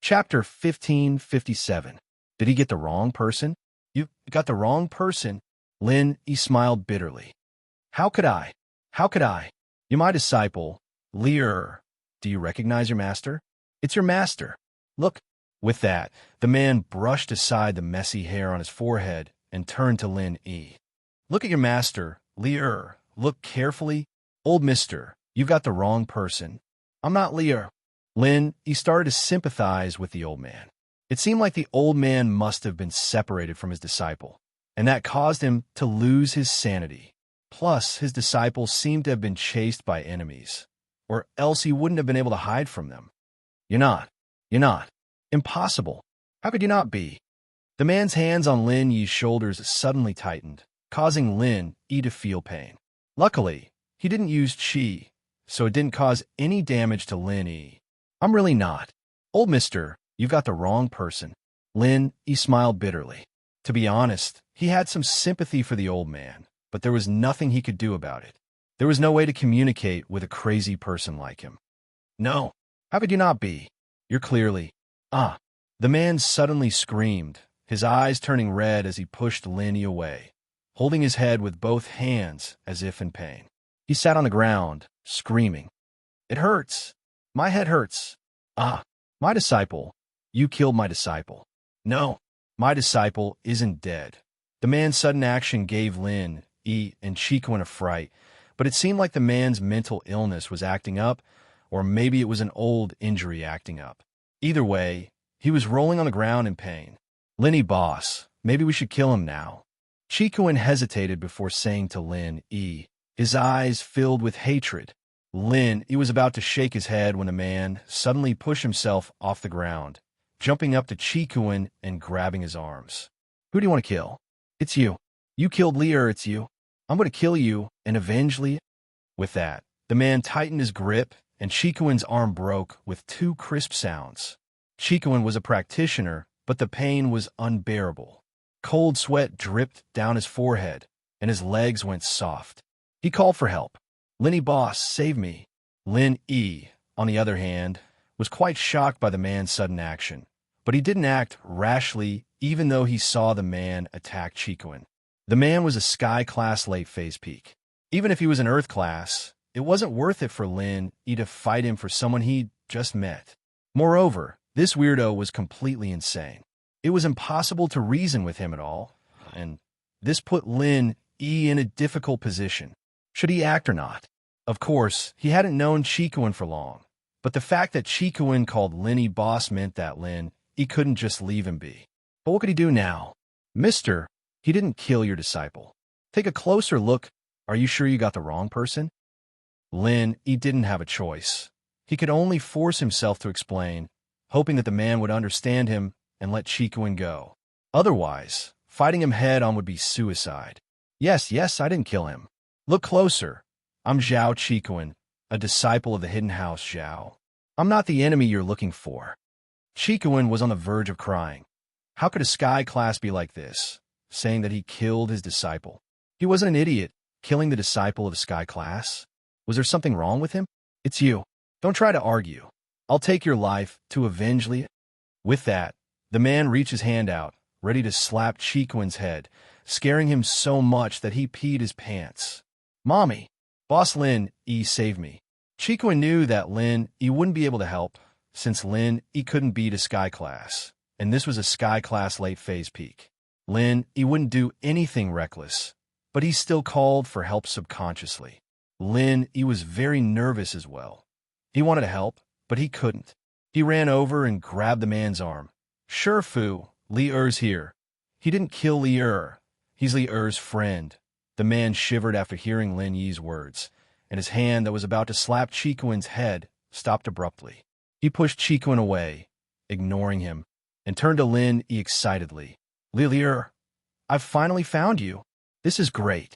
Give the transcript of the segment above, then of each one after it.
Chapter 1557. Did he get the wrong person? You got the wrong person. Lin Yi smiled bitterly. How could I? How could I? You're my disciple, Lear. Do you recognize your master? It's your master. Look. With that, the man brushed aside the messy hair on his forehead and turned to Lin Yi. Look at your master, Lear. Look carefully. Old mister, you've got the wrong person. I'm not Lear. Lin Yi started to sympathize with the old man. It seemed like the old man must have been separated from his disciple, and that caused him to lose his sanity. Plus, his disciple seemed to have been chased by enemies, or else he wouldn't have been able to hide from them. You're not. You're not. Impossible. How could you not be? The man's hands on Lin Yi's shoulders suddenly tightened, causing Lin Yi to feel pain. Luckily, he didn't use qi, so it didn't cause any damage to Lin Yi. I'm really not. Old mister, you've got the wrong person. Lin Yi smiled bitterly. To be honest, he had some sympathy for the old man, but there was nothing he could do about it. There was no way to communicate with a crazy person like him. No. How could you not be? You're clearly... The man suddenly screamed, his eyes turning red as he pushed Lin Yi away, holding his head with both hands as if in pain. He sat on the ground, screaming. It hurts. My head hurts. My disciple. You killed my disciple. No, my disciple isn't dead. The man's sudden action gave Lin Yi and Chikuin a fright, but it seemed like the man's mental illness was acting up, or maybe it was an old injury acting up. Either way, he was rolling on the ground in pain. Lin Yi boss, maybe we should kill him now. Chikuin hesitated before saying to Lin Yi, his eyes filled with hatred. Lin Yi was about to shake his head when the man suddenly pushed himself off the ground, jumping up to Chikuin and grabbing his arms. Who do you want to kill? It's you. You killed Lear, it's you. I'm going to kill you and avenge Lear. With that, the man tightened his grip and Chikuin's arm broke with two crisp sounds. Chikuin was a practitioner, but the pain was unbearable. Cold sweat dripped down his forehead, and his legs went soft. He called for help. Lin Yi boss, save me. Lin Yi, on the other hand, was quite shocked by the man's sudden action, but he didn't act rashly even though he saw the man attack Chikuin. The man was a Sky-class late-phase peak. Even if he was an Earth-class, it wasn't worth it for Lin Yi to fight him for someone he'd just met. Moreover, this weirdo was completely insane. It was impossible to reason with him at all, and this put Lin Yi in a difficult position. Should he act or not? Of course, he hadn't known Chikuin for long, but the fact that Chikuin called Lin Yi boss meant that Lin Yi couldn't just leave him be. But what could he do now? Mister, he didn't kill your disciple. Take a closer look. Are you sure you got the wrong person? Lin Yi didn't have a choice. He could only force himself to explain, hoping that the man would understand him and let Chikuin go. Otherwise, fighting him head-on would be suicide. Yes, I didn't kill him. Look closer. I'm Zhao Chikuin, a disciple of the Hidden House Zhao. I'm not the enemy you're looking for. Chikuin was on the verge of crying. How could a Sky class be like this, saying that he killed his disciple? He wasn't an idiot, killing the disciple of the Sky class. Was there something wrong with him? It's you. Don't try to argue. I'll take your life to avenge Leah. With that, the man reached his hand out, ready to slap Chikuin's head, scaring him so much that he peed his pants. Mommy, boss Lin Yi saved me. Chikuin knew that Lin Yi wouldn't be able to help, since Lin Yi couldn't beat a Sky class, and this was a Sky class late phase peak. Lin Yi wouldn't do anything reckless, but he still called for help subconsciously. Lin Yi was very nervous as well. He wanted to help, but he couldn't. He ran over and grabbed the man's arm. Sure, Fu, Li Er's here. He didn't kill Li Er. He's Li Er's friend. The man shivered after hearing Lin Yi's words, and his hand that was about to slap Chikuin's head stopped abruptly. He pushed Chikuin away, ignoring him, and turned to Lin Yi excitedly. Li Er, I've finally found you. This is great.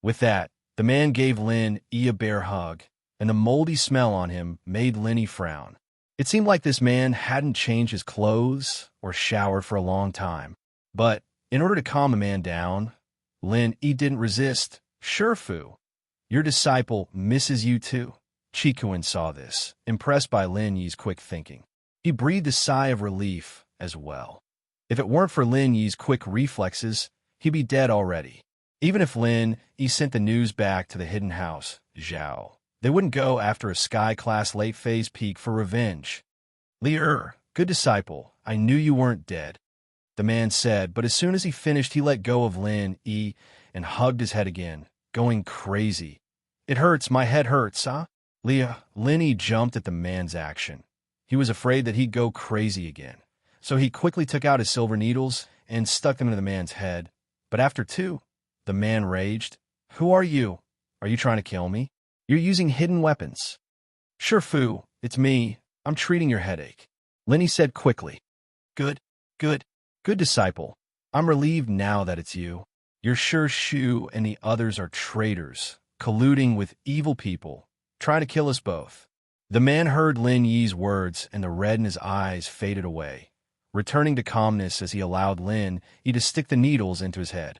With that, the man gave Lin Yi a bear hug, and the moldy smell on him made Lin Yi frown. It seemed like this man hadn't changed his clothes or showered for a long time. But in order to calm the man down, Lin Yi didn't resist. Sure, Fu, your disciple misses you too. Chikuin saw this, impressed by Lin Yi's quick thinking. He breathed a sigh of relief as well. If it weren't for Lin Yi's quick reflexes, he'd be dead already. Even if Lin Yi sent the news back to the hidden house, Zhao, they wouldn't go after a Sky-class late-phase peak for revenge. Li'er, good disciple, I knew you weren't dead, the man said, but as soon as he finished, he let go of Lin Yi and hugged his head again, going crazy. It hurts, my head hurts, huh? Lin Yi jumped at the man's action. He was afraid that he'd go crazy again, so he quickly took out his silver needles and stuck them into the man's head. But after two, the man raged. Who are you? Are you trying to kill me? You're using hidden weapons. Sure, Fu, it's me. I'm treating your headache. Lin Yi said quickly. Good disciple. I'm relieved now that it's you. You're sure Shu and the others are traitors, colluding with evil people, trying to kill us both. The man heard Lin Yi's words, and the red in his eyes faded away, returning to calmness as he allowed Lin Yi to stick the needles into his head.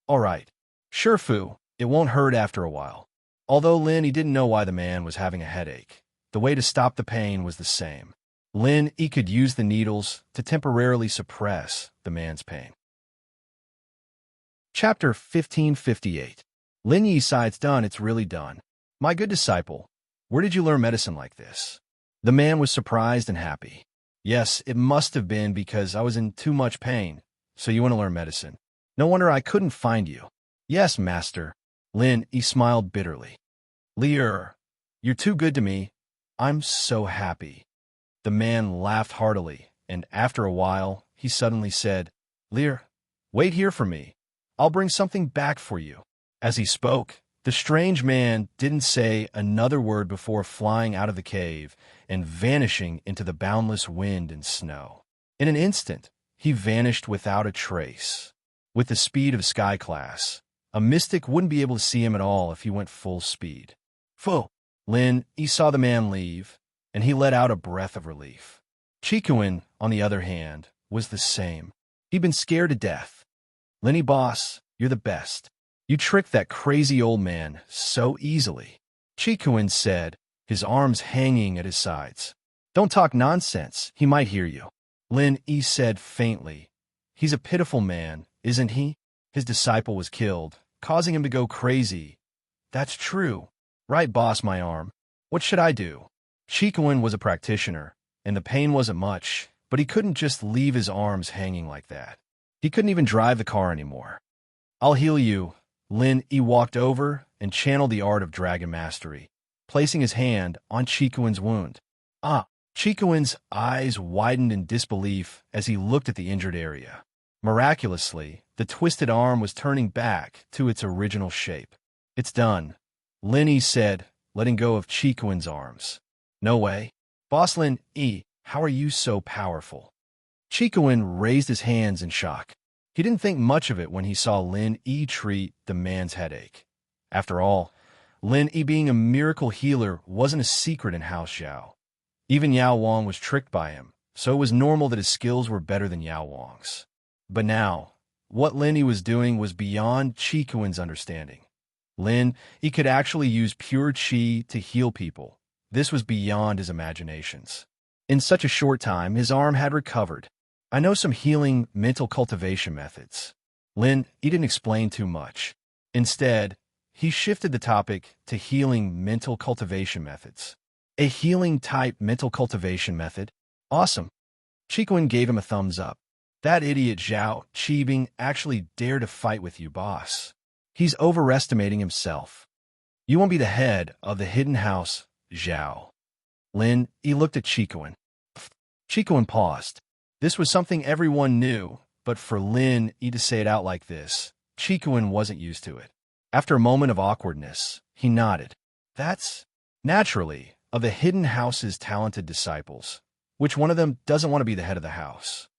All right. Sure, Fu, it won't hurt after a while. Although Lin Yi didn't know why the man was having a headache, the way to stop the pain was the same. Lin Yi could use the needles to temporarily suppress the man's pain. Chapter 1558. Lin Yi sighed, it's done, it's really done. My good disciple, where did you learn medicine like this? The man was surprised and happy. Yes, it must have been because I was in too much pain. So you want to learn medicine? No wonder I couldn't find you. Yes, master. Lin Yi smiled bitterly. Li'er, you're too good to me. I'm so happy. The man laughed heartily, and after a while, he suddenly said, Li'er, wait here for me. I'll bring something back for you. As he spoke, the strange man didn't say another word before flying out of the cave and vanishing into the boundless wind and snow. In an instant, he vanished without a trace. With the speed of Sky Class, a mystic wouldn't be able to see him at all if he went full speed. Fu! Lin Yi saw the man leave, and he let out a breath of relief. Chikuin, on the other hand, was the same. He'd been scared to death. Lin Yi boss, you're the best. You tricked that crazy old man so easily, Chikuin said, his arms hanging at his sides. Don't talk nonsense, he might hear you. Lin Yi said faintly. He's a pitiful man, isn't he? His disciple was killed, causing him to go crazy. That's true. Right, boss, my arm. What should I do? Chikuin was a practitioner, and the pain wasn't much, but he couldn't just leave his arms hanging like that. He couldn't even drive the car anymore. I'll heal you. Lin Yi walked over and channeled the art of dragon mastery, placing his hand on Chikuin's wound. Chikuin's eyes widened in disbelief as he looked at the injured area. Miraculously, the twisted arm was turning back to its original shape. It's done, Lin Yi said, letting go of Chikuin's arms. No way. Boss Lin Yi, how are you so powerful? Chikuin raised his hands in shock. He didn't think much of it when he saw Lin Yi treat the man's headache. After all, Lin Yi being a miracle healer wasn't a secret in House Zhao. Even Yao Wang was tricked by him, so it was normal that his skills were better than Yao Wang's. But now, what Lin Yi was doing was beyond Chikuin's understanding. Lin Yi could actually use pure qi to heal people. This was beyond his imaginations. In such a short time, his arm had recovered. I know some healing mental cultivation methods. Lin Yi didn't explain too much. Instead, he shifted the topic to healing mental cultivation methods. A healing-type mental cultivation method? Awesome. Chikuin gave him a thumbs up. That idiot Zhao Qibing actually dared to fight with you, boss. He's overestimating himself. You won't be the head of the hidden house, Zhao. Lin Yi looked at Chikuin. Chikuin paused. This was something everyone knew, but for Lin Yi to say it out like this, Chikuin wasn't used to it. After a moment of awkwardness, he nodded. That's naturally of the hidden house's talented disciples. Which one of them doesn't want to be the head of the house?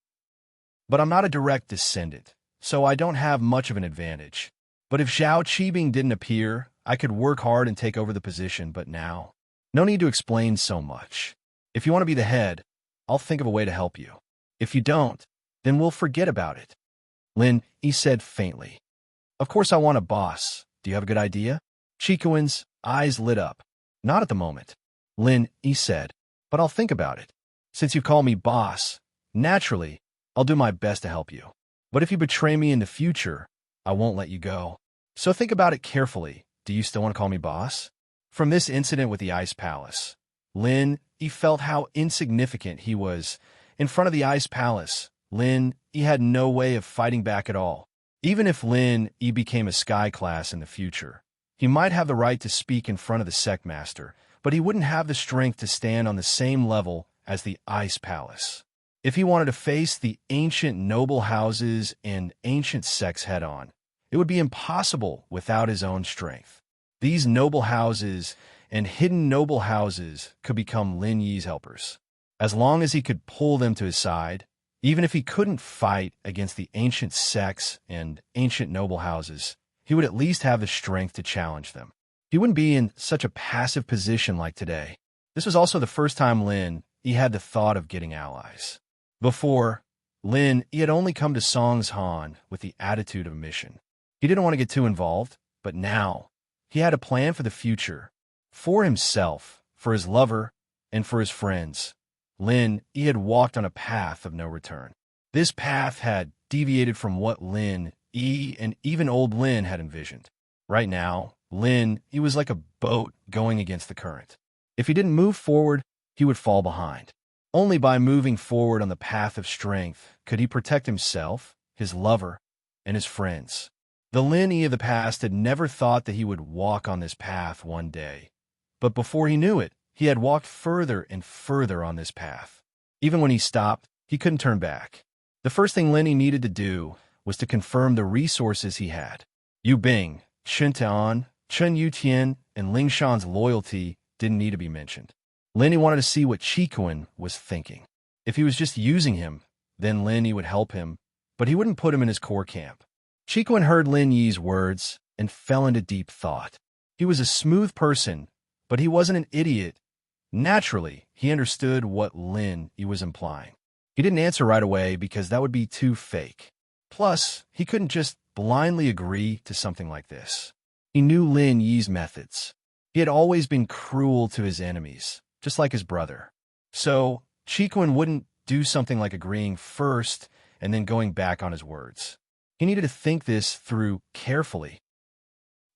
But I'm not a direct descendant, so I don't have much of an advantage. But if Zhao Qibing didn't appear, I could work hard and take over the position, but now, no need to explain so much. If you want to be the head, I'll think of a way to help you. If you don't, then we'll forget about it. Lin Yi said faintly. Of course I want a boss. Do you have a good idea? Chikuin's eyes lit up. Not at the moment, Lin Yi said, but I'll think about it. Since you call me boss, naturally, I'll do my best to help you. But if you betray me in the future, I won't let you go. So think about it carefully. Do you still want to call me boss? From this incident with the Ice Palace, he felt how insignificant he was. In front of the Ice Palace, he had no way of fighting back at all. Even if he became a sky class in the future, he might have the right to speak in front of the Sect Master, but he wouldn't have the strength to stand on the same level as the Ice Palace. If he wanted to face the ancient noble houses and ancient sects head-on, it would be impossible without his own strength. These noble houses and hidden noble houses could become Lin Yi's helpers. As long as he could pull them to his side, even if he couldn't fight against the ancient sects and ancient noble houses, he would at least have the strength to challenge them. He wouldn't be in such a passive position like today. This was also the first time he had the thought of getting allies. Before, he had only come to Songshan with the attitude of a mission. He didn't want to get too involved, but now he had a plan for the future, for himself, for his lover, and for his friends. He had walked on a path of no return. This path had deviated from what and even old Lin had envisioned. Right now, he was like a boat going against the current. If he didn't move forward, he would fall behind. Only by moving forward on the path of strength could he protect himself, his lover, and his friends. The of the past had never thought that he would walk on this path one day. But before he knew it, he had walked further and further on this path. Even when he stopped, he couldn't turn back. The first thing he needed to do was to confirm the resources he had. Yu Bing, Chen Tian, Chen Yutian, and Ling Shan's loyalty didn't need to be mentioned. He wanted to see what Qikuan was thinking. If he was just using him, then He would help him, but he wouldn't put him in his core camp. Qikuan heard Lin Yi's words and fell into deep thought. He was a smooth person, but he wasn't an idiot. Naturally, he understood what Yi was implying. He didn't answer right away because that would be too fake. Plus, he couldn't just blindly agree to something like this. He knew Lin Yi's methods. He had always been cruel to his enemies, just like his brother. So, Qikuan wouldn't do something like agreeing first and then going back on his words. He needed to think this through carefully.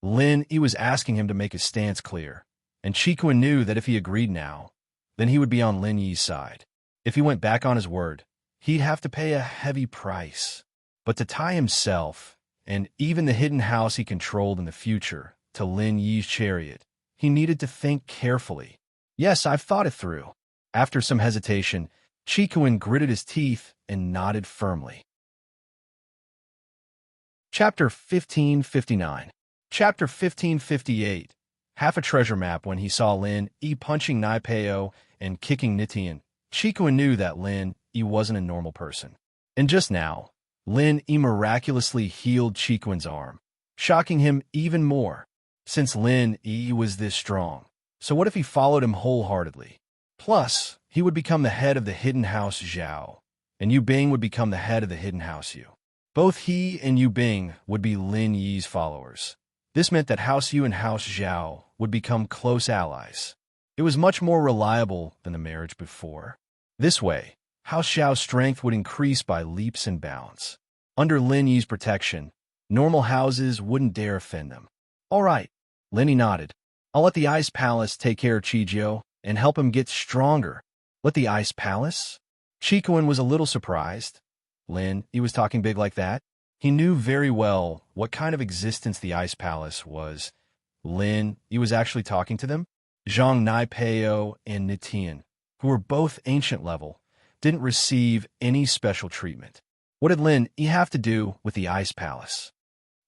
Yi was asking him to make his stance clear, and Qikuan knew that if he agreed now, then he would be on Lin Yi's side. If he went back on his word, he'd have to pay a heavy price. But to tie himself, and even the hidden house he controlled in the future, to Lin Yi's chariot, he needed to think carefully. Yes, I've thought it through. After some hesitation, Qikuan gritted his teeth and nodded firmly. Chapter 1559. Chapter 1558. Half a treasure map. When he saw Lin Yi punching Nai Peo and kicking Nitian, Qikuan knew that Lin Yi wasn't a normal person. And just now, Lin Yi miraculously healed Qikuan's arm, shocking him even more. Since Lin Yi was this strong, so what if he followed him wholeheartedly? Plus, he would become the head of the Hidden House Zhao, and Yu Bing would become the head of the Hidden House Yu. Both he and Yu Bing would be Lin Yi's followers. This meant that House Yu and House Zhao would become close allies. It was much more reliable than the marriage before. This way, House Zhao's strength would increase by leaps and bounds. Under Lin Yi's protection, normal houses wouldn't dare offend them. All right, Lin Yi nodded. I'll let the Ice Palace take care of Qijio and help him get stronger. Let the Ice Palace? Qikuan was a little surprised. Lin Yi was talking big like that. He knew very well what kind of existence the Ice Palace was. Lin Yi was actually talking to them. Zhang Naipeo and Nitian, who were both ancient level, didn't receive any special treatment. What did Lin Yi have to do with the Ice Palace?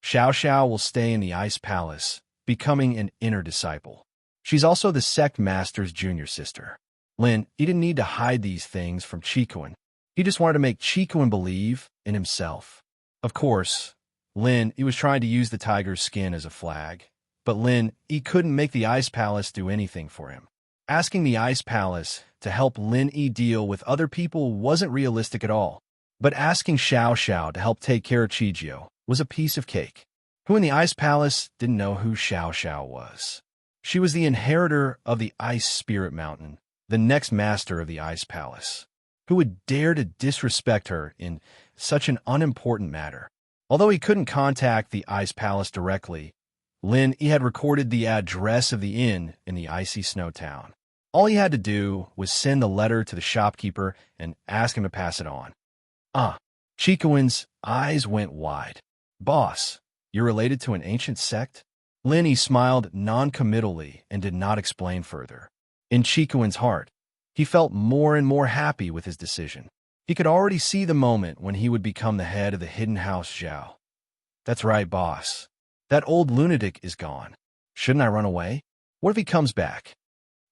Xiao Xiao will stay in the Ice Palace, becoming an inner disciple. She's also the Sect Master's junior sister. Lin Yi didn't need to hide these things from Qikuan. He just wanted to make Qikuan believe in himself. Of course, Lin Yi was trying to use the tiger's skin as a flag, but Lin Yi couldn't make the Ice Palace do anything for him. Asking the Ice Palace to help Lin Yi deal with other people wasn't realistic at all. But asking Xiao Xiao to help take care of Qijio was a piece of cake. Who in the Ice Palace didn't know who Xiao Xiao was? She was the inheritor of the Ice Spirit Mountain, the next master of the Ice Palace. Who would dare to disrespect her in such an unimportant matter? Although he couldn't contact the Ice Palace directly, he had recorded the address of the inn in the icy snow town. All he had to do was send the letter to the shopkeeper and ask him to pass it on. Chikawin's eyes went wide. Boss, you're related to an ancient sect? He smiled non-committally and did not explain further. In Chikawin's heart, he felt more and more happy with his decision. He could already see the moment when he would become the head of the hidden house Zhao. That's right, boss. That old lunatic is gone. Shouldn't I run away? What if he comes back?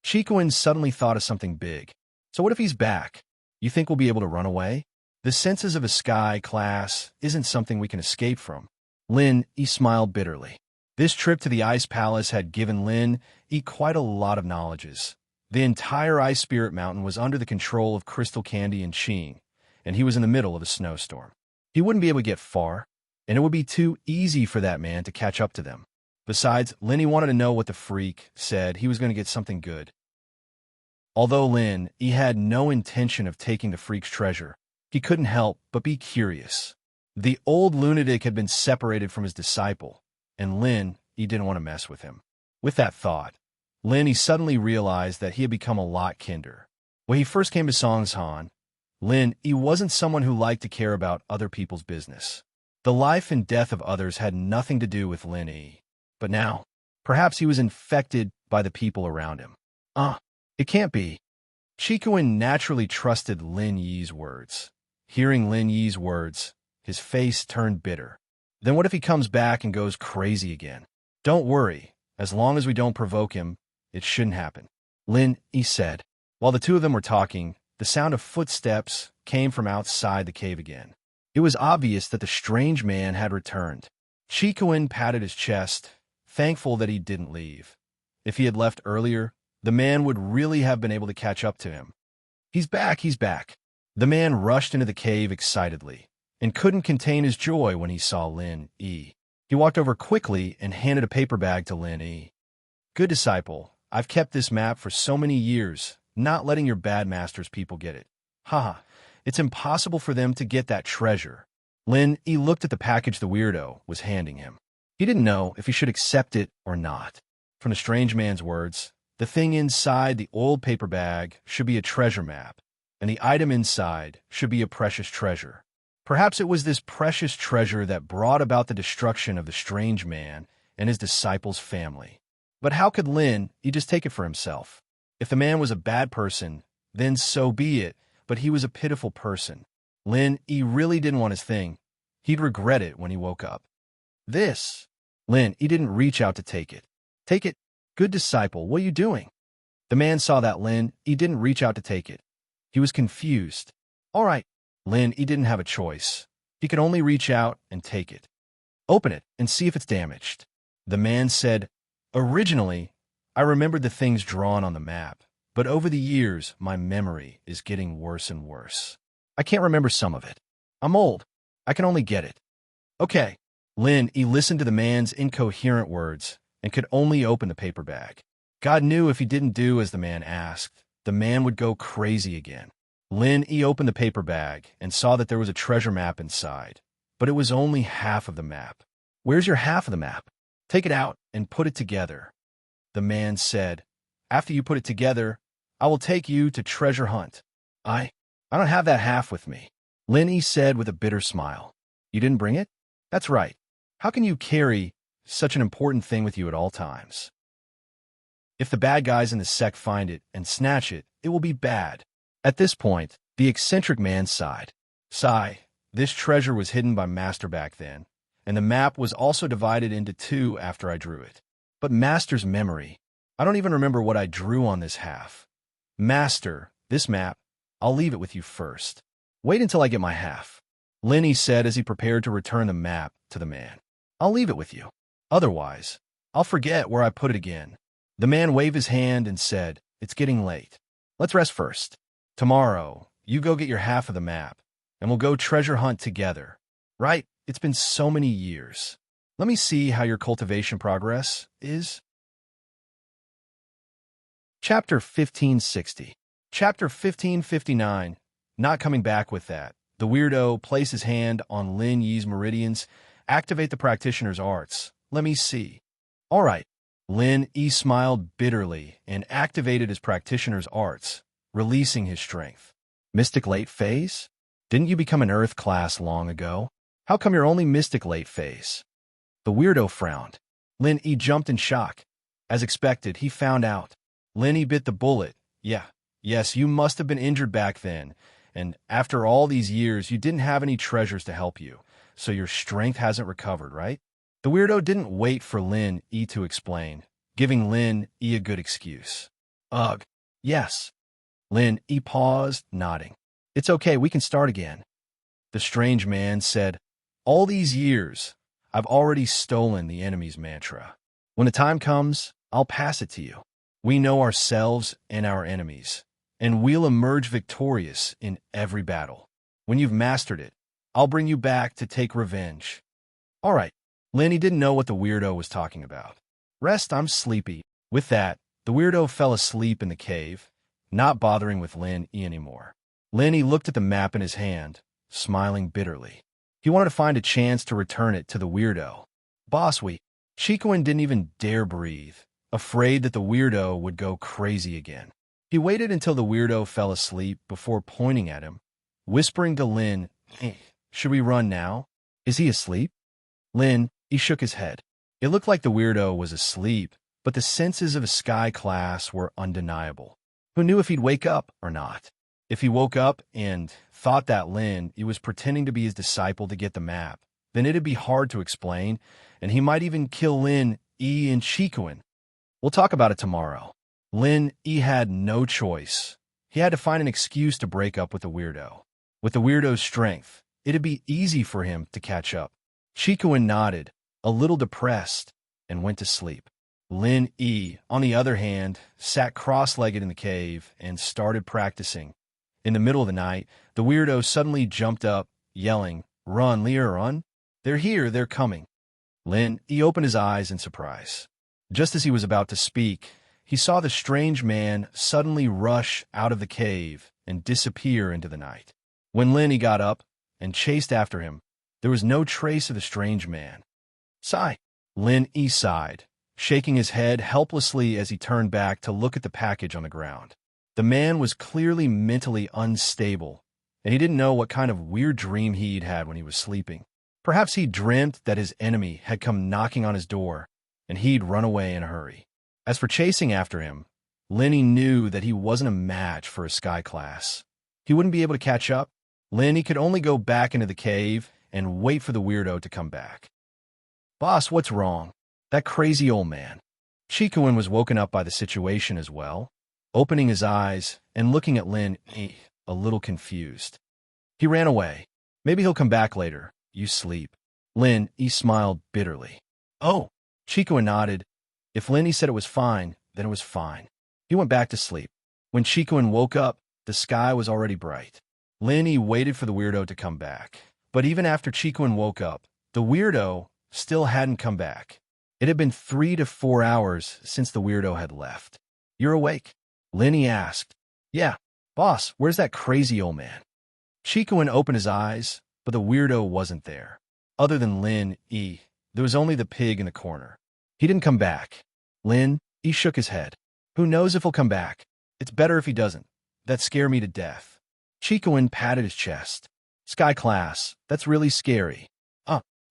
Chikawin suddenly thought of something big. So what if he's back? You think we'll be able to run away? The senses of a sky class isn't something we can escape from. He smiled bitterly. This trip to the Ice Palace had given quite a lot of knowledges. The entire Ice Spirit Mountain was under the control of Crystal Candy and Qing, and he was in the middle of a snowstorm. He wouldn't be able to get far, and it would be too easy for that man to catch up to them. Besides, he wanted to know what the freak said. He was going to get something good. Although he had no intention of taking the freak's treasure, he couldn't help but be curious. The old lunatic had been separated from his disciple, and he didn't want to mess with him. With that thought, he suddenly realized that he had become a lot kinder. When he first came to Songshan, he wasn't someone who liked to care about other people's business. The life and death of others had nothing to do with Yi. But now, perhaps he was infected by the people around him. It can't be. Chikawin naturally trusted Lin Yi's words. Hearing Lin Yi's words, his face turned bitter. Then what if he comes back and goes crazy again? Don't worry. As long as we don't provoke him, it shouldn't happen. Yi said. While the two of them were talking, the sound of footsteps came from outside the cave again. It was obvious that the strange man had returned. Chikawin patted his chest, thankful that he didn't leave. If he had left earlier, the man would really have been able to catch up to him. He's back, he's back. The man rushed into the cave excitedly and couldn't contain his joy when he saw Yi. He walked over quickly and handed a paper bag to Yi. Good disciple, I've kept this map for so many years, not letting your bad master's people get it. It's impossible for them to get that treasure. Yi looked at the package the weirdo was handing him. He didn't know if he should accept it or not. From the strange man's words, the thing inside the old paper bag should be a treasure map, and the item inside should be a precious treasure. Perhaps it was this precious treasure that brought about the destruction of the strange man and his disciple's family. But how could he just take it for himself? If the man was a bad person, then so be it, but he was a pitiful person. He really didn't want his thing. He'd regret it when he woke up. He didn't reach out to take it. Take it? Good disciple, what are you doing? The man saw that he didn't reach out to take it. He was confused. All right. He didn't have a choice. He could only reach out and take it. Open it and see if it's damaged. The man said, Originally, I remembered the things drawn on the map, but over the years, my memory is getting worse and worse. I can't remember some of it. I'm old. I can only get it. Okay. He listened to the man's incoherent words and could only open the paper bag. God knew if he didn't do as the man asked, the man would go crazy again. He opened the paper bag and saw that there was a treasure map inside, but it was only half of the map. Where's your half of the map? Take it out and put it together. The man said, After you put it together, I will take you to treasure hunt. I don't have that half with me. He said with a bitter smile. You didn't bring it? That's right. How can you carry such an important thing with you at all times? If the bad guys in the sect find it and snatch it, it will be bad. At this point, the eccentric man sighed. This treasure was hidden by Master back then, and the map was also divided into two after I drew it. But Master's memory, I don't even remember what I drew on this half. Master, this map, I'll leave it with you first. Wait until I get my half. He said as he prepared to return the map to the man. I'll leave it with you. Otherwise, I'll forget where I put it again. The man waved his hand and said, It's getting late. Let's rest first. Tomorrow, you go get your half of the map, and we'll go treasure hunt together. Right? It's been so many years. Let me see how your cultivation progress is. Chapter 1560. Chapter 1559. Not coming back with that. The weirdo placed his hand on Lin Yi's meridians. Activate the practitioner's arts. Let me see. All right. Lin Yi smiled bitterly and activated his practitioner's arts, releasing his strength. Mystic late phase? Didn't you become an earth class long ago? How come you're only mystic late phase? The weirdo frowned. Lin Yi jumped in shock. As expected, he found out. Lin Yi bit the bullet. Yes, you must have been injured back then, and after all these years, you didn't have any treasures to help you, so your strength hasn't recovered, right? The weirdo didn't wait for Lin Yi to explain, giving Lin Yi a good excuse. Ugh, yes. Lin Yi paused, nodding. It's okay, we can start again. The strange man said, all these years, I've already stolen the enemy's mantra. When the time comes, I'll pass it to you. We know ourselves and our enemies, and we'll emerge victorious in every battle. When you've mastered it, I'll bring you back to take revenge. All right. Lin Yi didn't know what the weirdo was talking about. Rest, I'm sleepy. With that, the weirdo fell asleep in the cave, not bothering with Lin Yi anymore. Lin Yi looked at the map in his hand, smiling bitterly. He wanted to find a chance to return it to the weirdo. Boss, Chikuin didn't even dare breathe, afraid that the weirdo would go crazy again. He waited until the weirdo fell asleep before pointing at him, whispering to Lin, should we run now? Is he asleep? Lin Yi shook his head. It looked like the weirdo was asleep, but the senses of a sky class were undeniable. Who knew if he'd wake up or not? If he woke up and thought that Lin Yi was pretending to be his disciple to get the map, then it'd be hard to explain, and he might even kill Lin Yi and Chikuin. We'll talk about it tomorrow. Lin Yi had no choice. He had to find an excuse to break up with the weirdo. With the weirdo's strength, it'd be easy for him to catch up. Chikuin nodded, a little depressed, and went to sleep. Lin Yi, on the other hand, sat cross-legged in the cave and started practicing. In the middle of the night, the weirdo suddenly jumped up, yelling, Run, Lear, run! They're here, they're coming. Lin Yi opened his eyes in surprise. Just as he was about to speak, he saw the strange man suddenly rush out of the cave and disappear into the night. When Lin Yi got up and chased after him, there was no trace of the strange man. Sigh. Lin Yi sighed, shaking his head helplessly as he turned back to look at the package on the ground. The man was clearly mentally unstable, and he didn't know what kind of weird dream he'd had when he was sleeping. Perhaps he dreamt that his enemy had come knocking on his door, and he'd run away in a hurry. As for chasing after him, Lin Yi knew that he wasn't a match for a sky class. He wouldn't be able to catch up. Lin Yi could only go back into the cave and wait for the weirdo to come back. Boss, what's wrong? That crazy old man. Chikuin was woken up by the situation as well, opening his eyes and looking at Lin Yi, a little confused. He ran away. Maybe he'll come back later. You sleep. Lin Yi smiled bitterly. Oh, Chikuin nodded. If Lin Yi said it was fine, then it was fine. He went back to sleep. When Chikuin woke up, the sky was already bright. Lin Yi waited for the weirdo to come back. But even after Chikuin woke up, the weirdo still hadn't come back. It had been 3 to 4 hours since the weirdo had left. You're awake? Lin Yi asked. Yeah. Boss, where's that crazy old man? Chikuin opened his eyes, but the weirdo wasn't there. Other than Lin Yi, there was only the pig in the corner. He didn't come back. Lin Yi shook his head. Who knows if he'll come back? It's better if he doesn't. That'd scare me to death. Chikuin patted his chest. Sky class, that's really scary.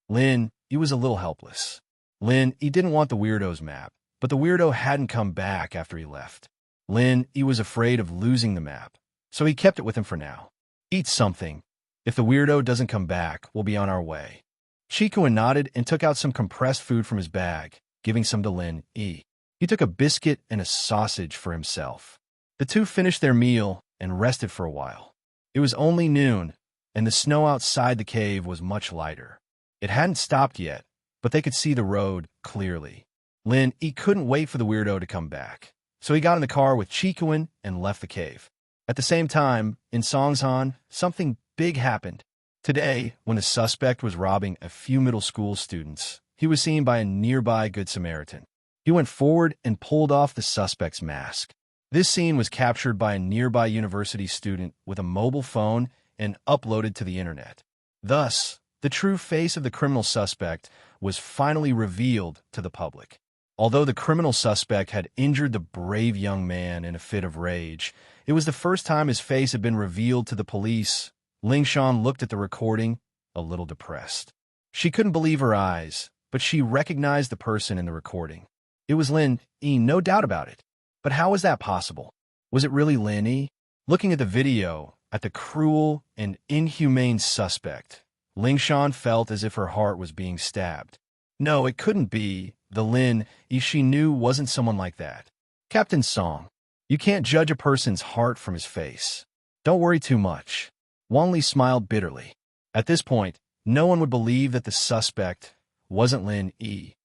Lin Yi was a little helpless. Lin Yi didn't want the weirdo's map, but the weirdo hadn't come back after he left. Lin Yi was afraid of losing the map, so he kept it with him for now. Eat something. If the weirdo doesn't come back, we'll be on our way. Chikuin nodded and took out some compressed food from his bag, giving some to Lin Yi. He took a biscuit and a sausage for himself. The two finished their meal and rested for a while. It was only noon, and the snow outside the cave was much lighter. It hadn't stopped yet, but they could see the road clearly. Lin Yi couldn't wait for the weirdo to come back, so he got in the car with Chikuin and left the cave. At the same time, in Songsan, something big happened. Today, when the suspect was robbing a few middle school students, he was seen by a nearby Good Samaritan. He went forward and pulled off the suspect's mask. This scene was captured by a nearby university student with a mobile phone and uploaded to the internet. Thus, the true face of the criminal suspect was finally revealed to the public. Although the criminal suspect had injured the brave young man in a fit of rage, it was the first time his face had been revealed to the police. Ling Shan looked at the recording, a little depressed. She couldn't believe her eyes, but she recognized the person in the recording. It was Lin Yi, no doubt about it. But how was that possible? Was it really Lin Yi? Looking at the video, at the cruel and inhumane suspect, Ling Shan felt as if her heart was being stabbed. No, it couldn't be. The Lin Yi she knew wasn't someone like that. Captain Song, you can't judge a person's heart from his face. Don't worry too much. Wang Li smiled bitterly. At this point, no one would believe that the suspect wasn't Lin Yi.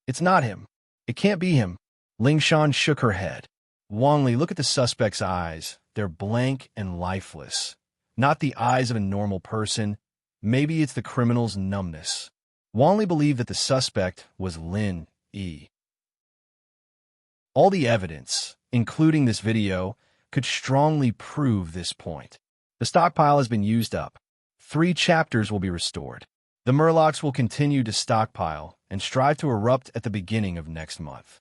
It's not him. It can't be him. Ling Shan shook her head. Wang Li, look at the suspect's eyes. They're blank and lifeless. Not the eyes of a normal person. Maybe it's the criminal's numbness. Wang Li believed that the suspect was Lin Yi. All the evidence, including this video, could strongly prove this point. The stockpile has been used up. 3 chapters will be restored. The Murlocs will continue to stockpile and strive to erupt at the beginning of next month.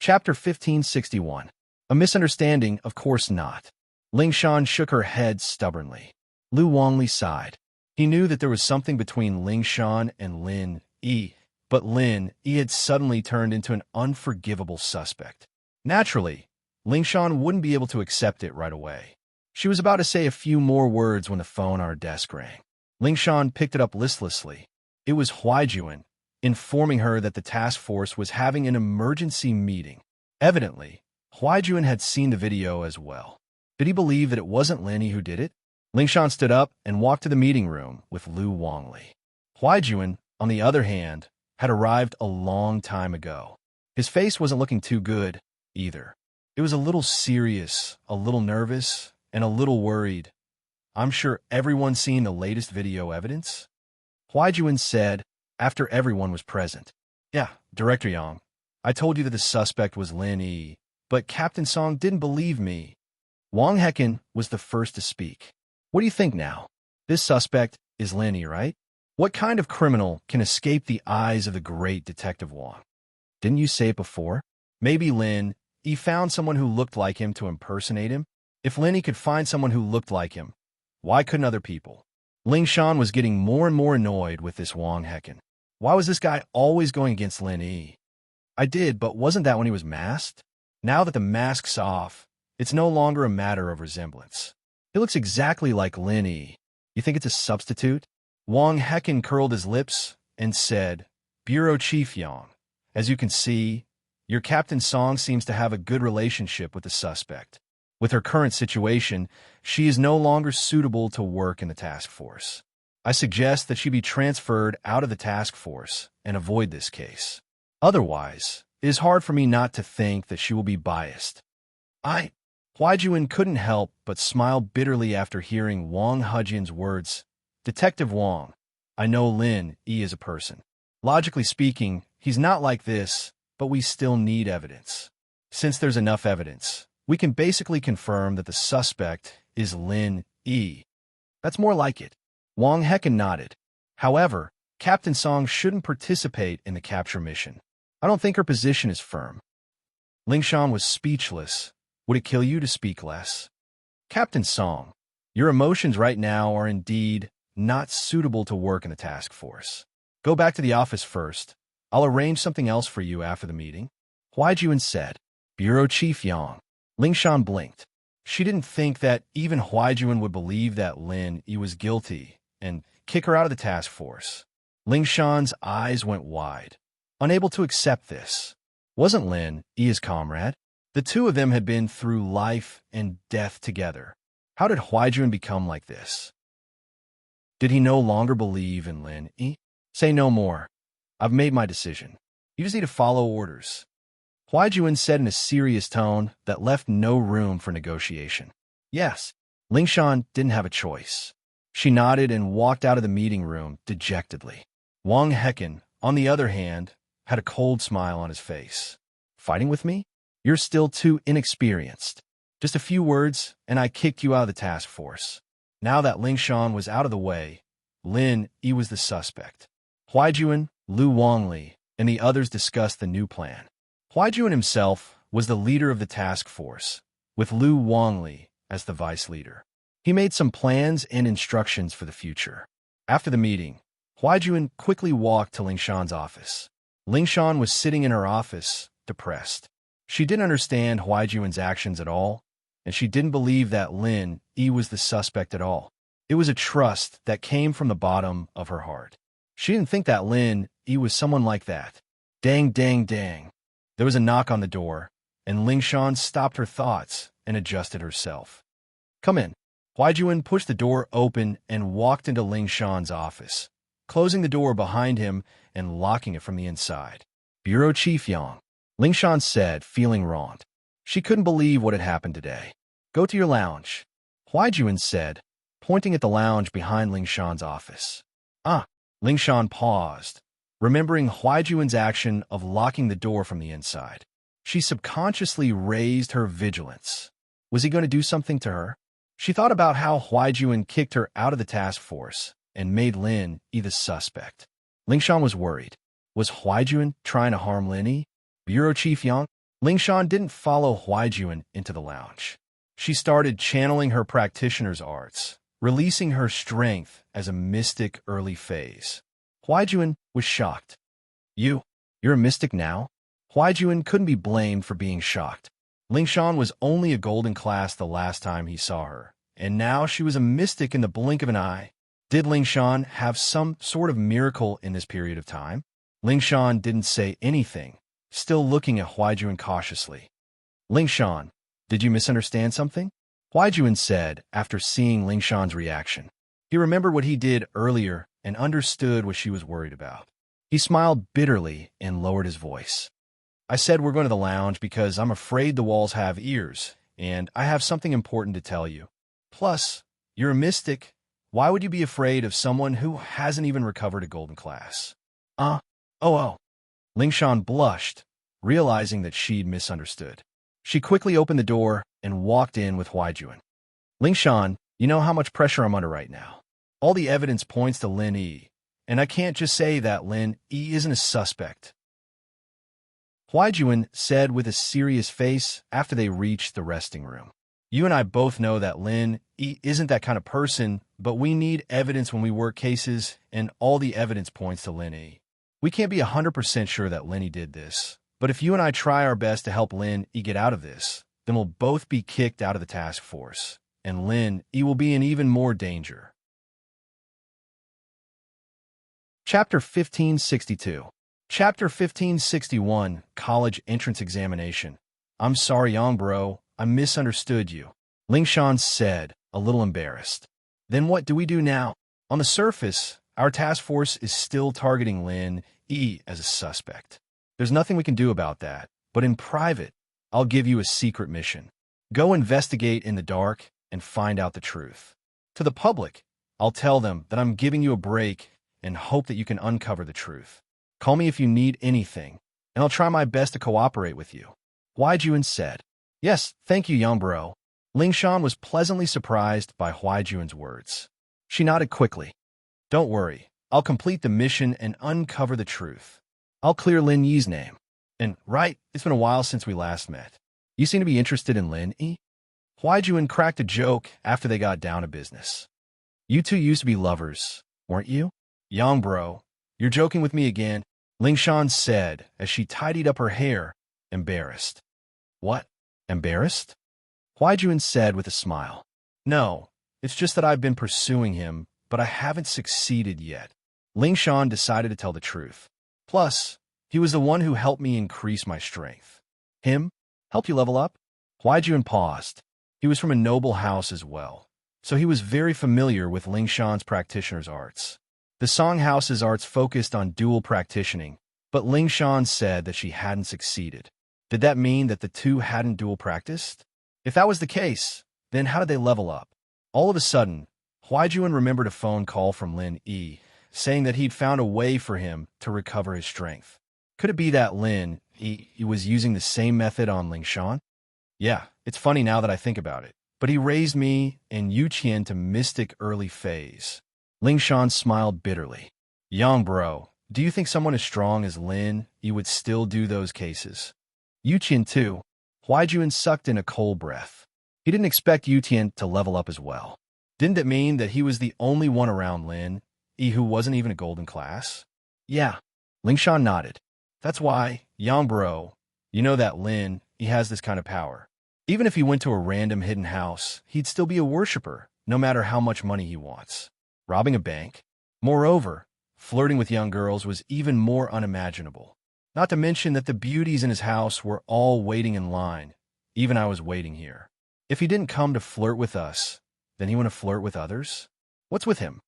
Chapter 1561. A misunderstanding, of course not. Ling Shan shook her head stubbornly. Lu Wangli sighed. He knew that there was something between Ling Shan and Lin Yi, but Lin Yi had suddenly turned into an unforgivable suspect. Naturally, Ling Shan wouldn't be able to accept it right away. She was about to say a few more words when the phone on her desk rang. Ling Shan picked it up listlessly. It was Huaijuan, informing her that the task force was having an emergency meeting. Evidently, Huaijuan had seen the video as well. Did he believe that it wasn't Lin Yi who did it? Ling Shan stood up and walked to the meeting room with Lu Wangli. Huaijuan, on the other hand, had arrived a long time ago. His face wasn't looking too good, either. It was a little serious, a little nervous, and a little worried. I'm sure everyone's seen the latest video evidence? Huaijuan said, after everyone was present. Yeah, Director Yang. I told you that the suspect was Lin Yi, but Captain Song didn't believe me. Wang Hecken was the first to speak. What do you think now? This suspect is Lin Yi, right? What kind of criminal can escape the eyes of the great Detective Wang? Didn't you say it before? Maybe Lin Yi found someone who looked like him to impersonate him? If Lin Yi could find someone who looked like him, why couldn't other people? Ling Shan was getting more and more annoyed with this Wang Hecken. Why was this guy always going against Lin Yi? I did, but wasn't that when he was masked? Now that the mask's off, it's no longer a matter of resemblance. He looks exactly like Lin Yi. You think it's a substitute? Wang Hecken curled his lips and said, Bureau Chief Yang, as you can see, your Captain Song seems to have a good relationship with the suspect. With her current situation, she is no longer suitable to work in the task force. I suggest that she be transferred out of the task force and avoid this case. Otherwise, it is hard for me not to think that she will be biased. Huaijuan couldn't help but smile bitterly after hearing Wang Hejian's words. Detective Wang, I know Lin Yi is a person. Logically speaking, he's not like this, but we still need evidence. Since there's enough evidence, we can basically confirm that the suspect is Lin Yi. That's more like it. Wang Hecken nodded. However, Captain Song shouldn't participate in the capture mission. I don't think her position is firm. Ling Shan was speechless. Would it kill you to speak less? Captain Song, your emotions right now are indeed not suitable to work in the task force. Go back to the office first. I'll arrange something else for you after the meeting. Huaijuan said. Bureau Chief Yang. Ling Shan blinked. She didn't think that even Huaijuan would believe that Lin Yi was guilty and kick her out of the task force. Ling Shan's eyes went wide, unable to accept this. Wasn't Lin Yi his comrade? The two of them had been through life and death together. How did Huaijuan become like this? Did he no longer believe in Lin Yi? Say no more. I've made my decision. You just need to follow orders. Huaijuan said in a serious tone that left no room for negotiation. Yes, Ling Shan didn't have a choice. She nodded and walked out of the meeting room dejectedly. Wang Hecken, on the other hand, had a cold smile on his face. Fighting with me? You're still too inexperienced. Just a few words, and I kicked you out of the task force. Now that Ling Shan was out of the way, Lin Yi was the suspect. Huaijuan, Lu Wangli, and the others discussed the new plan. Huaijuan himself was the leader of the task force, with Lu Wangli as the vice leader. He made some plans and instructions for the future. After the meeting, Huaijuan quickly walked to Ling Shan's office. Ling Shan was sitting in her office, depressed. She didn't understand Huaijuan's actions at all, and she didn't believe that Lin Yi was the suspect at all. It was a trust that came from the bottom of her heart. She didn't think that Lin Yi was someone like that. Dang, dang, dang. There was a knock on the door, and Ling Shan stopped her thoughts and adjusted herself. Come in. Huaijuan pushed the door open and walked into Ling Shan's office, closing the door behind him and locking it from the inside. Bureau Chief Yang, Ling Shan said, feeling wronged. She couldn't believe what had happened today. Go to your lounge, Huaijuan said, pointing at the lounge behind Ling Shan's office. Ah, Ling Shan paused, remembering Huaijuan's action of locking the door from the inside. She subconsciously raised her vigilance. Was he going to do something to her? She thought about how Huaijuan kicked her out of the task force and made Lin Yi the suspect. Ling Shan was worried. Was Huaijuan trying to harm Lin Yi? Bureau Chief Yang? Ling Shan didn't follow Huaijuan into the lounge. She started channeling her practitioner's arts, releasing her strength as a mystic early phase. Huaijuan was shocked. You're a mystic now? Huaijuan couldn't be blamed for being shocked. Ling Shan was only a golden class the last time he saw her, and now she was a mystic in the blink of an eye. Did Ling Shan have some sort of miracle in this period of time? Ling Shan didn't say anything, still looking at Huaijuan cautiously. Ling Shan, did you misunderstand something? Huaijuan said after seeing Ling Shan's reaction. He remembered what he did earlier and understood what she was worried about. He smiled bitterly and lowered his voice. I said we're going to the lounge because I'm afraid the walls have ears, and I have something important to tell you. Plus, you're a mystic. Why would you be afraid of someone who hasn't even recovered a golden class? Oh. Ling Shan blushed, realizing that she'd misunderstood. She quickly opened the door and walked in with Huaijuan. Ling Shan, you know how much pressure I'm under right now. All the evidence points to Lin Yi, and I can't just say that Lin Yi isn't a suspect. Huaijuan said with a serious face after they reached the resting room. You and I both know that Lin Yi isn't that kind of person, but we need evidence when we work cases, and all the evidence points to Lin Yi. We can't be 100% sure that Lin Yi did this, but if you and I try our best to help Lin Yi get out of this, then we'll both be kicked out of the task force, and Lin Yi will be in even more danger. Chapter 1562. Chapter 1561, College Entrance Examination. I'm sorry, young bro, I misunderstood you, Ling Shan said, a little embarrassed. Then what do we do now? On the surface, our task force is still targeting Lin Yi as a suspect. There's nothing we can do about that, but in private, I'll give you a secret mission. Go investigate in the dark and find out the truth. To the public, I'll tell them that I'm giving you a break and hope that you can uncover the truth. Call me if you need anything, and I'll try my best to cooperate with you. Huaijuan said. Yes, thank you, young bro. Ling Shan was pleasantly surprised by Huaijuan's words. She nodded quickly. Don't worry, I'll complete the mission and uncover the truth. I'll clear Lin Yi's name. And, right, it's been a while since we last met. You seem to be interested in Lin Yi? Huaijuan cracked a joke after they got down to business. You two used to be lovers, weren't you? Young bro, you're joking with me again, Ling Shan said as she tidied up her hair, embarrassed. What? Embarrassed? Huaijuan said with a smile. No, it's just that I've been pursuing him, but I haven't succeeded yet. Ling Shan decided to tell the truth. Plus, he was the one who helped me increase my strength. Him? Helped you level up? Huaijuan paused. He was from a noble house as well, so he was very familiar with Ling Shan's practitioner's arts. The Song House's arts focused on dual practicing, but Ling Shan said that she hadn't succeeded. Did that mean that the two hadn't dual practiced? If that was the case, then how did they level up? All of a sudden, Huaijuan remembered a phone call from Lin Yi, saying that he'd found a way for him to recover his strength. Could it be that Lin he was using the same method on Ling Shan? Yeah, it's funny now that I think about it. But he raised me and Yu Qian to mystic early phase. Ling Shan smiled bitterly. Young bro, do you think someone as strong as Lin Yi would still do those cases? Yu Qian too. Huai Juan sucked in a cold breath. He didn't expect Yu Qian to level up as well. Didn't it mean that he was the only one around Lin Yi who wasn't even a golden class? Yeah. Ling Shan nodded. That's why, young bro, you know that Lin Yi has this kind of power. Even if he went to a random hidden house, he'd still be a worshiper, no matter how much money he wants. Robbing a bank? Moreover, flirting with young girls was even more unimaginable. Not to mention that the beauties in his house were all waiting in line. Even I was waiting here. If he didn't come to flirt with us, then he want to flirt with others? What's with him?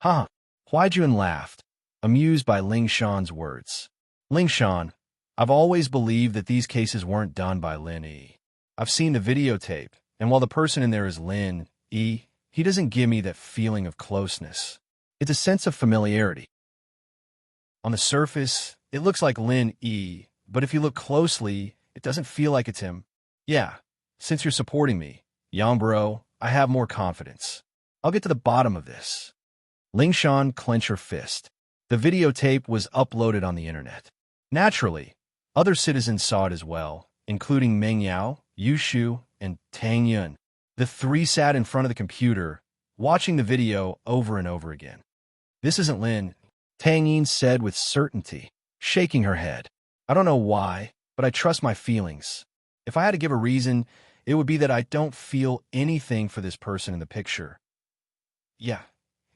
Huh. Huai Juan laughed, amused by Ling Shan's words. Ling Shan, I've always believed that these cases weren't done by Lin Yi. I've seen the videotape, and while the person in there is Lin Yi, he doesn't give me that feeling of closeness. It's a sense of familiarity. On the surface, it looks like Lin Yi, but if you look closely, it doesn't feel like it's him. Yeah, since you're supporting me, young bro, I have more confidence. I'll get to the bottom of this. Ling Shan clenched her fist. The videotape was uploaded on the internet. Naturally, other citizens saw it as well, including Meng Yao, Yu Shu, and Tang Yun. The three sat in front of the computer, watching the video over and over again. This isn't Lin, Tang Yin said with certainty, shaking her head. I don't know why, but I trust my feelings. If I had to give a reason, it would be that I don't feel anything for this person in the picture. Yeah,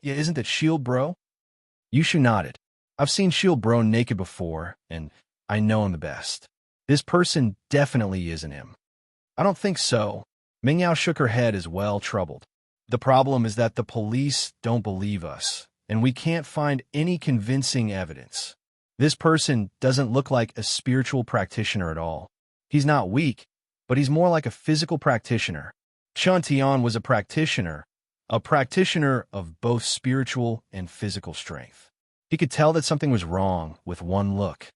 isn't that Shield Bro? Yu Shu nodded. I've seen Shield Bro naked before, and I know him the best. This person definitely isn't him. I don't think so. Meng Yao shook her head as well, troubled. The problem is that the police don't believe us, and we can't find any convincing evidence. This person doesn't look like a spiritual practitioner at all. He's not weak, but he's more like a physical practitioner. Chun Tian was a practitioner of both spiritual and physical strength. He could tell that something was wrong with one look.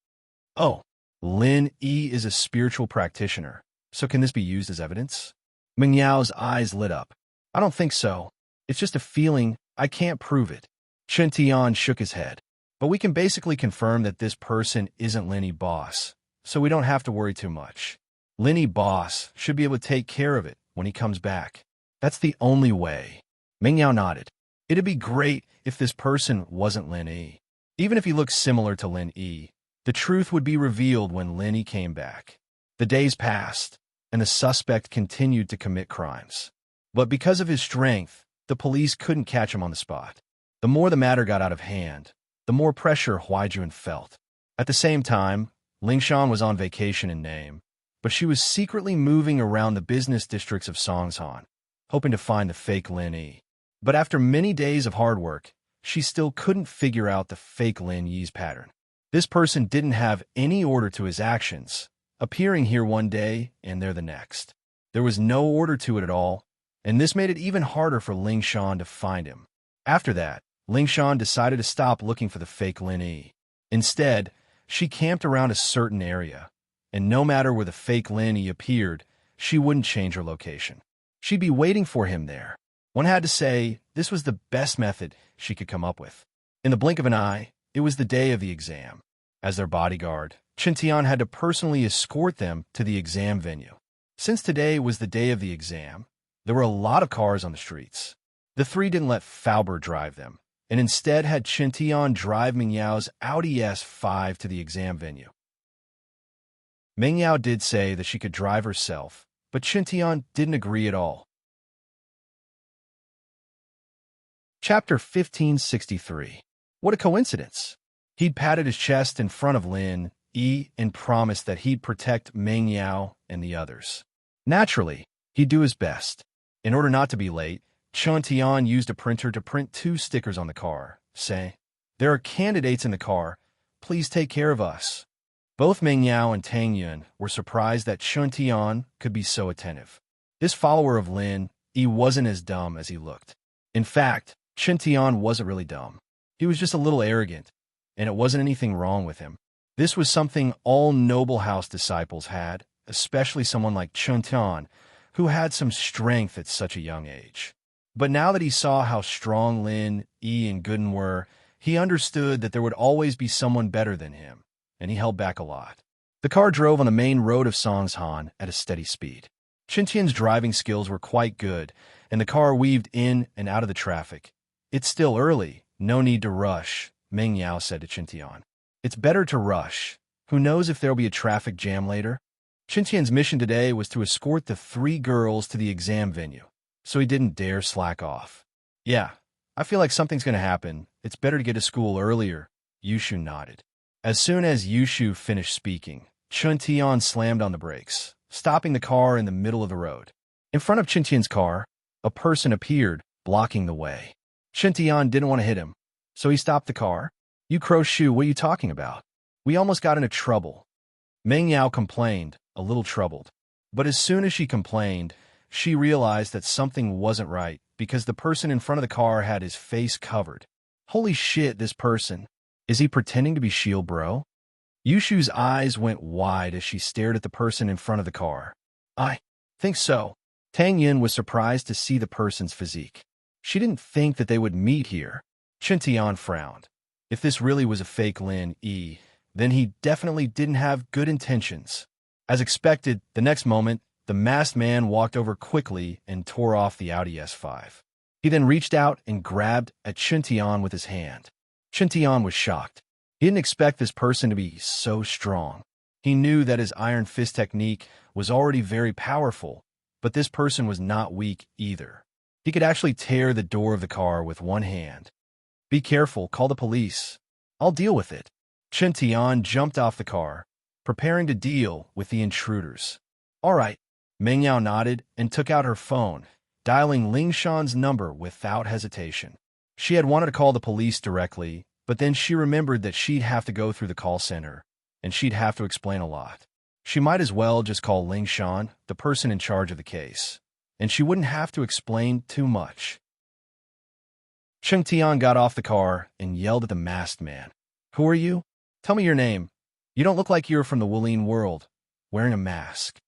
Oh, Lin Yi is a spiritual practitioner, so can this be used as evidence? Meng Yao's eyes lit up. I don't think so. It's just a feeling. I can't prove it. Chen Tian shook his head. But we can basically confirm that this person isn't Lin Yi Boss, so we don't have to worry too much. Lin Yi Boss should be able to take care of it when he comes back. That's the only way. Meng Yao nodded. It'd be great if this person wasn't Lin Yi. Even if he looked similar to Lin Yi, the truth would be revealed when Lin Yi came back. The days passed, and the suspect continued to commit crimes. But because of his strength, the police couldn't catch him on the spot. The more the matter got out of hand, the more pressure Huai Juan felt. At the same time, Ling Shan was on vacation in name, but she was secretly moving around the business districts of Songshan, hoping to find the fake Lin Yi. But after many days of hard work, she still couldn't figure out the fake Lin Yi's pattern. This person didn't have any order to his actions, appearing here one day and there the next. There was no order to it at all, and this made it even harder for Ling Shan to find him. After that, Ling Shan decided to stop looking for the fake Lin Yi. Instead, she camped around a certain area, and no matter where the fake Lin Yi appeared, she wouldn't change her location. She'd be waiting for him there. One had to say this was the best method she could come up with. In the blink of an eye, it was the day of the exam. As their bodyguard, Chen Tian had to personally escort them to the exam venue. Since today was the day of the exam, there were a lot of cars on the streets. The three didn't let Fauber drive them, and instead had Chen Tian drive Meng Yao's Audi S5 to the exam venue. Meng Yao did say that she could drive herself, but Chen Tian didn't agree at all. Chapter 1563. What a coincidence. He'd patted his chest in front of Lin Yi and promised that he'd protect Meng Yao and the others. Naturally, he'd do his best. In order not to be late, Chun Tian used a printer to print 2 stickers on the car, saying, "There are candidates in the car. Please take care of us." Both Meng Yao and Tang Yun were surprised that Chun Tian could be so attentive. This follower of Lin Yi wasn't as dumb as he looked. In fact, Chen Tian wasn't really dumb. He was just a little arrogant, and it wasn't anything wrong with him. This was something all Noble House disciples had, especially someone like Chun Tian, who had some strength at such a young age. But now that he saw how strong Lin, Yi, and Gooden were, he understood that there would always be someone better than him, and he held back a lot. The car drove on the main road of Songshan at a steady speed. Chun Tian's driving skills were quite good, and the car weaved in and out of the traffic. "It's still early. No need to rush," Meng Yao said to Chun Tian. "It's better to rush. Who knows if there'll be a traffic jam later?" Chun Tian's mission today was to escort the 3 girls to the exam venue, so he didn't dare slack off. "Yeah, I feel like something's going to happen. It's better to get to school earlier," Yushu nodded. As soon as Yushu finished speaking, Chun Tian slammed on the brakes, stopping the car in the middle of the road. In front of Chun Tian's car, a person appeared, blocking the way. Chun Tian didn't want to hit him, so he stopped the car. "You Crow Shu, what are you talking about? We almost got into trouble." Meng Yao complained, a little troubled. But as soon as she complained, she realized that something wasn't right because the person in front of the car had his face covered. Holy shit, this person. Is he pretending to be Shield Bro? Yushu's eyes went wide as she stared at the person in front of the car. "I think so." Tang Yin was surprised to see the person's physique. She didn't think that they would meet here. Chun Tian frowned. If this really was a fake Lin Yi, then he definitely didn't have good intentions. As expected, the next moment, the masked man walked over quickly and tore off the Audi S5. He then reached out and grabbed at Chun Tian with his hand. Chun Tian was shocked. He didn't expect this person to be so strong. He knew that his iron fist technique was already very powerful, but this person was not weak either. He could actually tear the door of the car with one hand. "Be careful, call the police. I'll deal with it." Chun Tian jumped off the car, preparing to deal with the intruders. "All right." Meng Yao nodded and took out her phone, dialing Ling Shan's number without hesitation. She had wanted to call the police directly, but then she remembered that she'd have to go through the call center, and she'd have to explain a lot. She might as well just call Ling Shan, the person in charge of the case, and she wouldn't have to explain too much. Chun Tian got off the car and yelled at the masked man. "Who are you? Tell me your name. You don't look like you're from the Wuling world, wearing a mask."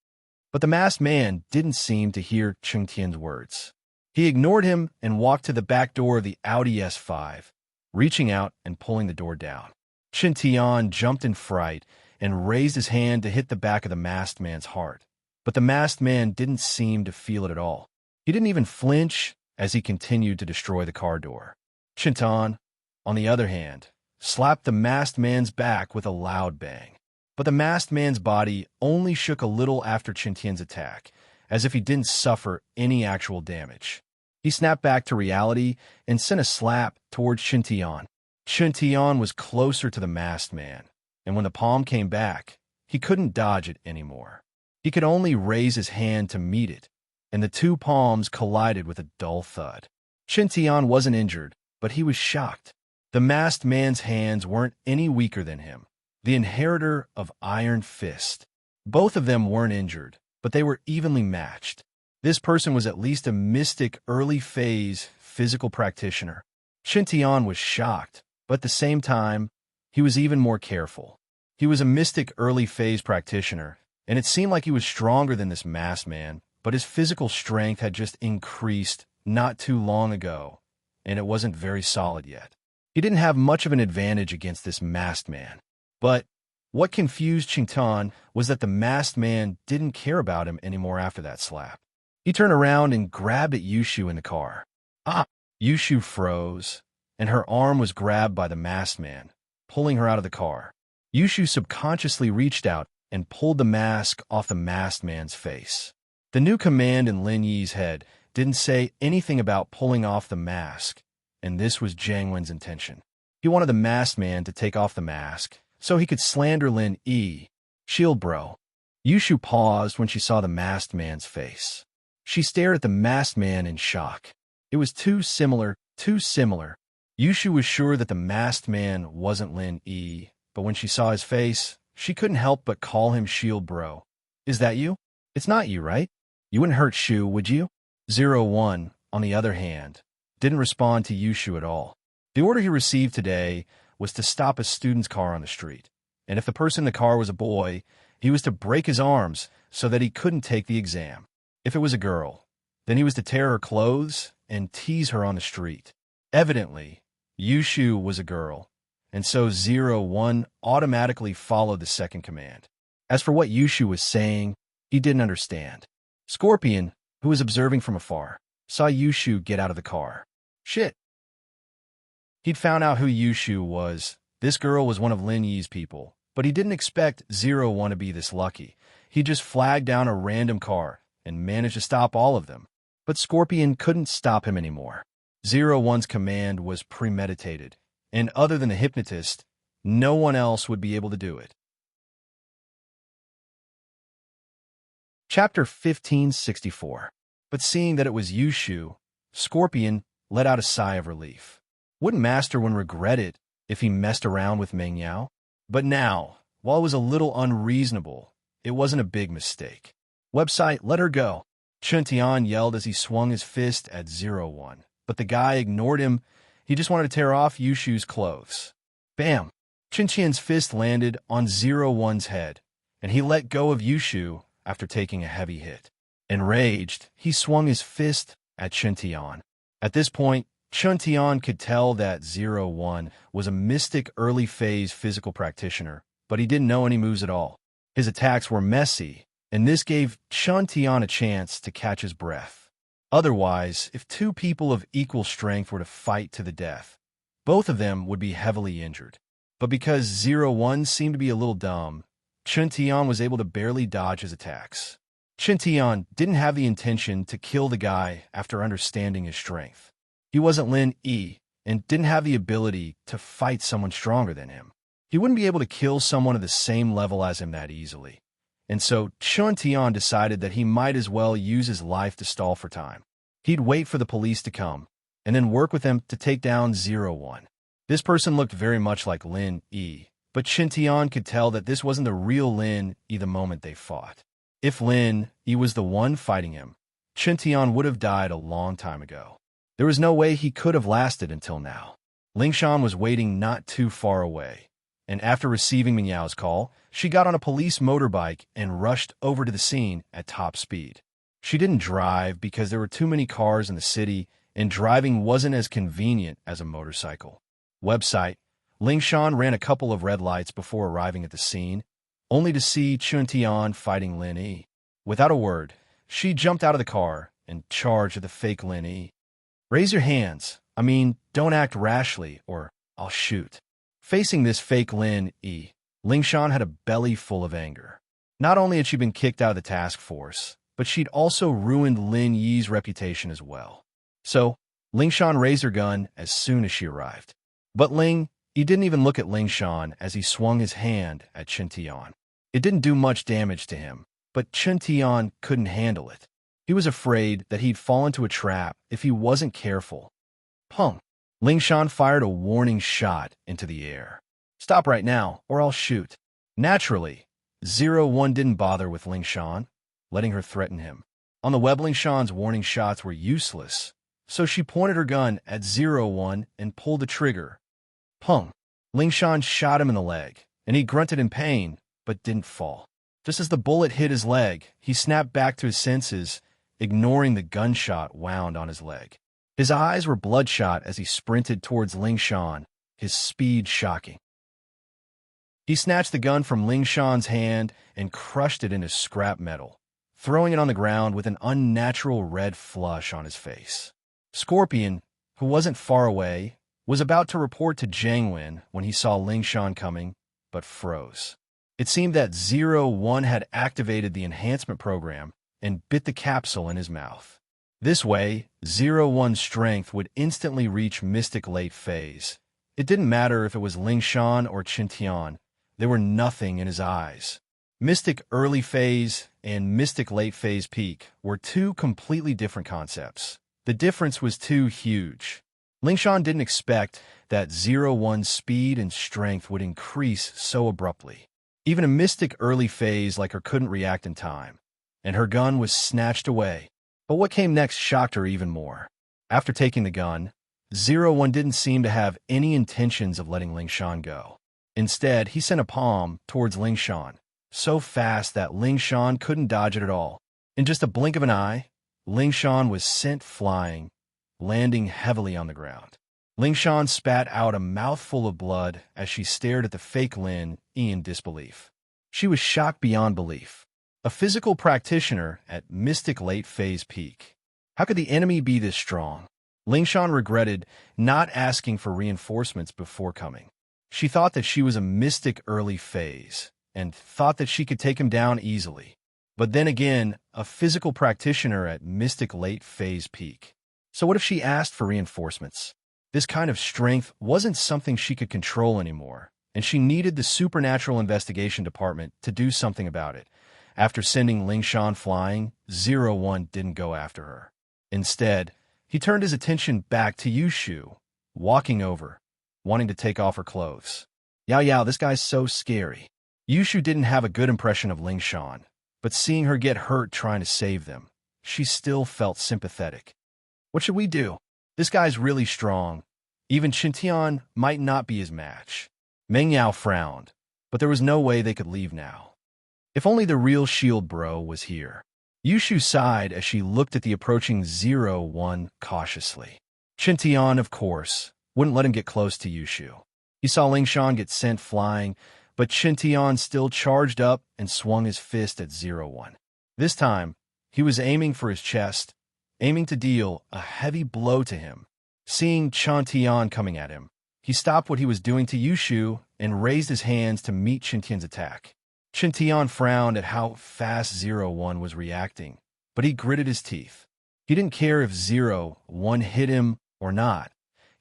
But the masked man didn't seem to hear Chun Tian's words. He ignored him and walked to the back door of the Audi S5, reaching out and pulling the door down. Chun Tian jumped in fright and raised his hand to hit the back of the masked man's heart. But the masked man didn't seem to feel it at all. He didn't even flinch as he continued to destroy the car door. Chun Tian, on the other hand, slapped the masked man's back with a loud bang. But the masked man's body only shook a little after Chun Tian's attack, as if he didn't suffer any actual damage. He snapped back to reality and sent a slap towards Chun Tian. Chun Tian was closer to the masked man, and when the palm came back, he couldn't dodge it anymore. He could only raise his hand to meet it, and the 2 palms collided with a dull thud. Chun Tian wasn't injured, but he was shocked. The masked man's hands weren't any weaker than him, the inheritor of Iron Fist. Both of them weren't injured, but they were evenly matched. This person was at least a mystic early phase physical practitioner. Chun Tian was shocked, but at the same time, he was even more careful. He was a mystic early phase practitioner, and it seemed like he was stronger than this masked man, but his physical strength had just increased not too long ago, and it wasn't very solid yet. He didn't have much of an advantage against this masked man. But what confused Chun Tian was that the masked man didn't care about him anymore after that slap. He turned around and grabbed at Yushu in the car. "Ah!" Yushu froze, and her arm was grabbed by the masked man, pulling her out of the car. Yushu subconsciously reached out and pulled the mask off the masked man's face. The new command in Lin Yi's head didn't say anything about pulling off the mask, and this was Jiang Wen's intention. He wanted the masked man to take off the mask so he could slander Lin Yi. "Shield Bro." Yushu paused when she saw the masked man's face. She stared at the masked man in shock. It was too similar, too similar. Yushu was sure that the masked man wasn't Lin Yi, but when she saw his face, she couldn't help but call him Shield Bro. "Is that you? It's not you, right? You wouldn't hurt Shu, would you?" 01, on the other hand, didn't respond to Yushu at all. The order he received today was to stop a student's car on the street, and if the person in the car was a boy, he was to break his arms so that he couldn't take the exam. If it was a girl, then he was to tear her clothes and tease her on the street. Evidently, Yushu was a girl, and so 01 automatically followed the second command. As for what Yushu was saying, he didn't understand. Scorpion, who was observing from afar, saw Yushu get out of the car. Shit. He'd found out who Yushu was. This girl was one of Lin Yi's people, but he didn't expect 01 to be this lucky. He just flagged down a random car and managed to stop all of them. But Scorpion couldn't stop him anymore. 01's command was premeditated, and other than the hypnotist, no one else would be able to do it. Chapter 1564. But seeing that it was Yushu, Scorpion let out a sigh of relief. Wouldn't Master One regret it if he messed around with Meng Yao? But now, while it was a little unreasonable, it wasn't a big mistake. Website, let her go. Chun Tian yelled as he swung his fist at 01. But the guy ignored him. He just wanted to tear off Yushu's clothes. Bam! Chun Tian's fist landed on 01's head, and he let go of Yushu after taking a heavy hit. Enraged, he swung his fist at Chun Tian. At this point, Chun Tian could tell that 01 was a mystic early-phase physical practitioner, but he didn't know any moves at all. His attacks were messy, and this gave Chun Tian a chance to catch his breath. Otherwise, if two people of equal strength were to fight to the death, both of them would be heavily injured. But because 01 seemed to be a little dumb, Chun Tian was able to barely dodge his attacks. Chun Tian didn't have the intention to kill the guy after understanding his strength. He wasn't Lin Yi and didn't have the ability to fight someone stronger than him. He wouldn't be able to kill someone of the same level as him that easily. And so Chun Tian decided that he might as well use his life to stall for time. He'd wait for the police to come, and then work with them to take down 01. This person looked very much like Lin Yi, but Chun Tian could tell that this wasn't the real Lin Yi the moment they fought. If Lin Yi was the one fighting him, Chun Tian would have died a long time ago. There was no way he could have lasted until now. Lingshan was waiting not too far away, and after receiving Meng Yao's call, she got on a police motorbike and rushed over to the scene at top speed. She didn't drive because there were too many cars in the city, and driving wasn't as convenient as a motorcycle. Website, Lingshan ran a couple of red lights before arriving at the scene, only to see Chun Tian fighting Lin Yi. Without a word, she jumped out of the car and charged at the fake Lin Yi. Raise your hands. Don't act rashly, or I'll shoot. Facing this fake Lin Yi, Lingshan had a belly full of anger. Not only had she been kicked out of the task force, but she'd also ruined Lin Yi's reputation as well. So, Lingshan raised her gun as soon as she arrived. But Ling Yi didn't even look at Lingshan as he swung his hand at Chun Tian. It didn't do much damage to him, but Chun Tian couldn't handle it. He was afraid that he'd fall into a trap if he wasn't careful. Pung! Lingshan fired a warning shot into the air. Stop right now, or I'll shoot. Naturally, 01 didn't bother with Lingshan, letting her threaten him. On the web, Lingshan's warning shots were useless, so she pointed her gun at 01 and pulled the trigger. Pung! Lingshan shot him in the leg, and he grunted in pain, but didn't fall. Just as the bullet hit his leg, he snapped back to his senses, ignoring the gunshot wound on his leg. His eyes were bloodshot as he sprinted towards Lingshan, his speed shocking. He snatched the gun from Lingshan's hand and crushed it into scrap metal, throwing it on the ground with an unnatural red flush on his face. Scorpion, who wasn't far away, was about to report to Jiangwen when he saw Lingshan coming, but froze. It seemed that 01 had activated the enhancement program and bit the capsule in his mouth. This way, 01's strength would instantly reach Mystic Late Phase. It didn't matter if it was Lingshan or Chun Tian, there were nothing in his eyes. Mystic Early Phase and Mystic Late Phase Peak were two completely different concepts. The difference was too huge. Lingshan didn't expect that 01's speed and strength would increase so abruptly. Even a Mystic Early Phase like her couldn't react in time, and her gun was snatched away. But what came next shocked her even more. After taking the gun, 01 didn't seem to have any intentions of letting Lingshan go. Instead, he sent a palm towards Ling Shan, so fast that Ling Shan couldn't dodge it at all. In just a blink of an eye, Ling Shan was sent flying, landing heavily on the ground. Ling Shan spat out a mouthful of blood as she stared at the fake Lin Yi in disbelief. She was shocked beyond belief. A physical practitioner at Mystic Late Phase Peak. How could the enemy be this strong? Ling Shan regretted not asking for reinforcements before coming. She thought that she was a Mystic Early Phase, and thought that she could take him down easily. But then again, a physical practitioner at Mystic Late Phase Peak. So what if she asked for reinforcements? This kind of strength wasn't something she could control anymore, and she needed the Supernatural Investigation Department to do something about it. After sending Ling Shan flying, 01 didn't go after her. Instead, he turned his attention back to Yushu, walking over, wanting to take off her clothes. Yao, this guy's so scary. Yushu didn't have a good impression of Ling Shan, but seeing her get hurt trying to save them, she still felt sympathetic. What should we do? This guy's really strong. Even Qintian might not be his match. Meng Yao frowned, but there was no way they could leave now. If only the real shield bro was here. Yushu sighed as she looked at the approaching 01 cautiously. Qintian, of course, wouldn't let him get close to Yushu. He saw Ling Shan get sent flying, but Qintian still charged up and swung his fist at 01. This time, he was aiming for his chest, aiming to deal a heavy blow to him. Seeing Qintian coming at him, he stopped what he was doing to Yushu and raised his hands to meet Qintian's attack. Qintian frowned at how fast 01 was reacting, but he gritted his teeth. He didn't care if 01 hit him or not.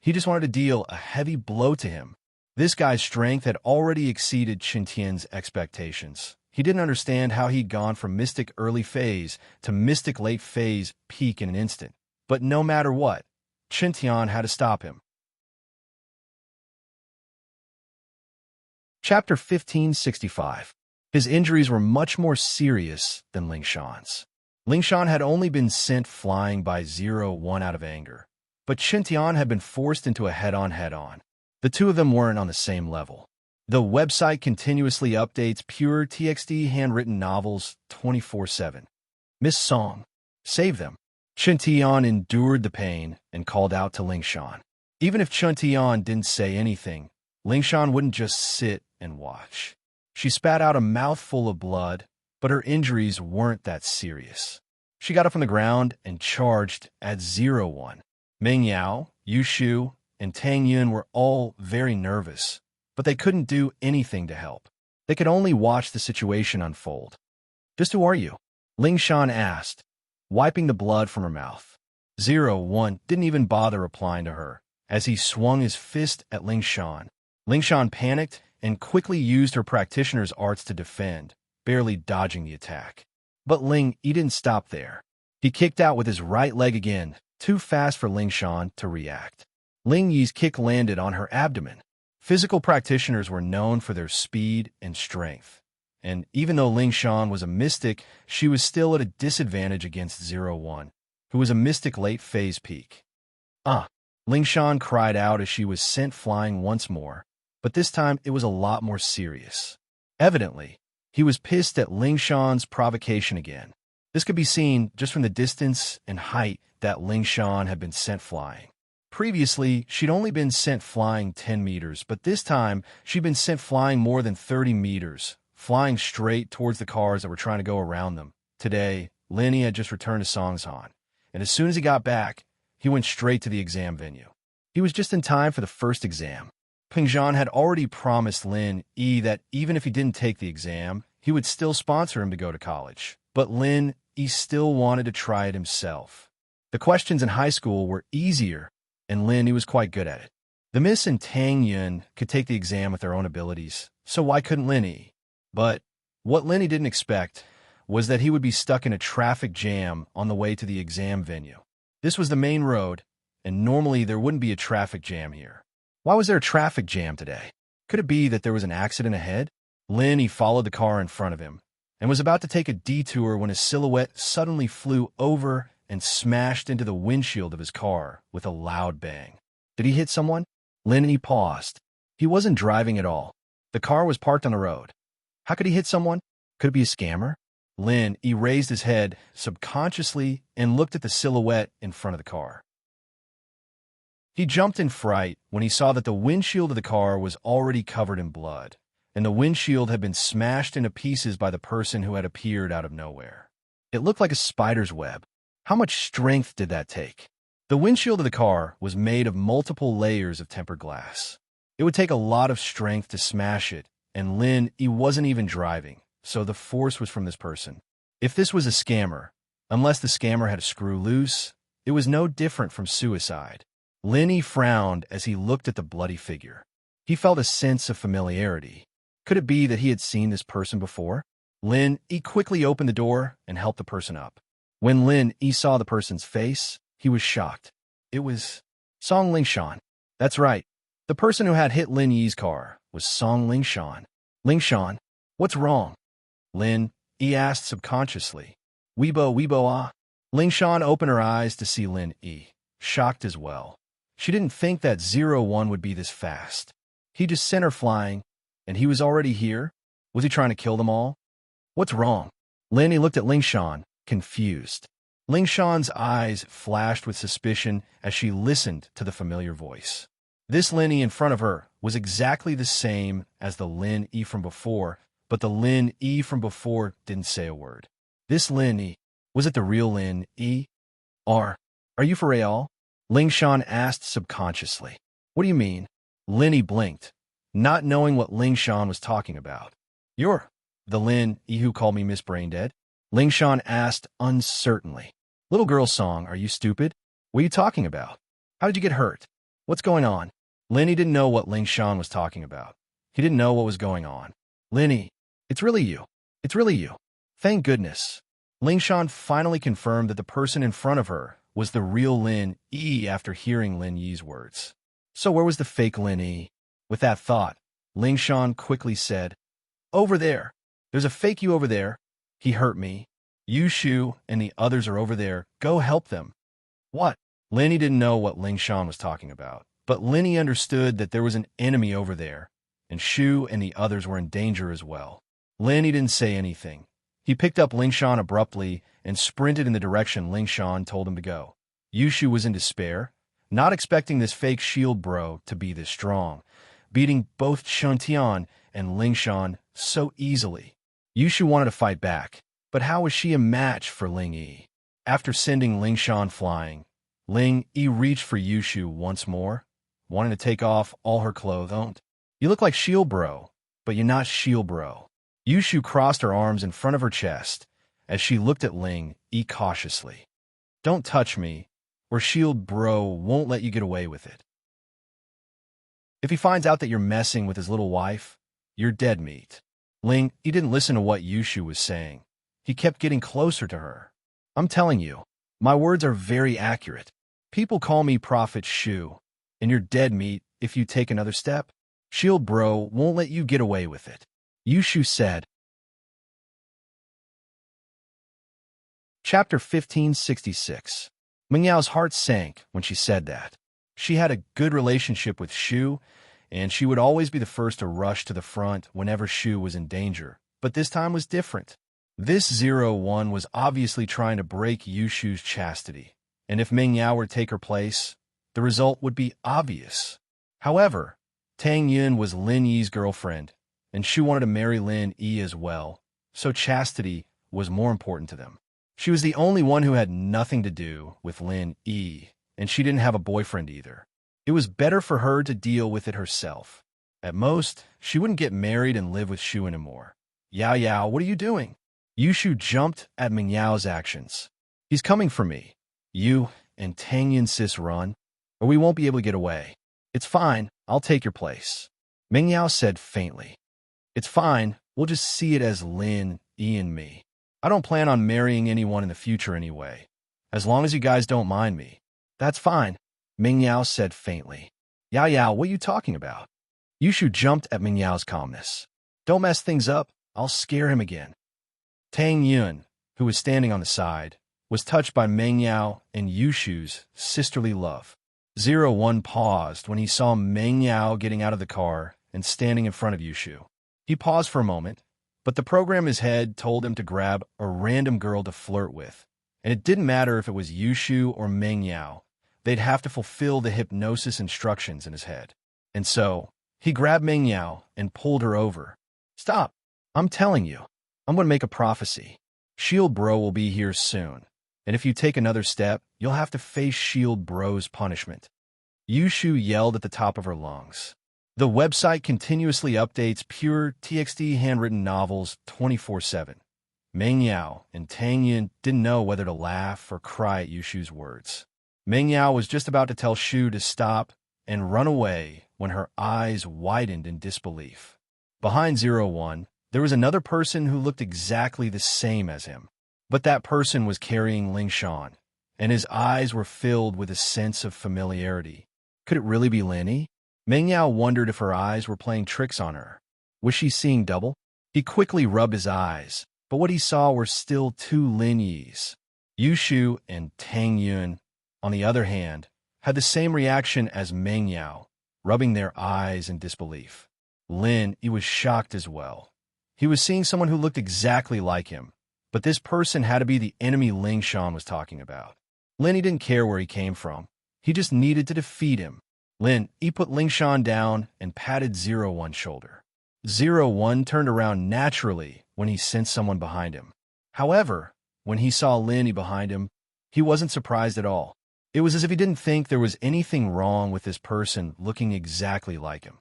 He just wanted to deal a heavy blow to him. This guy's strength had already exceeded Qintian's expectations. He didn't understand how he'd gone from Mystic Early Phase to Mystic Late Phase Peak in an instant. But no matter what, Qintian had to stop him. Chapter 1565. His injuries were much more serious than Ling Shan's. Ling Shan had only been sent flying by 01 out of anger, but Qintian had been forced into a head-on. The two of them weren't on the same level. The website continuously updates pure TXT handwritten novels 24/7. Miss Song, save them. Qintian endured the pain and called out to Ling Shan. Even if Qintian didn't say anything, Ling Shan wouldn't just sit and watch. She spat out a mouthful of blood, but her injuries weren't that serious. She got up from the ground and charged at 01. Meng Yao, Yushu, and Tang Yun were all very nervous, but they couldn't do anything to help. They could only watch the situation unfold. Just who are you? Ling Shan asked, wiping the blood from her mouth. 01 didn't even bother replying to her, as he swung his fist at Ling Shan. Ling Shan panicked and quickly used her practitioner's arts to defend, barely dodging the attack. But Ling Yi didn't stop there. He kicked out with his right leg again, too fast for Ling Shan to react. Ling Yi's kick landed on her abdomen. Physical practitioners were known for their speed and strength, and even though Ling Shan was a mystic, she was still at a disadvantage against 01, who was a Mystic Late Phase Peak. Ling Shan cried out as she was sent flying once more, but this time it was a lot more serious. Evidently, he was pissed at Ling Shan's provocation again. This could be seen just from the distance and height that Ling Shan had been sent flying. Previously, she'd only been sent flying 10 meters, but this time she'd been sent flying more than 30 meters, flying straight towards the cars that were trying to go around them. Today, Lin Yi had just returned to Songshan, and as soon as he got back, he went straight to the exam venue. He was just in time for the first exam. Pingzhan had already promised Lin Yi that even if he didn't take the exam, he would still sponsor him to go to college. But Lin Yi still wanted to try it himself. The questions in high school were easier, and Lin Yi was quite good at it. The Miss and Tang Yun could take the exam with their own abilities, so why couldn't Lin Yi? But what Lin Yi didn't expect was that he would be stuck in a traffic jam on the way to the exam venue. This was the main road, and normally there wouldn't be a traffic jam here. Why was there a traffic jam today? Could it be that there was an accident ahead? Lin Yi followed the car in front of him and was about to take a detour when his silhouette suddenly flew over and smashed into the windshield of his car with a loud bang. Did he hit someone? Lin Yi paused. He wasn't driving at all. The car was parked on the road. How could he hit someone? Could it be a scammer? Lin raised his head subconsciously and looked at the silhouette in front of the car. He jumped in fright when he saw that the windshield of the car was already covered in blood, and the windshield had been smashed into pieces by the person who had appeared out of nowhere. It looked like a spider's web. How much strength did that take? The windshield of the car was made of multiple layers of tempered glass. It would take a lot of strength to smash it, and Lin wasn't even driving, so the force was from this person. If this was a scammer, unless the scammer had a screw loose, it was no different from suicide. Lin frowned as he looked at the bloody figure. He felt a sense of familiarity. Could it be that he had seen this person before? Lin quickly opened the door and helped the person up. When Lin saw the person's face, he was shocked. It was Song Lingshan. That's right. The person who had hit Lin Yi's car was Song Lingshan. Lingshan, what's wrong? Lin asked subconsciously. Weibo ah. Lingshan opened her eyes to see Lin shocked as well. She didn't think that 01 would be this fast. He just sent her flying, and he was already here? Was he trying to kill them all? What's wrong? Lin looked at Lingshan, confused. Lingshan's eyes flashed with suspicion as she listened to the familiar voice. This Lin in front of her was exactly the same as the Lin from before, but the Lin from before didn't say a word. This Lin was it the real Lin Are you for real? Lingshan asked subconsciously. What do you mean? Lin blinked, not knowing what Lingshan was talking about. You're the Lin who called me Miss Braindead? Lingshan asked uncertainly. Little girl Song, are you stupid? What are you talking about? How did you get hurt? What's going on? Lin didn't know what Lingshan was talking about. He didn't know what was going on. Lin, it's really you. It's really you. Thank goodness. Lingshan finally confirmed that the person in front of her was the real Lin after hearing Lin Yi's words. So where was the fake Lin? With that thought, Lingshan quickly said, Over there. There's a fake you over there. He hurt me. Yu Shu and the others are over there. Go help them. What? Lin didn't know what Lingshan was talking about, but Lin understood that there was an enemy over there, and Shu and the others were in danger as well. Lin didn't say anything. He picked up Lingshan abruptly and sprinted in the direction Lingshan told him to go. Yu Shu was in despair, not expecting this fake shield bro to be this strong, beating both Shuntian and Lingshan so easily. Yu Shu wanted to fight back, but how was she a match for Ling Yi? After sending Lingshan flying, Ling Yi reached for Yu Shu once more, wanting to take off all her clothes. You look like Shield Bro, but you're not Shield Bro. Yu Shu crossed her arms in front of her chest as she looked at Ling Yi cautiously. Don't touch me, or Shield Bro won't let you get away with it. If he finds out that you're messing with his little wife, you're dead meat. Ling Yi didn't listen to what Yu Shu was saying. He kept getting closer to her. I'm telling you, my words are very accurate. People call me Prophet Shu, and you're dead meat if you take another step. Shield Bro won't let you get away with it. Yu Shu said. Chapter 1566. Meng Yao's heart sank when she said that. She had a good relationship with Shu, and she would always be the first to rush to the front whenever Shu was in danger. But this time was different. This 01 was obviously trying to break Yu Shu's chastity, and if Meng Yao were to take her place, the result would be obvious. However, Tang Yun was Lin Yi's girlfriend, and Shu wanted to marry Lin Yi as well, so chastity was more important to them. She was the only one who had nothing to do with Lin Yi, and she didn't have a boyfriend either. It was better for her to deal with it herself. At most, she wouldn't get married and live with Shu anymore. Yao Yao, what are you doing? Yu Shu jumped at Meng Yao's actions. He's coming for me. You and Tang Yun sis run, or we won't be able to get away. It's fine, I'll take your place. Meng Yao said faintly. It's fine, we'll just see it as Lin Yi and me. I don't plan on marrying anyone in the future anyway. As long as you guys don't mind me. That's fine, Meng Yao said faintly. Yao Yao, what are you talking about? Yu Shu jumped at Meng Yao's calmness. Don't mess things up, I'll scare him again. Tang Yun, who was standing on the side, was touched by Meng Yao and Yu Shu's sisterly love. 01 paused when he saw Meng Yao getting out of the car and standing in front of Yushu. He paused for a moment, but the program in his head told him to grab a random girl to flirt with, and it didn't matter if it was Yushu or Meng Yao. They'd have to fulfill the hypnosis instructions in his head. And so, he grabbed Meng Yao and pulled her over. "Stop. I'm telling you. I'm going to make a prophecy. Shield Bro will be here soon, and if you take another step, you'll have to face Shield Bro's punishment." Yushu yelled at the top of her lungs. The website continuously updates pure TXT handwritten novels 24/7. Meng Yao and Tang Yin didn't know whether to laugh or cry at Yushu's words. Meng Yao was just about to tell Shu to stop and run away when her eyes widened in disbelief. Behind 01, there was another person who looked exactly the same as him. But that person was carrying Ling Shan, and his eyes were filled with a sense of familiarity. Could it really be Lin Yi? Meng Yao wondered if her eyes were playing tricks on her. Was she seeing double? He quickly rubbed his eyes, but what he saw were still two Lin Yis. Yushu and Tang Yun, on the other hand, had the same reaction as Meng Yao, rubbing their eyes in disbelief. Lin Yi was shocked as well. He was seeing someone who looked exactly like him, but this person had to be the enemy Ling Shan was talking about. Lin Yi didn't care where he came from. He just needed to defeat him. Lin Yi put Ling Shan down and patted 01's shoulder. 01 turned around naturally when he sensed someone behind him. However, when he saw Lin Yi behind him, he wasn't surprised at all. It was as if he didn't think there was anything wrong with this person looking exactly like him.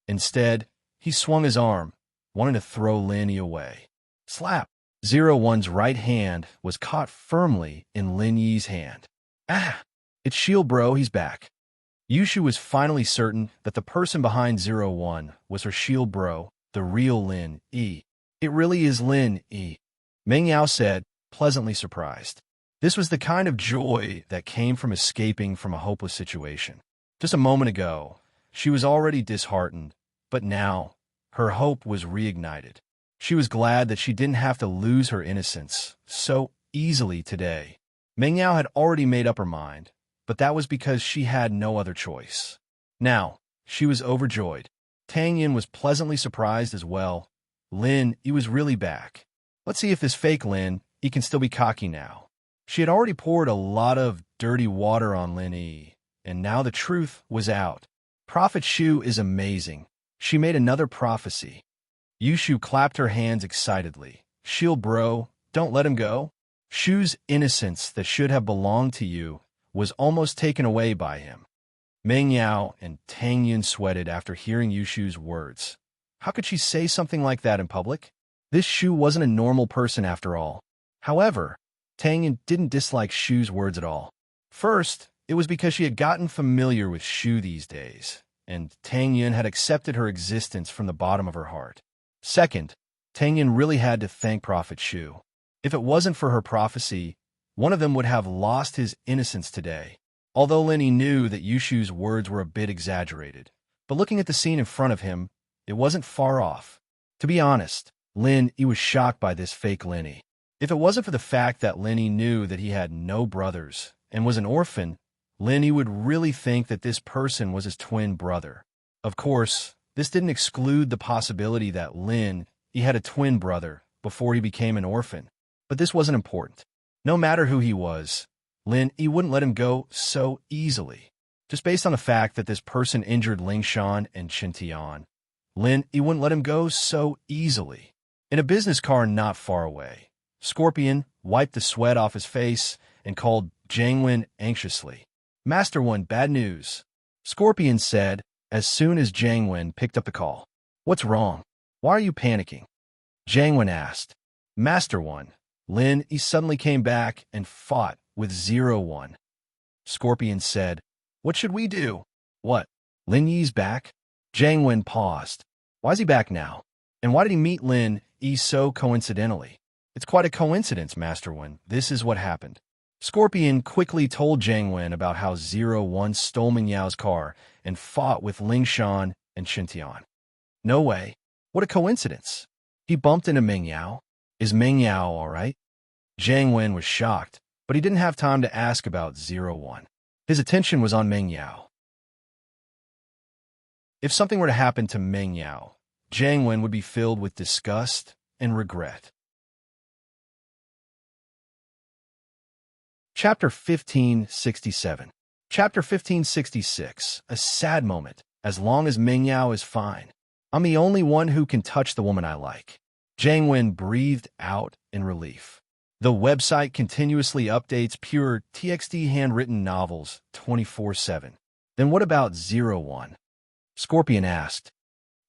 Instead, he swung his arm, wanting to throw Lin Yi away. Slap! 01's right hand was caught firmly in Lin Yi's hand. Ah! It's Shield Bro, he's back. Yushu was finally certain that the person behind 01 was her Shield Bro, the real Lin Yi. It really is Lin Yi, Meng Yao said, pleasantly surprised. This was the kind of joy that came from escaping from a hopeless situation. Just a moment ago, she was already disheartened, but now, her hope was reignited. She was glad that she didn't have to lose her innocence so easily today. Meng Yao had already made up her mind, but that was because she had no other choice. Now, she was overjoyed. Tang Yin was pleasantly surprised as well. Lin Yi was really back. Let's see if this fake Lin Yi can still be cocky now. She had already poured a lot of dirty water on Lin Yi, and now the truth was out. Prophet Shu is amazing. She made another prophecy. Yushu clapped her hands excitedly. Shield Bro, don't let him go. Shu's innocence that should have belonged to you was almost taken away by him. Meng Yao and Tang Yin sweated after hearing Yushu's words. How could she say something like that in public? This Shu wasn't a normal person after all. However, Tang Yin didn't dislike Shu's words at all. First, it was because she had gotten familiar with Shu these days, and Tang Yin had accepted her existence from the bottom of her heart. Second, Tang Yin really had to thank Prophet Shu. If it wasn't for her prophecy, one of them would have lost his innocence today. Although Lin Yi knew that Yushu's words were a bit exaggerated, but looking at the scene in front of him, it wasn't far off. To be honest, Lin Yi was shocked by this fake Lin Yi. If it wasn't for the fact that Lin Yi knew that he had no brothers and was an orphan, Lin Yi would really think that this person was his twin brother. Of course, this didn't exclude the possibility that Lin Yi had a twin brother before he became an orphan, but this wasn't important. No matter who he was, Lin Yi wouldn't let him go so easily. Just based on the fact that this person injured Ling Shan and Qin Tian, Lin Yi wouldn't let him go so easily. In a business car not far away, Scorpion wiped the sweat off his face and called Jiang Wen anxiously. Master One, bad news, Scorpion said as soon as Jiang Wen picked up the call. What's wrong? Why are you panicking? Jiang Wen asked. Master One, Lin Yi suddenly came back and fought with 01. Scorpion said, what should we do? What? Lin Yi's back? Jiang Wen paused. Why is he back now? And why did he meet Lin Yi so coincidentally? It's quite a coincidence, Master Wen. This is what happened. Scorpion quickly told Jiang Wen about how 01 stole Meng Yao's car and fought with Ling Shan and Qin Tian. No way. What a coincidence. He bumped into Meng Yao. Is Meng Yao all right? Jiang Wen was shocked, but he didn't have time to ask about 01. His attention was on Meng Yao. If something were to happen to Meng Yao, Jiang Wen would be filled with disgust and regret. Chapter 1567. Chapter 1566. A sad moment. As long as Meng Yao is fine, I'm the only one who can touch the woman I like. Jiang Wen breathed out in relief. The website continuously updates pure TXT handwritten novels 24/7. Then what about 01? Scorpion asked.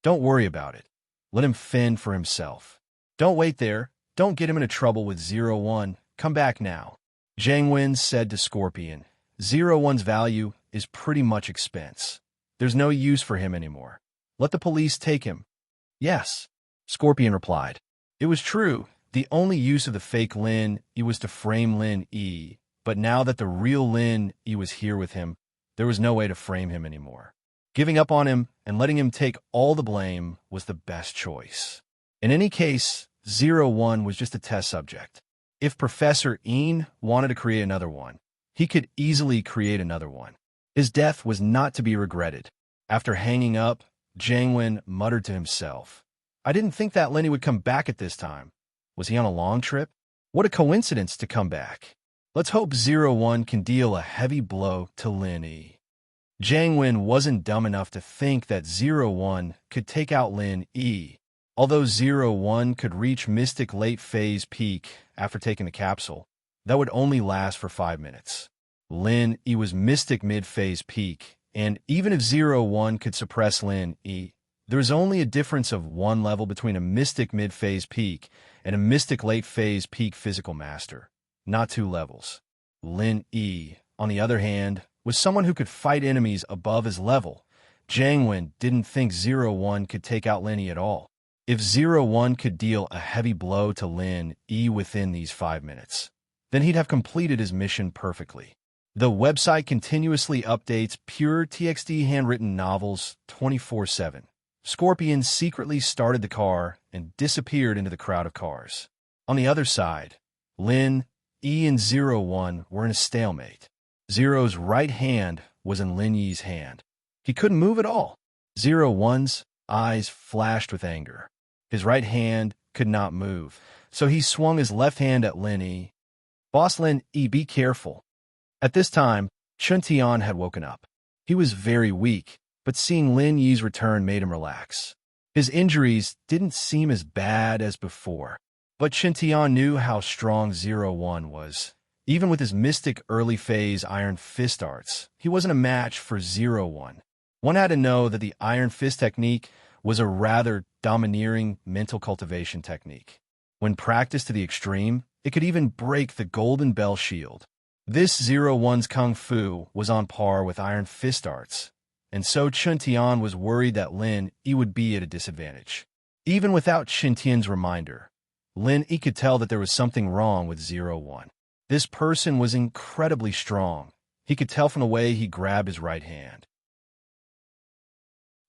Don't worry about it. Let him fend for himself. Don't wait there. Don't get him into trouble with 01. Come back now. Jiang Wen said to Scorpion. 01's value is pretty much expense. There's no use for him anymore. Let the police take him. Yes, Scorpion replied. It was true. The only use of the fake Lin Yi was to frame Lin Yi, but now that the real Lin Yi was here with him, there was no way to frame him anymore. Giving up on him and letting him take all the blame was the best choice. In any case, 01 was just a test subject. If Professor Yin wanted to create another one, he could easily create another one. His death was not to be regretted. After hanging up, Jiang Wen muttered to himself, I didn't think that Lenny would come back at this time. Was he on a long trip? What a coincidence to come back. Let's hope 01 can deal a heavy blow to Lin Yi. Jiang Wen wasn't dumb enough to think that 01 could take out Lin Yi. Although 01 could reach Mystic Late Phase Peak after taking the capsule, that would only last for 5 minutes. Lin Yi was Mystic Mid-Phase Peak, and even if 01 could suppress Lin Yi, there's only a difference of 1 level between a Mystic Mid-Phase Peak and a Mystic Late Phase Peak Physical Master, not 2 levels. Lin Yi, on the other hand, was someone who could fight enemies above his level. Jiang Wen didn't think 01 could take out Lin Yi at all. If 01 could deal a heavy blow to Lin Yi within these 5 minutes, then he'd have completed his mission perfectly. The website continuously updates pure TXT handwritten novels 24/7. Scorpion secretly started the car and disappeared into the crowd of cars. On the other side, Lin Yi and 01 were in a stalemate. Zero's right hand was in Lin Yi's hand. He couldn't move at all. 01's eyes flashed with anger. His right hand could not move, so he swung his left hand at Lin Yi. Boss Lin Yi, be careful. At this time, Chun Tian had woken up. He was very weak, but seeing Lin Yi's return made him relax. His injuries didn't seem as bad as before, but Chun Tian knew how strong 01 was. Even with his mystic early phase Iron Fist arts, he wasn't a match for 01. One had to know that the Iron Fist technique was a rather domineering mental cultivation technique. When practiced to the extreme, it could even break the Golden Bell Shield. This 01's Kung Fu was on par with Iron Fist arts, and so Chun Tian was worried that Lin Yi would be at a disadvantage. Even without Chun Tian's reminder, Lin Yi could tell that there was something wrong with 01. This person was incredibly strong. He could tell from the way he grabbed his right hand.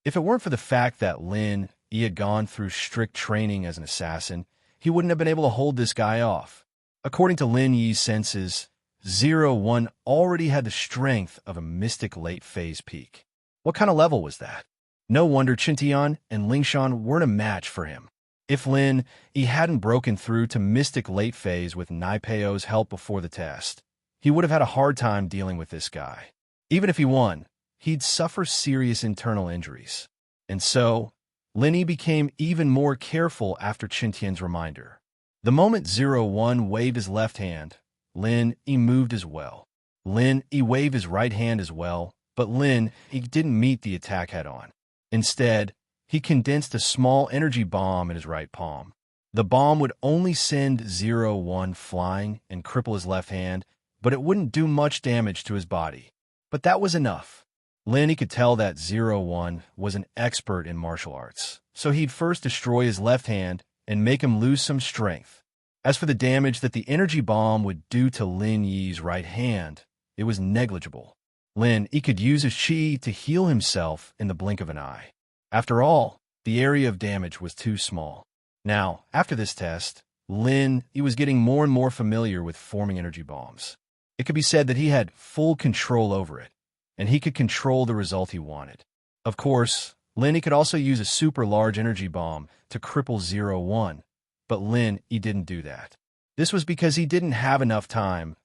If it weren't for the fact that Lin Yi had gone through strict training as an assassin, he wouldn't have been able to hold this guy off. According to Lin Yi's senses, 01 already had the strength of a Mystic Late Phase Peak. What kind of level was that? No wonder Qintian and Lingshan weren't a match for him. If Lin Yi hadn't broken through to Mystic Late Phase with Naipeo's help before the test, he would have had a hard time dealing with this guy. Even if he won, he'd suffer serious internal injuries. And so, Lin Yi became even more careful after Qintian's reminder. The moment 01 waved his left hand, Lin Yi moved as well. Lin Yi waved his right hand as well, but Lin Yi didn't meet the attack head-on. Instead, he condensed a small energy bomb in his right palm. The bomb would only send 01 flying and cripple his left hand, but it wouldn't do much damage to his body. But that was enough. Lin Yi could tell that 01 was an expert in martial arts, so he'd first destroy his left hand and make him lose some strength. As for the damage that the energy bomb would do to Lin Yi's right hand, it was negligible. Lin Yi could use his chi to heal himself in the blink of an eye. After all, the area of damage was too small. Now, after this test, Lin Yi was getting more and more familiar with forming energy bombs. It could be said that he had full control over it, and he could control the result he wanted. Of course, Lin Yi could also use a super large energy bomb to cripple 0-1, but Lin Yi didn't do that. This was because he didn't have enough time.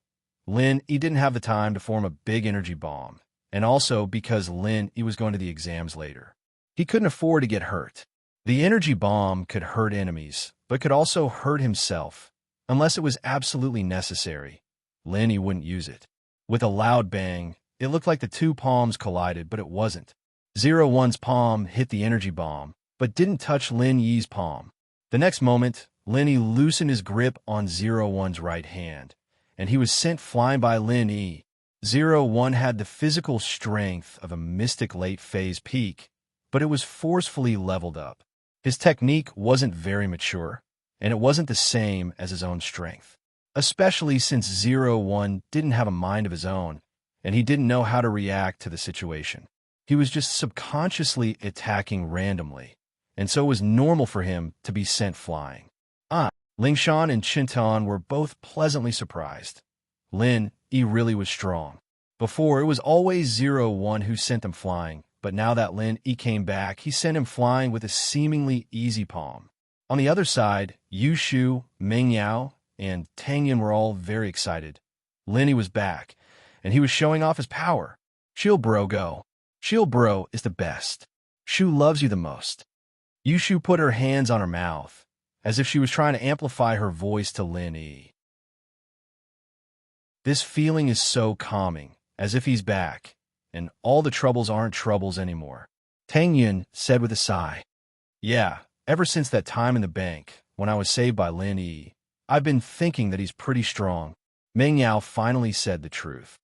Lin Yi didn't have the time to form a big energy bomb, and also because Lin Yi was going to the exams later. He couldn't afford to get hurt. The energy bomb could hurt enemies, but could also hurt himself. Unless it was absolutely necessary, Lin Yi wouldn't use it. With a loud bang, it looked like the two palms collided, but it wasn't. 0-1's palm hit the energy bomb, but didn't touch Lin Yi's palm. The next moment, Lin Yi loosened his grip on 0-1's right hand, and he was sent flying by Lin Yi. 0-1 had the physical strength of a mystic late-phase peak, but it was forcefully leveled up. His technique wasn't very mature, and it wasn't the same as his own strength, especially since 0-1 didn't have a mind of his own, and he didn't know how to react to the situation. He was just subconsciously attacking randomly, and so it was normal for him to be sent flying. Lingshan and Chintan were both pleasantly surprised. Lin Yi really was strong. Before, it was always 0-1 who sent them flying, but now that Lin Yi came back, he sent him flying with a seemingly easy palm. On the other side, Yu Shu, Meng Yao, and Tang Yin were all very excited. Lin Yi was back, and he was showing off his power. Chill, bro, go. Chill, bro is the best. Shu loves you the most. Yu Shu put her hands on her mouth, as if she was trying to amplify her voice to Lin Yi. This feeling is so calming, as if he's back, and all the troubles aren't troubles anymore. Tang Yin said with a sigh. Yeah, ever since that time in the bank, when I was saved by Lin Yi, I've been thinking that he's pretty strong. Meng Yao finally said the truth.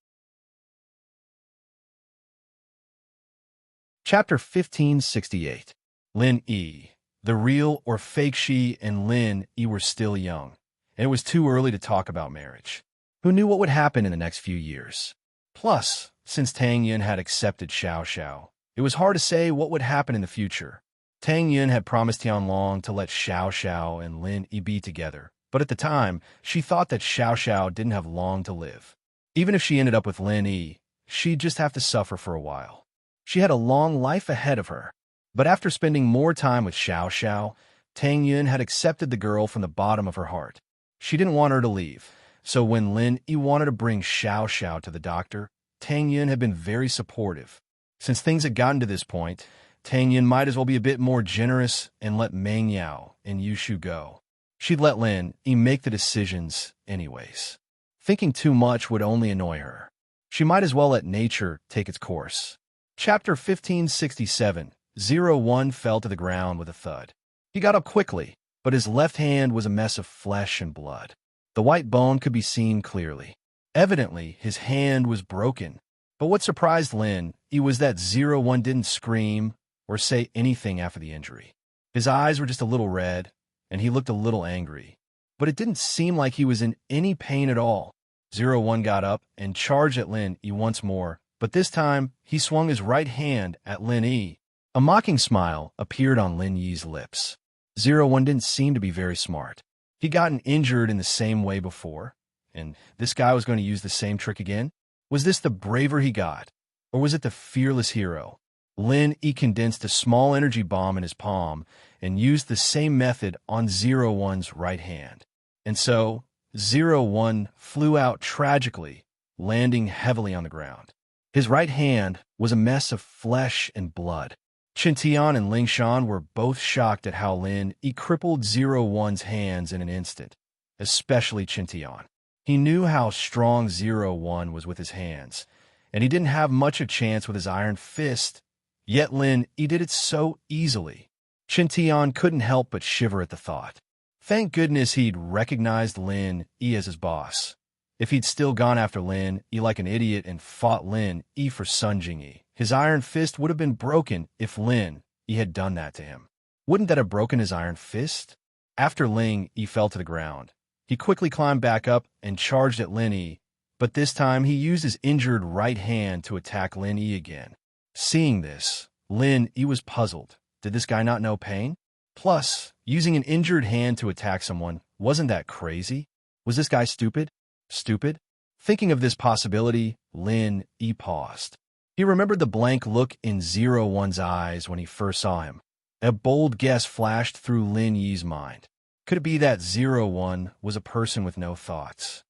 Chapter 1568. Lin Yi. The real or fake she and Lin Yi were still young, and it was too early to talk about marriage. Who knew what would happen in the next few years? Plus, since Tang Yin had accepted Xiao Xiao, it was hard to say what would happen in the future. Tang Yin had promised Tianlong to let Xiao Xiao and Lin Yi be together, but at the time, she thought that Xiao Xiao didn't have long to live. Even if she ended up with Lin Yi, she'd just have to suffer for a while. She had a long life ahead of her. But after spending more time with Xiao Xiao, Tang Yin had accepted the girl from the bottom of her heart. She didn't want her to leave, so when Lin Yi wanted to bring Xiao Xiao to the doctor, Tang Yin had been very supportive. Since things had gotten to this point, Tang Yin might as well be a bit more generous and let Meng Yao and Yu Shu go. She'd let Lin Yi make the decisions anyways. Thinking too much would only annoy her. She might as well let nature take its course. Chapter 1567. 0-1 fell to the ground with a thud. He got up quickly, but his left hand was a mess of flesh and blood. The white bone could be seen clearly. Evidently, his hand was broken. But what surprised Lin Yi was that 0-1 didn't scream or say anything after the injury. His eyes were just a little red, and he looked a little angry. But it didn't seem like he was in any pain at all. 0-1 got up and charged at Lin Yi once more, but this time he swung his right hand at Lin Yi. A mocking smile appeared on Lin Yi's lips. 0-1 didn't seem to be very smart. He'd gotten injured in the same way before, and this guy was going to use the same trick again? Was this the braver he got, or was it the fearless hero? Lin Yi condensed a small energy bomb in his palm and used the same method on 0-1's right hand. And so, 0-1 flew out tragically, landing heavily on the ground. His right hand was a mess of flesh and blood. Chintian and Lingshan were both shocked at how Lin Yi crippled 0-1's hands in an instant, especially Chintian. He knew how strong 0-1 was with his hands, and he didn't have much of a chance with his iron fist, yet Lin Yi did it so easily. Chintian couldn't help but shiver at the thought. Thank goodness he'd recognized Lin Yi as his boss. If he'd still gone after Lin Yi like an idiot and fought Lin Yi for Sun Jingyi, his iron fist would have been broken if Lin Yi had done that to him. Wouldn't that have broken his iron fist? After Lin Yi fell to the ground, he quickly climbed back up and charged at Lin Yi, but this time he used his injured right hand to attack Lin Yi again. Seeing this, Lin Yi was puzzled. Did this guy not know pain? Plus, using an injured hand to attack someone, wasn't that crazy? Was this guy stupid? Stupid? Thinking of this possibility, Lin Yi paused. He remembered the blank look in 01's eyes when he first saw him. A bold guess flashed through Lin Yi's mind. Could it be that 01 was a person with no thoughts?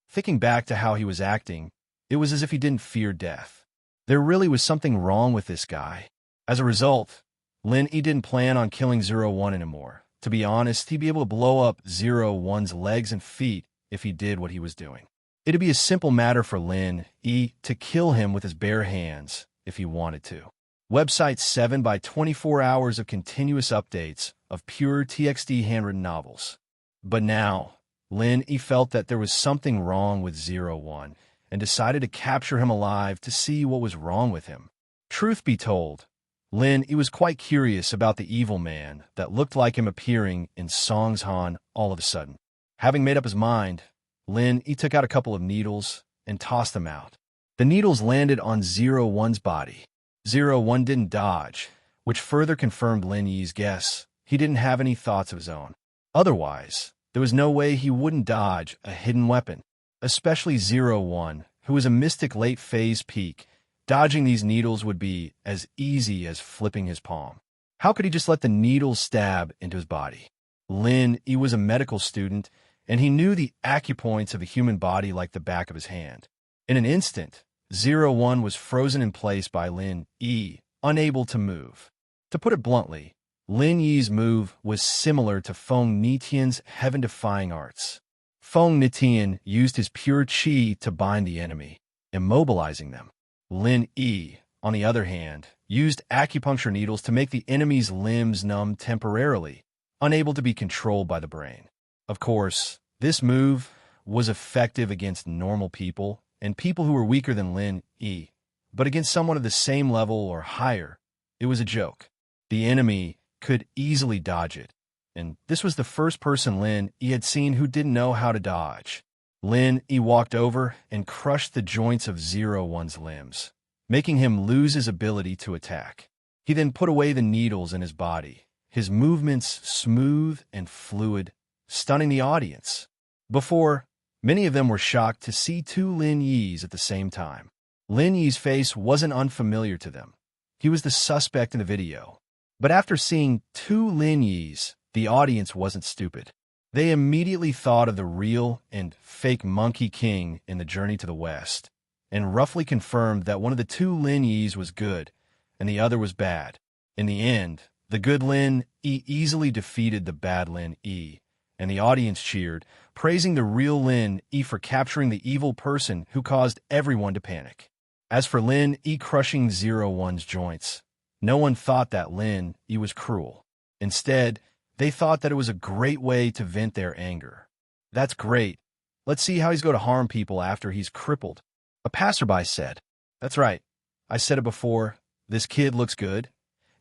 Thinking back to how he was acting, it was as if he didn't fear death. There really was something wrong with this guy. As a result, Lin Yi didn't plan on killing 01 anymore. To be honest, he'd be able to blow up 01's legs and feet if he did what he was doing. It'd be a simple matter for Lin Yi to kill him with his bare hands if he wanted to. Website 7 by 24 hours of continuous updates of pure TXT handwritten novels. But now, Lin Yi felt that there was something wrong with 01 and decided to capture him alive to see what was wrong with him. Truth be told, Lin Yi was quite curious about the evil man that looked like him appearing in Songshan all of a sudden. Having made up his mind, Lin Yi took out a couple of needles and tossed them out. The needles landed on 01's body. 01 didn't dodge, which further confirmed Lin Yi's guess. He didn't have any thoughts of his own. Otherwise, there was no way he wouldn't dodge a hidden weapon, especially 01, who was a mystic late-phase peak. Dodging these needles would be as easy as flipping his palm. How could he just let the needles stab into his body? Lin Yi was a medical student, and he knew the acupoints of a human body like the back of his hand. In an instant, 01 was frozen in place by Lin Yi, unable to move. To put it bluntly, Lin Yi's move was similar to Feng Nitian's heaven-defying arts. Feng Nitian used his pure qi to bind the enemy, immobilizing them. Lin Yi, on the other hand, used acupuncture needles to make the enemy's limbs numb temporarily, unable to be controlled by the brain. Of course, this move was effective against normal people and people who were weaker than Lin Yi, but against someone of the same level or higher, it was a joke. The enemy could easily dodge it, and this was the first person Lin Yi had seen who didn't know how to dodge. Lin Yi walked over and crushed the joints of 01's limbs, making him lose his ability to attack. He then put away the needles in his body, his movements smooth and fluid, stunning the audience. Before, many of them were shocked to see two Lin Yis at the same time. Lin Yi's face wasn't unfamiliar to them. He was the suspect in the video. But after seeing two Lin Yis, the audience wasn't stupid. They immediately thought of the real and fake Monkey King in the Journey to the West, and roughly confirmed that one of the two Lin Yis was good, and the other was bad. In the end, the good Lin Yi easily defeated the bad Lin Yi, and the audience cheered, praising the real Lin Yi for capturing the evil person who caused everyone to panic. As for Lin Yi crushing 01's joints, no one thought that Lin Yi was cruel. Instead, they thought that it was a great way to vent their anger. That's great. Let's see how he's going to harm people after he's crippled. A passerby said. That's right. I said it before. This kid looks good,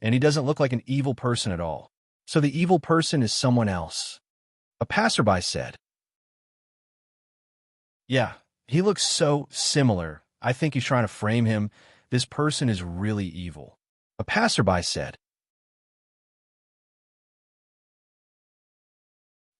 and he doesn't look like an evil person at all. So the evil person is someone else. A passerby said. Yeah, he looks so similar. I think he's trying to frame him. This person is really evil. A passerby said.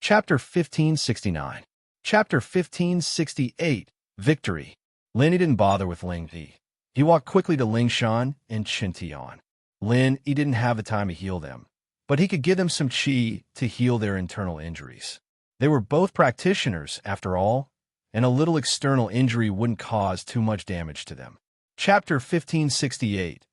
Chapter 1569. Chapter 1568. Victory. Lin Yi didn't bother with Ling Yi. He walked quickly to Ling Shan and Qin Tian. Lin Yi didn't have the time to heal them, but he could give them some qi to heal their internal injuries. They were both practitioners, after all, and a little external injury wouldn't cause too much damage to them. Chapter 1568.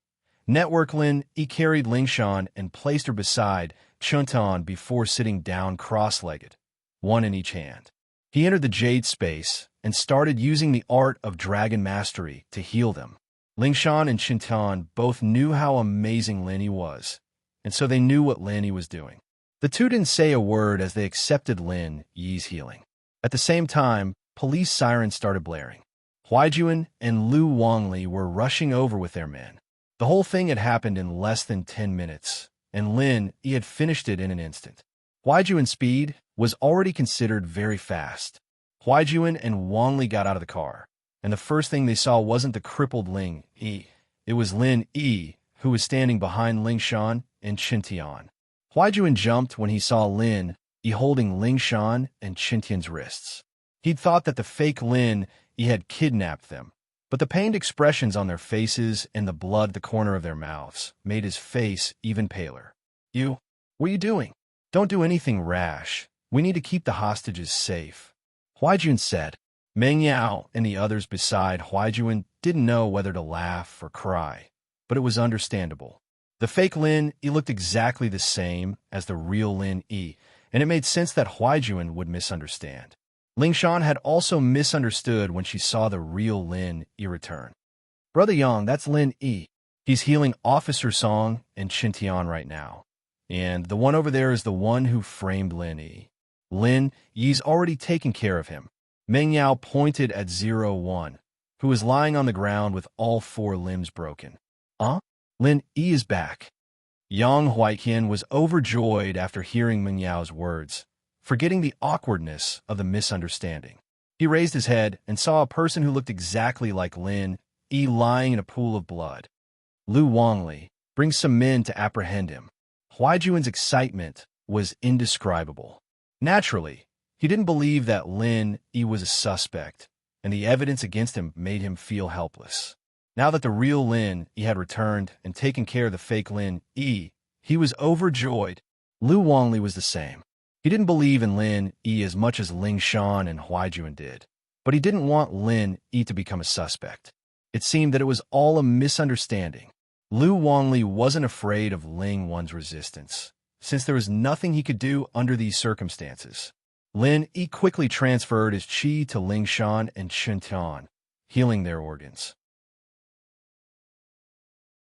Network. Lin Yi carried Ling Shan and placed her beside Chuntan before sitting down cross-legged, one in each hand. He entered the Jade space and started using the art of dragon mastery to heal them. Ling Shan and Chuntan both knew how amazing Lin Yi was, and so they knew what Lin Yi was doing. The two didn't say a word as they accepted Lin Yi's healing. At the same time, police sirens started blaring. Huaijuan and Lu Wangli were rushing over with their men. The whole thing had happened in less than 10 minutes, and Lin Yi had finished it in an instant. Huaijuan's speed was already considered very fast. Huaijuan and Wangli got out of the car, and the first thing they saw wasn't the crippled Ling Yi. It was Lin Yi, who was standing behind Ling Shan and Qin Tian. Huaijuan jumped when he saw Lin Yi holding Ling Shan and Qin Tian's wrists. He'd thought that the fake Lin Yi had kidnapped them, But the pained expressions on their faces and the blood at the corner of their mouths made his face even paler. What are you doing? Don't do anything rash. We need to keep the hostages safe, Huaijun said. Meng Yao and the others beside Huaijun didn't know whether to laugh or cry, but it was understandable. The fake Lin Yi looked exactly the same as the real Lin Yi, and it made sense that Huaijun would misunderstand. Ling Shan had also misunderstood when she saw the real Lin Yi return. Brother Yang, that's Lin Yi. He's healing Officer Song and Qintian right now. And the one over there is the one who framed Lin Yi. Lin Yi's already taken care of him. Meng Yao pointed at 01, who was lying on the ground with all 4 limbs broken. Lin Yi is back. Yang Huaiqian was overjoyed after hearing Meng Yao's words, forgetting the awkwardness of the misunderstanding. He raised his head and saw a person who looked exactly like Lin Yi lying in a pool of blood. Lu Wangli, bring some men to apprehend him. Huaijun's excitement was indescribable. Naturally, he didn't believe that Lin Yi was a suspect, and the evidence against him made him feel helpless. Now that the real Lin Yi had returned and taken care of the fake Lin Yi, he was overjoyed. Lu Wangli was the same. He didn't believe in Lin Yi as much as Ling Shan and Huaijun did, but he didn't want Lin Yi to become a suspect. It seemed that it was all a misunderstanding. Lu Wangli wasn't afraid of Ling Wan's resistance, since there was nothing he could do under these circumstances. Lin Yi quickly transferred his qi to Ling Shan and Qintian, healing their organs.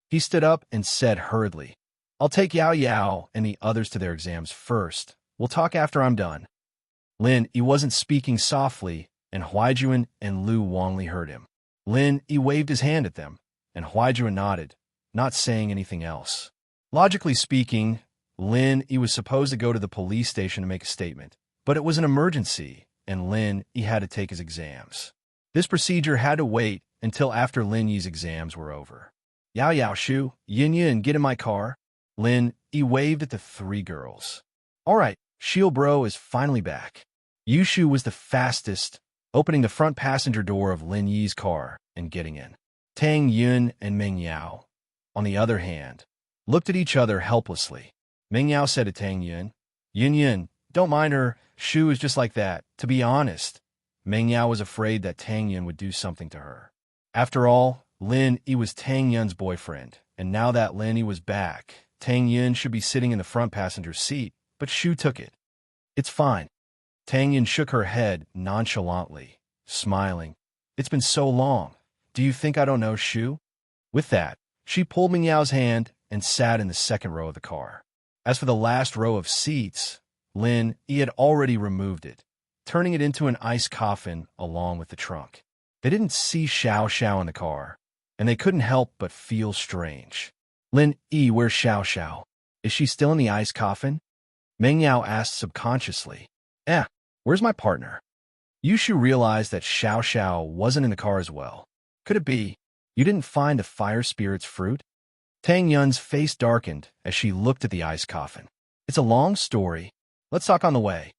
He stood up and said hurriedly, I'll take Yao Yao and the others to their exams first. We'll talk after I'm done. Lin Yi wasn't speaking softly, and Huaijun and Lu Wangli heard him. Lin Yi waved his hand at them, and Huaijun nodded, not saying anything else. Logically speaking, Lin Yi was supposed to go to the police station to make a statement, but it was an emergency, and Lin Yi had to take his exams. This procedure had to wait until after Lin Yi's exams were over. Yao Yao Shu, Yin Yin, get in my car. Lin Yi waved at the 3 girls. All right, Shield Bro is finally back. Yushu was the fastest, opening the front passenger door of Lin Yi's car and getting in. Tang Yun and Meng Yao, on the other hand, looked at each other helplessly. Meng Yao said to Tang Yun, Yin Yin, don't mind her, Shu is just like that. To be honest, Meng Yao was afraid that Tang Yun would do something to her. After all, Lin Yi was Tang Yun's boyfriend, and now that Lin Yi was back, Tang Yun should be sitting in the front passenger seat, but Shu took it. It's fine. Tang Yun shook her head nonchalantly, smiling. It's been so long. Do you think I don't know Shu? With that, she pulled Meng Yao's hand and sat in the second row of the car. As for the last row of seats, Lin Yi had already removed it, turning it into an ice coffin along with the trunk. They didn't see Xiao Xiao in the car, and they couldn't help but feel strange. Lin Yi, where's Xiao Xiao? Is she still in the ice coffin? Meng Yao asked subconsciously. Where's my partner? Yushu realized that Xiao Xiao wasn't in the car as well. Could it be you didn't find the fire spirit's fruit? Tang Yun's face darkened as she looked at the ice coffin. It's a long story. Let's talk on the way.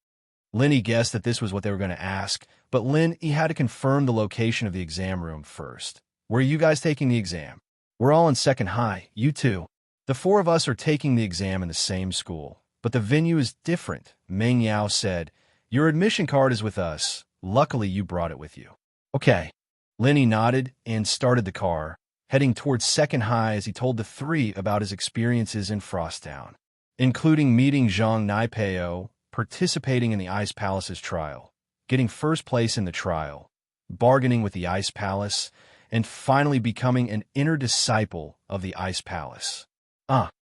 Lin Yi guessed that this was what they were going to ask, but Lin Yi had to confirm the location of the exam room first. Where are you guys taking the exam? We're all in second high, you too. The 4 of us are taking the exam in the same school, but the venue is different, Meng Yao said. Your admission card is with us. Luckily, you brought it with you. Okay. Lin Yi nodded and started the car, heading towards second high as he told the 3 about his experiences in Frosttown, including meeting Zhang Naipeo, participating in the Ice Palace's trial, getting first place in the trial, bargaining with the Ice Palace, and finally becoming an inner disciple of the Ice Palace.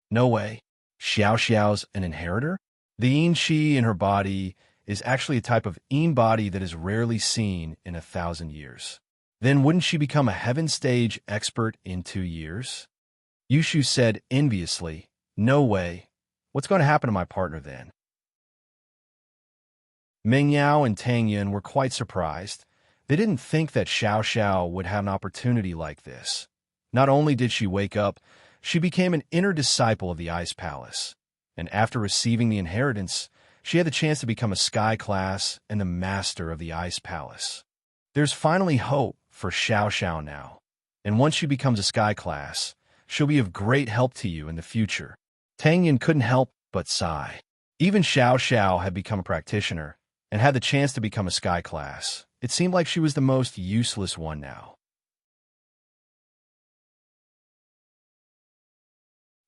No way. Xiao Xiao's an inheritor? The yin qi in her body is actually a type of yin body that is rarely seen in 1,000 years. Then wouldn't she become a heaven stage expert in 2 years? Yushu said enviously, no way. What's going to happen to my partner then? Meng Yao and Tang Yun were quite surprised. They didn't think that Xiao Xiao would have an opportunity like this. Not only did she wake up, she became an inner disciple of the Ice Palace. And after receiving the inheritance, she had the chance to become a sky class and the master of the Ice Palace. There's finally hope for Xiao Xiao now. And once she becomes a sky class, she'll be of great help to you in the future. Tang Yin couldn't help but sigh. Even Xiao Xiao had become a practitioner and had the chance to become a sky class. It seemed like she was the most useless one now.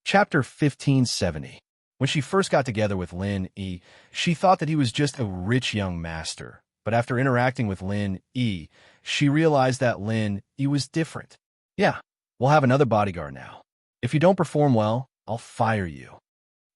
Chapter 1570. When she first got together with Lin Yi, she thought that he was just a rich young master. But after interacting with Lin Yi, she realized that Lin Yi was different. Yeah, we'll have another bodyguard now. If you don't perform well, I'll fire you,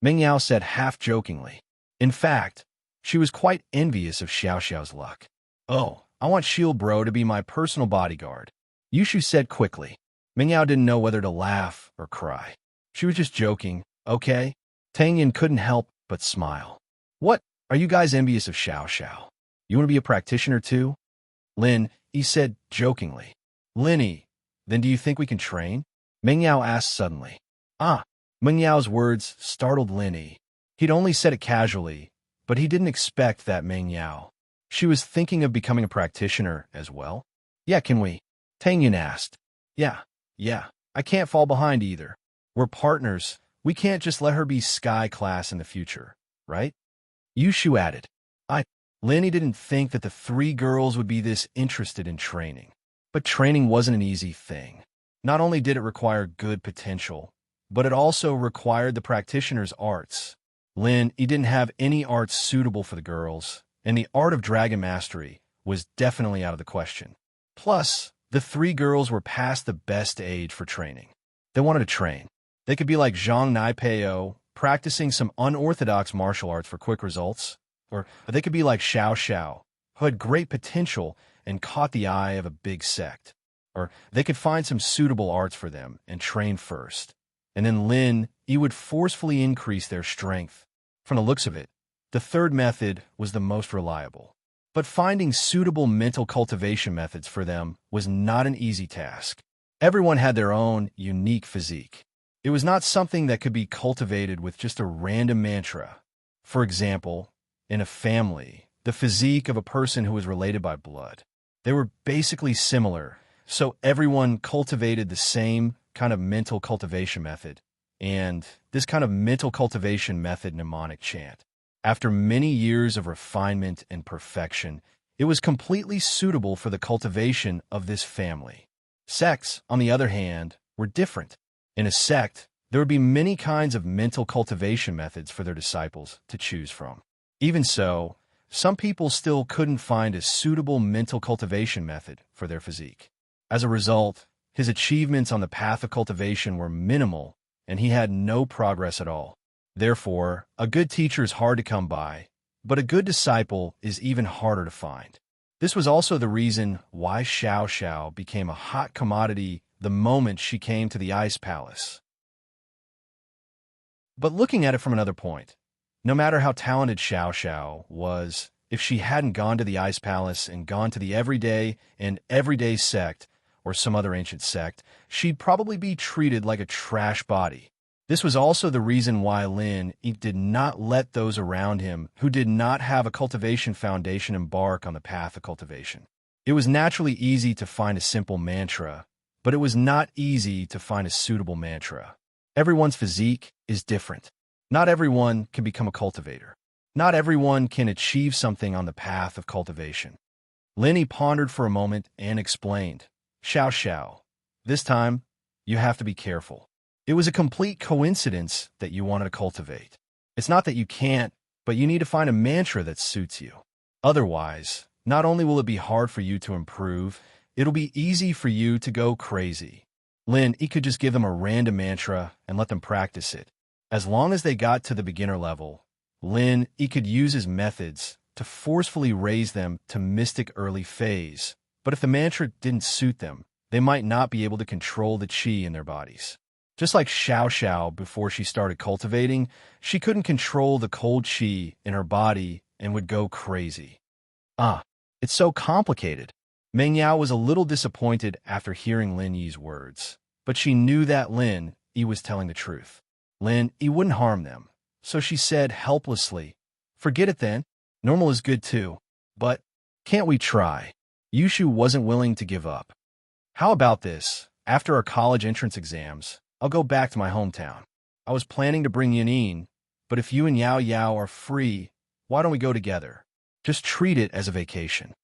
Ming Yao said half-jokingly. In fact, she was quite envious of Xiao Xiao's luck. Oh, I want Shield Bro to be my personal bodyguard, Yushu said quickly. Ming Yao didn't know whether to laugh or cry. She was just joking, okay? Tang Yin couldn't help but smile. What, are you guys envious of Xiao Xiao? You want to be a practitioner too? Lin Yi said jokingly. Lin Yi, then do you think we can train? Ming Yao asked suddenly. Ah, Ming Yao's words startled Lin Yi. He'd only said it casually, but he didn't expect that Ming Yao. She was thinking of becoming a practitioner as well. Yeah, can we? Tang Yin asked. Yeah, I can't fall behind either. We're partners. We can't just let her be sky class in the future, right? Yushu added. Lin Yi didn't think that the three girls would be this interested in training. But training wasn't an easy thing. Not only did it require good potential, but it also required the practitioner's arts. Lin Yi didn't have any arts suitable for the girls, and the art of dragon mastery was definitely out of the question. Plus, the three girls were past the best age for training. They wanted to train. They could be like Zhang Naipeo, practicing some unorthodox martial arts for quick results, or they could be like Xiao Xiao, who had great potential and caught the eye of a big sect. Or they could find some suitable arts for them and train first. And then Lin Yi would forcefully increase their strength. From the looks of it, the third method was the most reliable. But finding suitable mental cultivation methods for them was not an easy task. Everyone had their own unique physique. It was not something that could be cultivated with just a random mantra. For example, in a family, the physique of a person who was related by blood. They were basically similar, so everyone cultivated the same kind of mental cultivation method, and this kind of mental cultivation method mnemonic chant. After many years of refinement and perfection, it was completely suitable for the cultivation of this family. Sects, on the other hand, were different. In a sect, there would be many kinds of mental cultivation methods for their disciples to choose from. Even so, some people still couldn't find a suitable mental cultivation method for their physique. As a result, his achievements on the path of cultivation were minimal, and he had no progress at all. Therefore, a good teacher is hard to come by, but a good disciple is even harder to find. This was also the reason why Xiao Xiao became a hot commodity the moment she came to the Ice Palace. But looking at it from another point, no matter how talented Xiao Xiao was, if she hadn't gone to the Ice Palace and gone to the everyday sect, or some other ancient sect, she'd probably be treated like a trash body. This was also the reason why Lin Yi did not let those around him who did not have a cultivation foundation embark on the path of cultivation. It was naturally easy to find a simple mantra, but it was not easy to find a suitable mantra. Everyone's physique is different. Not everyone can become a cultivator. Not everyone can achieve something on the path of cultivation. Lin Yi pondered for a moment and explained, Xiao Xiao, this time, you have to be careful. It was a complete coincidence that you wanted to cultivate. It's not that you can't, but you need to find a mantra that suits you. Otherwise, not only will it be hard for you to improve, it'll be easy for you to go crazy. Lin Yi could just give them a random mantra and let them practice it. As long as they got to the beginner level, Lin Yi could use his methods to forcefully raise them to mystic early phase. But if the mantra didn't suit them, they might not be able to control the qi in their bodies. Just like Xiao Xiao before she started cultivating, she couldn't control the cold qi in her body and would go crazy. It's so complicated. Meng Yao was a little disappointed after hearing Lin Yi's words, but she knew that Lin Yi was telling the truth. Lin Yi wouldn't harm them, so she said helplessly, forget it then, normal is good too, but can't we try? Yushu wasn't willing to give up. How about this? After our college entrance exams, I'll go back to my hometown. I was planning to bring Yin in, but if you and Yao Yao are free, why don't we go together? Just treat it as a vacation.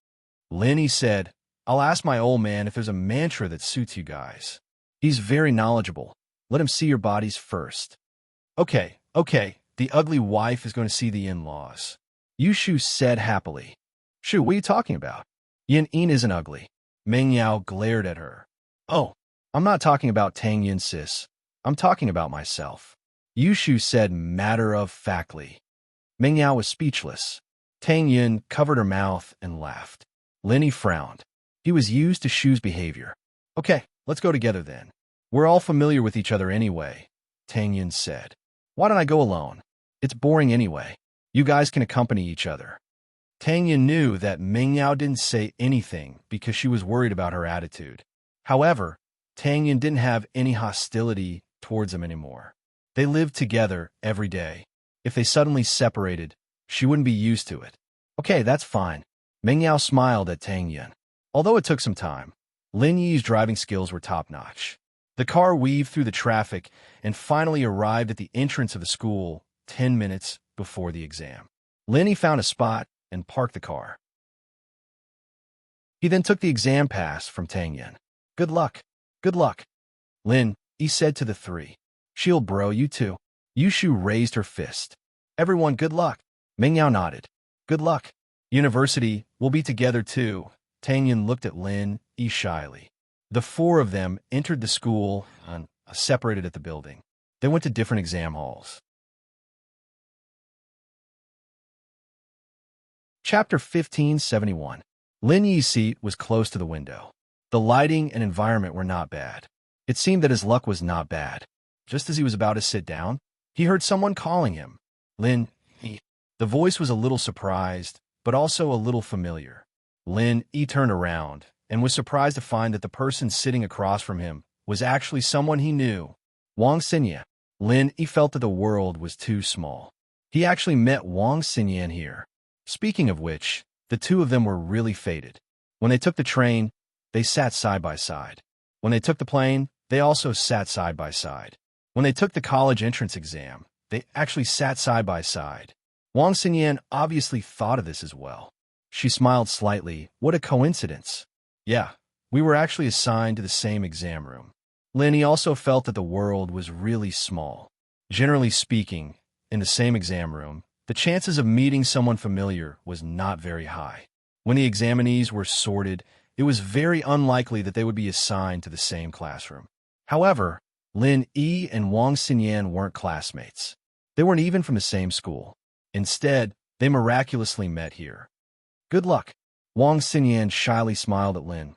Lin said, I'll ask my old man if there's a mantra that suits you guys. He's very knowledgeable. Let him see your bodies first. Okay, the ugly wife is going to see the in-laws. Yushu said happily. Shu, what are you talking about? Yin isn't ugly. Meng Yao glared at her. Oh, I'm not talking about Tang Yin, sis. I'm talking about myself. Yushu said matter-of-factly. Meng Yao was speechless. Tang Yin covered her mouth and laughed. Lin frowned. He was used to Shu's behavior. Okay, let's go together then. We're all familiar with each other anyway, Tang Yin said. Why don't I go alone? It's boring anyway. You guys can accompany each other. Tang Yin knew that Meng Yao didn't say anything because she was worried about her attitude. However, Tang Yin didn't have any hostility towards him anymore. They lived together every day. If they suddenly separated, she wouldn't be used to it. Okay, that's fine. Meng Yao smiled at Tang Yin. Although it took some time, Lin Yi's driving skills were top-notch. The car weaved through the traffic and finally arrived at the entrance of the school 10 minutes before the exam. Lin Yi found a spot and parked the car. He then took the exam pass from Tang Yin. Good luck. Good luck. Lin Yi said to the three. Shield bro, you too. Yushu raised her fist. Everyone, good luck. Meng Yao nodded. Good luck. University, we'll be together too. Tang Yin looked at Lin Yi shyly. The four of them entered the school and separated at the building. They went to different exam halls. Chapter 1571. Lin Yi's seat was close to the window. The lighting and environment were not bad. It seemed that his luck was not bad. Just as he was about to sit down, he heard someone calling him. Lin Yi. The voice was a little surprised, but also a little familiar. Lin Yi turned around and was surprised to find that the person sitting across from him was actually someone he knew. Wang Xinyan. Lin Yi felt that the world was too small. He actually met Wang Xinyan here. Speaking of which, the two of them were really fated. When they took the train, they sat side by side. When they took the plane, they also sat side by side. When they took the college entrance exam, they actually sat side by side. Wang Xinyan obviously thought of this as well. She smiled slightly. What a coincidence. Yeah, we were actually assigned to the same exam room. Lin Yi also felt that the world was really small. Generally speaking, in the same exam room, the chances of meeting someone familiar was not very high. When the examinees were sorted, it was very unlikely that they would be assigned to the same classroom. However, Lin Yi and Wang Xinyan weren't classmates. They weren't even from the same school. Instead, they miraculously met here. Good luck. Wang Xinyan shyly smiled at Lin.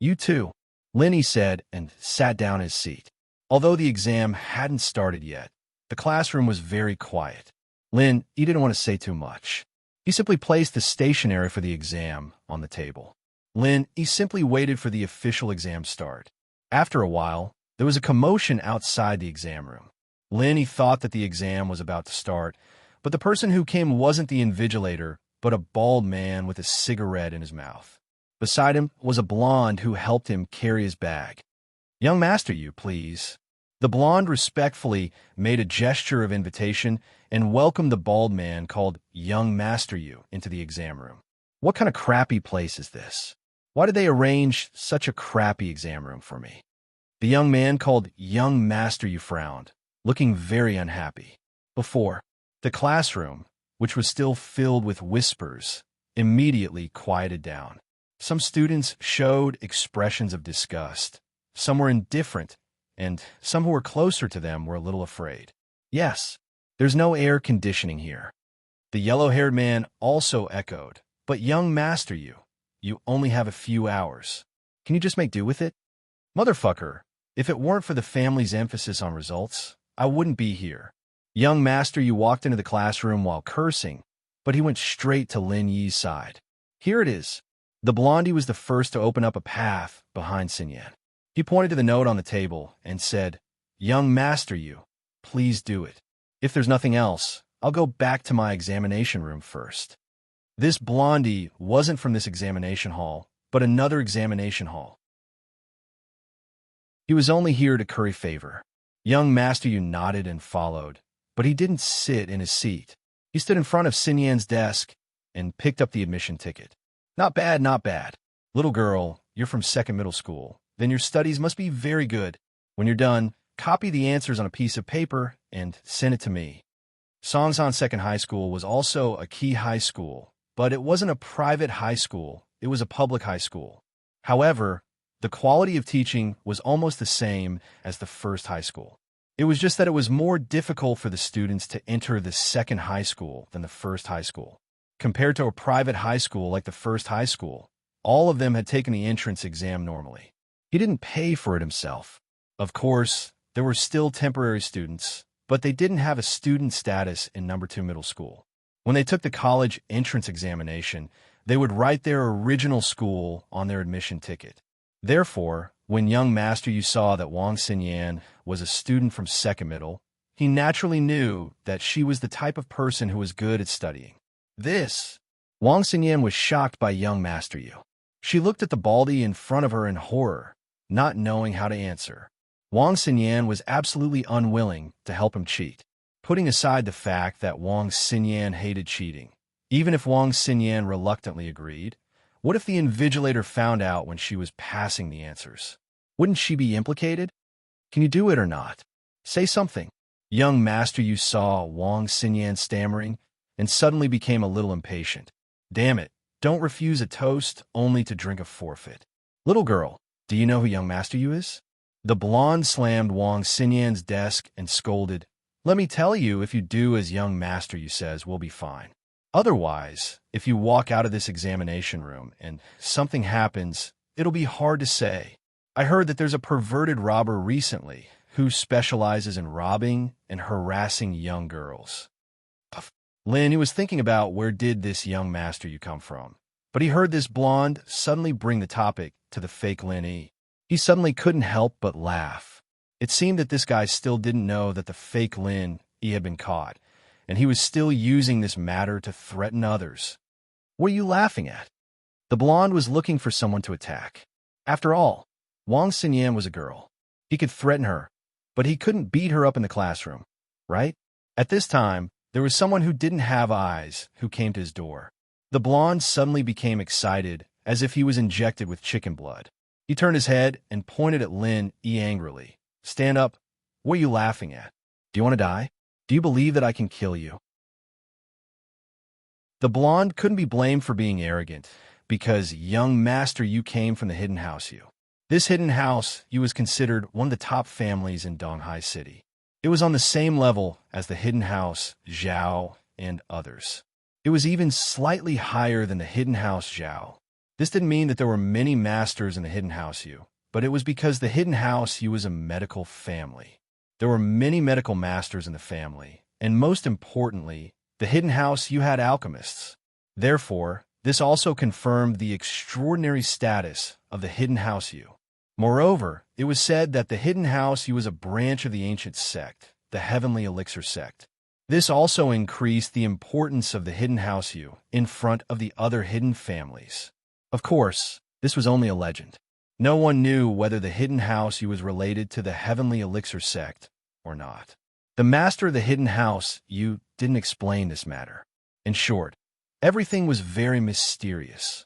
You too, Lin Yi said and sat down in his seat. Although the exam hadn't started yet, the classroom was very quiet. Lin Yi didn't want to say too much. He simply placed the stationery for the exam on the table. Lin Yi simply waited for the official exam start. After a while, there was a commotion outside the exam room. Lin Yi thought that the exam was about to start, but the person who came wasn't the invigilator, but a bald man with a cigarette in his mouth. Beside him was a blonde who helped him carry his bag. Young master, you, please. The blonde respectfully made a gesture of invitation and welcomed the bald man called Young Master You into the exam room. What kind of crappy place is this? Why did they arrange such a crappy exam room for me? The young man called Young Master You frowned, looking very unhappy. Before, the classroom, which was still filled with whispers, immediately quieted down. Some students showed expressions of disgust. Some were indifferent, and some who were closer to them were a little afraid. Yes, there's no air conditioning here. The yellow-haired man also echoed, but young master you only have a few hours. Can you just make do with it? Motherfucker, if it weren't for the family's emphasis on results, I wouldn't be here. Young master you walked into the classroom while cursing, but he went straight to Lin Yi's side. Here it is. The blondie was the first to open up a path behind Xinyan. He pointed to the note on the table and said, Young master you, please do it. If there's nothing else, I'll go back to my examination room first. This blondie wasn't from this examination hall, but another examination hall. He was only here to curry favor. Young Master Yu nodded and followed, but he didn't sit in his seat. He stood in front of Xin Yan's desk and picked up the admission ticket. Not bad, not bad. Little girl, you're from second middle school. Then your studies must be very good. When you're done, copy the answers on a piece of paper and send it to me. Songsan Second High School was also a key high school, but it wasn't a private high school, it was a public high school. However, the quality of teaching was almost the same as the first high school. It was just that it was more difficult for the students to enter the second high school than the first high school. Compared to a private high school like the first high school, all of them had taken the entrance exam normally. He didn't pay for it himself. Of course, there were still temporary students, but they didn't have a student status in number 2 middle school. When they took the college entrance examination, they would write their original school on their admission ticket. Therefore, when young Master Yu saw that Wang Xinyan was a student from second middle, he naturally knew that she was the type of person who was good at studying. Wang Xinyan was shocked by young Master Yu. She looked at the baldy in front of her in horror, not knowing how to answer. Wang Xinyan was absolutely unwilling to help him cheat. Putting aside the fact that Wang Xinyan hated cheating, even if Wang Xinyan reluctantly agreed, what if the invigilator found out when she was passing the answers? Wouldn't she be implicated? Can you do it or not? Say something. Young Master Yu saw Wang Xinyan stammering and suddenly became a little impatient. Damn it, don't refuse a toast only to drink a forfeit. Little girl, do you know who young Master Yu is? The blonde slammed Wang Xinyan's desk and scolded, Let me tell you, if you do as young Master Yu says, we'll be fine. Otherwise, if you walk out of this examination room and something happens, it'll be hard to say. I heard that there's a perverted robber recently who specializes in robbing and harassing young girls. Lin, he was thinking about where did this young Master Yu come from, but he heard this blonde suddenly bring the topic to the fake Lin E. He suddenly couldn't help but laugh. It seemed that this guy still didn't know that the fake Lin E had been caught, and he was still using this matter to threaten others. What are you laughing at? The blonde was looking for someone to attack. After all, Wang Xinyan was a girl. He could threaten her, but he couldn't beat her up in the classroom, right? At this time, there was someone who didn't have eyes who came to his door. The blonde suddenly became excited, as if he was injected with chicken blood. He turned his head and pointed at Lin E angrily. Stand up. What are you laughing at? Do you want to die? Do you believe that I can kill you? The blonde couldn't be blamed for being arrogant, because young Master Yu came from the Hidden House Yu. This Hidden House Yu was considered one of the top families in Donghai City. It was on the same level as the Hidden House Zhao and others. It was even slightly higher than the Hidden House Zhao. This didn't mean that there were many masters in the Hidden House Yu, but it was because the Hidden House Yu was a medical family. There were many medical masters in the family, and most importantly, the Hidden House Yu had alchemists. Therefore, this also confirmed the extraordinary status of the Hidden House Yu. Moreover, it was said that the Hidden House Yu was a branch of the ancient sect, the Heavenly Elixir sect. This also increased the importance of the Hidden House Yu in front of the other hidden families. Of course, this was only a legend. No one knew whether the Hidden House Yu was related to the Heavenly Elixir sect or not. The master of the Hidden House Yu didn't explain this matter. In short, everything was very mysterious.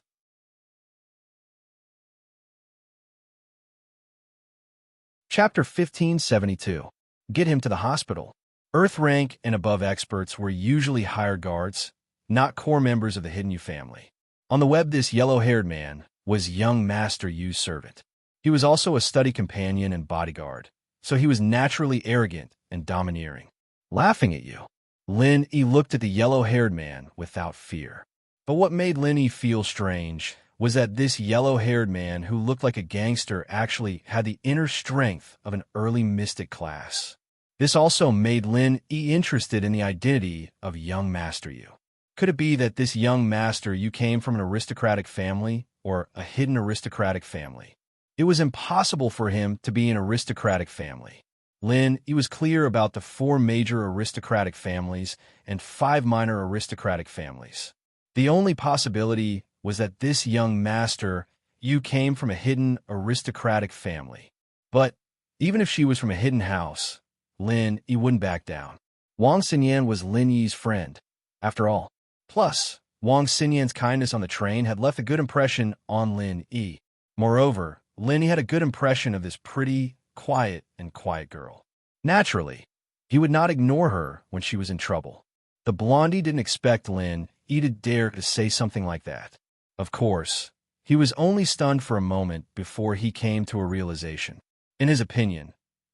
Chapter 1572. Get him to the hospital. Earth rank and above experts were usually hired guards, not core members of the Hidden Yu family. On the web, this yellow-haired man was young Master Yu's servant. He was also a study companion and bodyguard, so he was naturally arrogant and domineering. Laughing at you. Lin E looked at the yellow-haired man without fear. But what made Lin E feel strange was that this yellow-haired man who looked like a gangster actually had the inner strength of an early mystic class. This also made Lin E interested in the identity of young Master Yu. Could it be that this young Master Yu came from an aristocratic family or a hidden aristocratic family? It was impossible for him to be an aristocratic family. Lin E was clear about the 4 major aristocratic families and 5 minor aristocratic families. The only possibility was that this young Master Yu came from a hidden aristocratic family. But Even if she was from a hidden house, Lin Yi wouldn't back down. Wang Xinyan was Lin Yi's friend, after all. Plus, Wang Xinyan's kindness on the train had left a good impression on Lin Yi. Moreover, Lin Yi had a good impression of this pretty, quiet girl. Naturally, he would not ignore her when she was in trouble. The blondie didn't expect Lin Yi to dare to say something like that. Of course, he was only stunned for a moment before he came to a realization. In his opinion,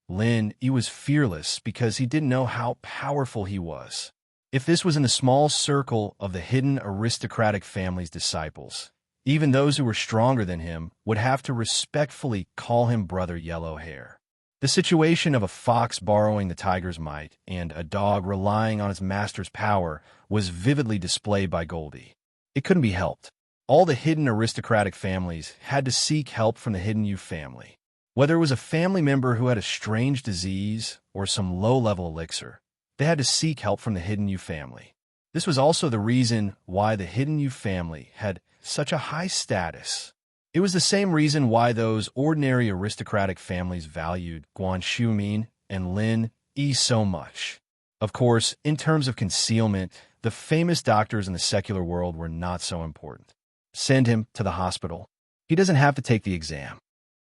Lin Yi was fearless because he didn't know how powerful he was. If this was in the small circle of the hidden aristocratic family's disciples, even those who were stronger than him would have to respectfully call him Brother Yellow Hair. The situation of a fox borrowing the tiger's might and a dog relying on its master's power was vividly displayed by Goldie. It couldn't be helped. All the hidden aristocratic families had to seek help from the hidden youth family. Whether it was a family member who had a strange disease or some low-level elixir, they had to seek help from the hidden youth family. This was also the reason why the hidden youth family had such a high status. It was the same reason why those ordinary aristocratic families valued Guan Xiumin and Lin Yi so much. Of course, in terms of concealment, the famous doctors in the secular world were not so important. Send him to the hospital. He doesn't have to take the exam.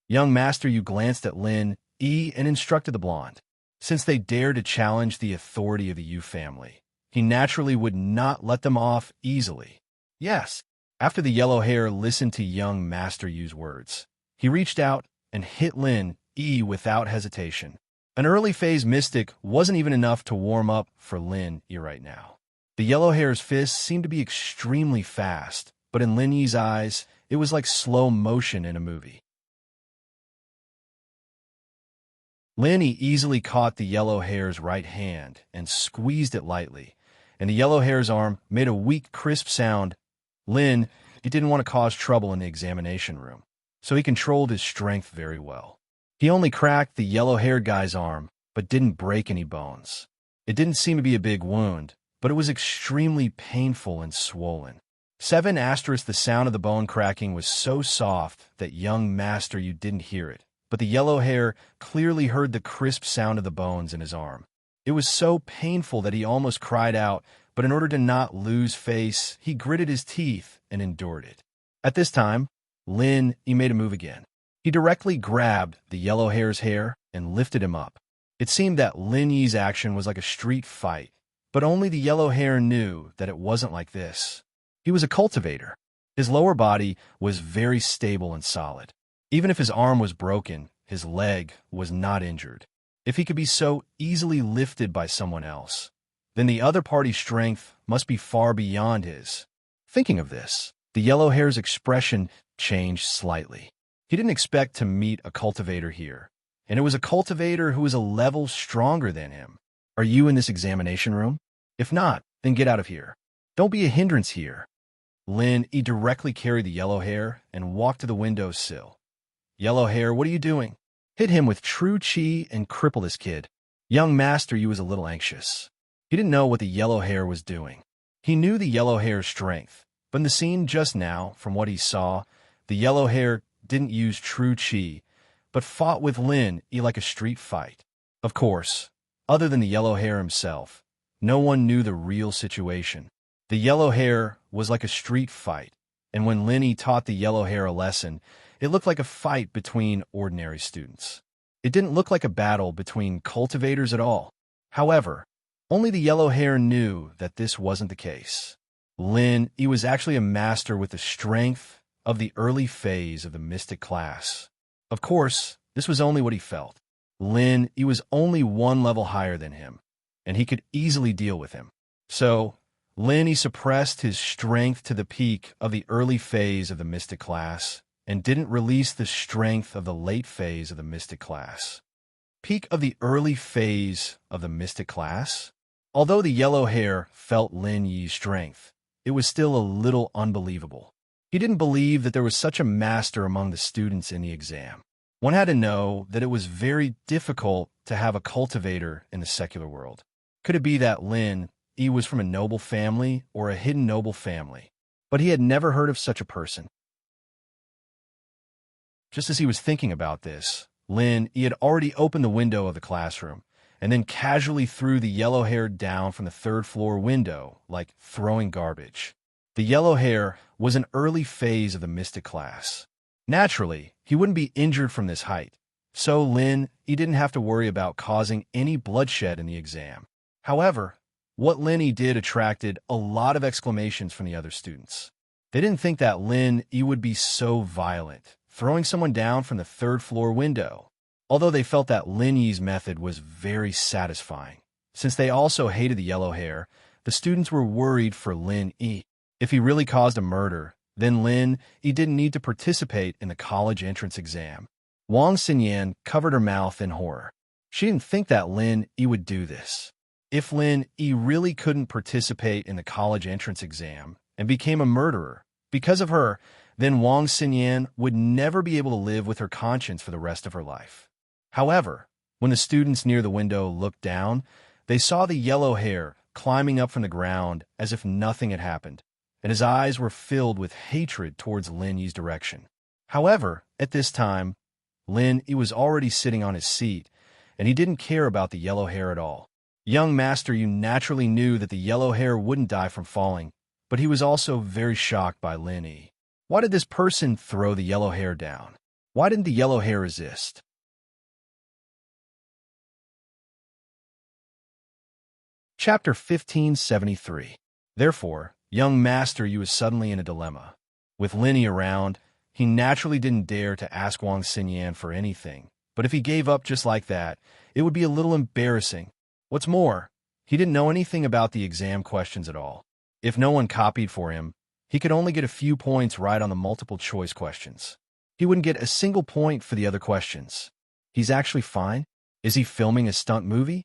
Young Master Yu glanced at Lin Yi and instructed the blonde. Since they dared to challenge the authority of the Yu family, he naturally would not let them off easily. Yes, after the yellow hair listened to young Master Yu's words, he reached out and hit Lin Yi without hesitation. An early phase mystic wasn't even enough to warm up for Lin Yi right now. The yellow hair's fists seemed to be extremely fast, but in Lin Yi's eyes, it was like slow motion in a movie. Lin Yi easily caught the yellow hair's right hand and squeezed it lightly, and the yellow hair's arm made a weak, crisp sound. Lin Yi didn't want to cause trouble in the examination room, so he controlled his strength very well. He only cracked the yellow-haired guy's arm, but didn't break any bones. It didn't seem to be a big wound, but it was extremely painful and swollen. 7 * the sound of the bone cracking was so soft that young Master Yu didn't hear it, but the yellow hair clearly heard the crisp sound of the bones in his arm. It was so painful that he almost cried out, but in order to not lose face, he gritted his teeth and endured it. At this time, Lin Yi made a move again. He directly grabbed the yellow hair's hair and lifted him up. It seemed that Lin Yi's action was like a street fight, but only the yellow hair knew that it wasn't like this. He was a cultivator. His lower body was very stable and solid. Even if his arm was broken, his leg was not injured. If he could be so easily lifted by someone else, then the other party's strength must be far beyond his. Thinking of this, the yellow hair's expression changed slightly. He didn't expect to meet a cultivator here, and it was a cultivator who was a level stronger than him. Are you in this examination room? If not, then get out of here. Don't be a hindrance here. Lin Yi directly carried the yellow hair and walked to the windowsill. Yellow hair, what are you doing? Hit him with true chi and cripple this kid. Young Master Yu was a little anxious. He didn't know what the yellow hair was doing. He knew the yellow hair's strength, but in the scene just now, from what he saw, the yellow hair didn't use true chi, but fought with Lin Yi like a street fight. Of course, other than the yellow hair himself, no one knew the real situation. The yellow hair was like a street fight, and when Lin Yi taught the yellow hair a lesson, it looked like a fight between ordinary students. It didn't look like a battle between cultivators at all. However, only the yellow hair knew that this wasn't the case. Lin Yi was actually a master with the strength of the early phase of the mystic class. Of course, this was only what he felt. Lin Yi was only 1 level higher than him, and he could easily deal with him. So, Lin Yi suppressed his strength to the peak of the early phase of the mystic class, and didn't release the strength of the late phase of the mystic class. Peak of the early phase of the mystic class? Although the yellow hair felt Lin Yi's strength, it was still a little unbelievable. He didn't believe that there was such a master among the students in the exam. One had to know that it was very difficult to have a cultivator in the secular world. Could it be that Lin Yi was from a noble family or a hidden noble family? But he had never heard of such a person. Just as he was thinking about this, Lin, he had already opened the window of the classroom and then casually threw the yellow hair down from the third-floor window, like throwing garbage. The yellow hair was an early phase of the mystic class. Naturally, he wouldn't be injured from this height, so Lin, he didn't have to worry about causing any bloodshed in the exam. However, what Lin he did attracted a lot of exclamations from the other students. They didn't think that Lin he would be so violent, throwing someone down from the third-floor window, although they felt that Lin Yi's method was very satisfying. Since they also hated the yellow hair, the students were worried for Lin Yi. If he really caused a murder, then Lin Yi didn't need to participate in the college entrance exam. Wang Xinyan covered her mouth in horror. She didn't think that Lin Yi would do this. If Lin Yi really couldn't participate in the college entrance exam and became a murderer because of her, then Wang Xinyan would never be able to live with her conscience for the rest of her life. However, when the students near the window looked down, they saw the yellow hair climbing up from the ground as if nothing had happened, and his eyes were filled with hatred towards Lin Yi's direction. However, at this time, Lin Yi was already sitting on his seat, and he didn't care about the yellow hair at all. Young Master, you naturally knew that the yellow hair wouldn't die from falling, but he was also very shocked by Lin Yi. Why did this person throw the yellow hair down? Why didn't the yellow hair resist? Chapter 1573. Therefore, young Master Yu was suddenly in a dilemma. With Lin Yi around, he naturally didn't dare to ask Wang Xinyan for anything, but if he gave up just like that, it would be a little embarrassing. What's more, he didn't know anything about the exam questions at all. If no one copied for him, he could only get a few points right on the multiple-choice questions. He wouldn't get a single point for the other questions. He's actually fine? Is he filming a stunt movie?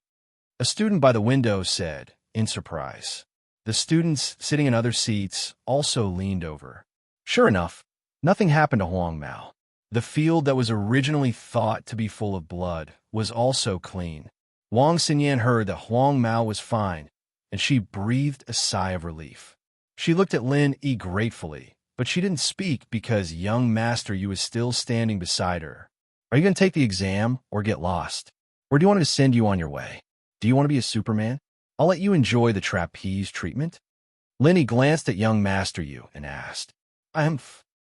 A student by the window said, in surprise. The students sitting in other seats also leaned over. Sure enough, nothing happened to Huang Mao. The field that was originally thought to be full of blood was also clean. Wang Xinyan heard that Huang Mao was fine, and she breathed a sigh of relief. She looked at Lin Yi gratefully, but she didn't speak because young Master Yu was still standing beside her. Are you going to take the exam or get lost? Or do you want me to send you on your way? Do you want to be a Superman? I'll let you enjoy the trapeze treatment. Lin Yi glanced at young Master Yu and asked,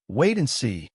Wait and see.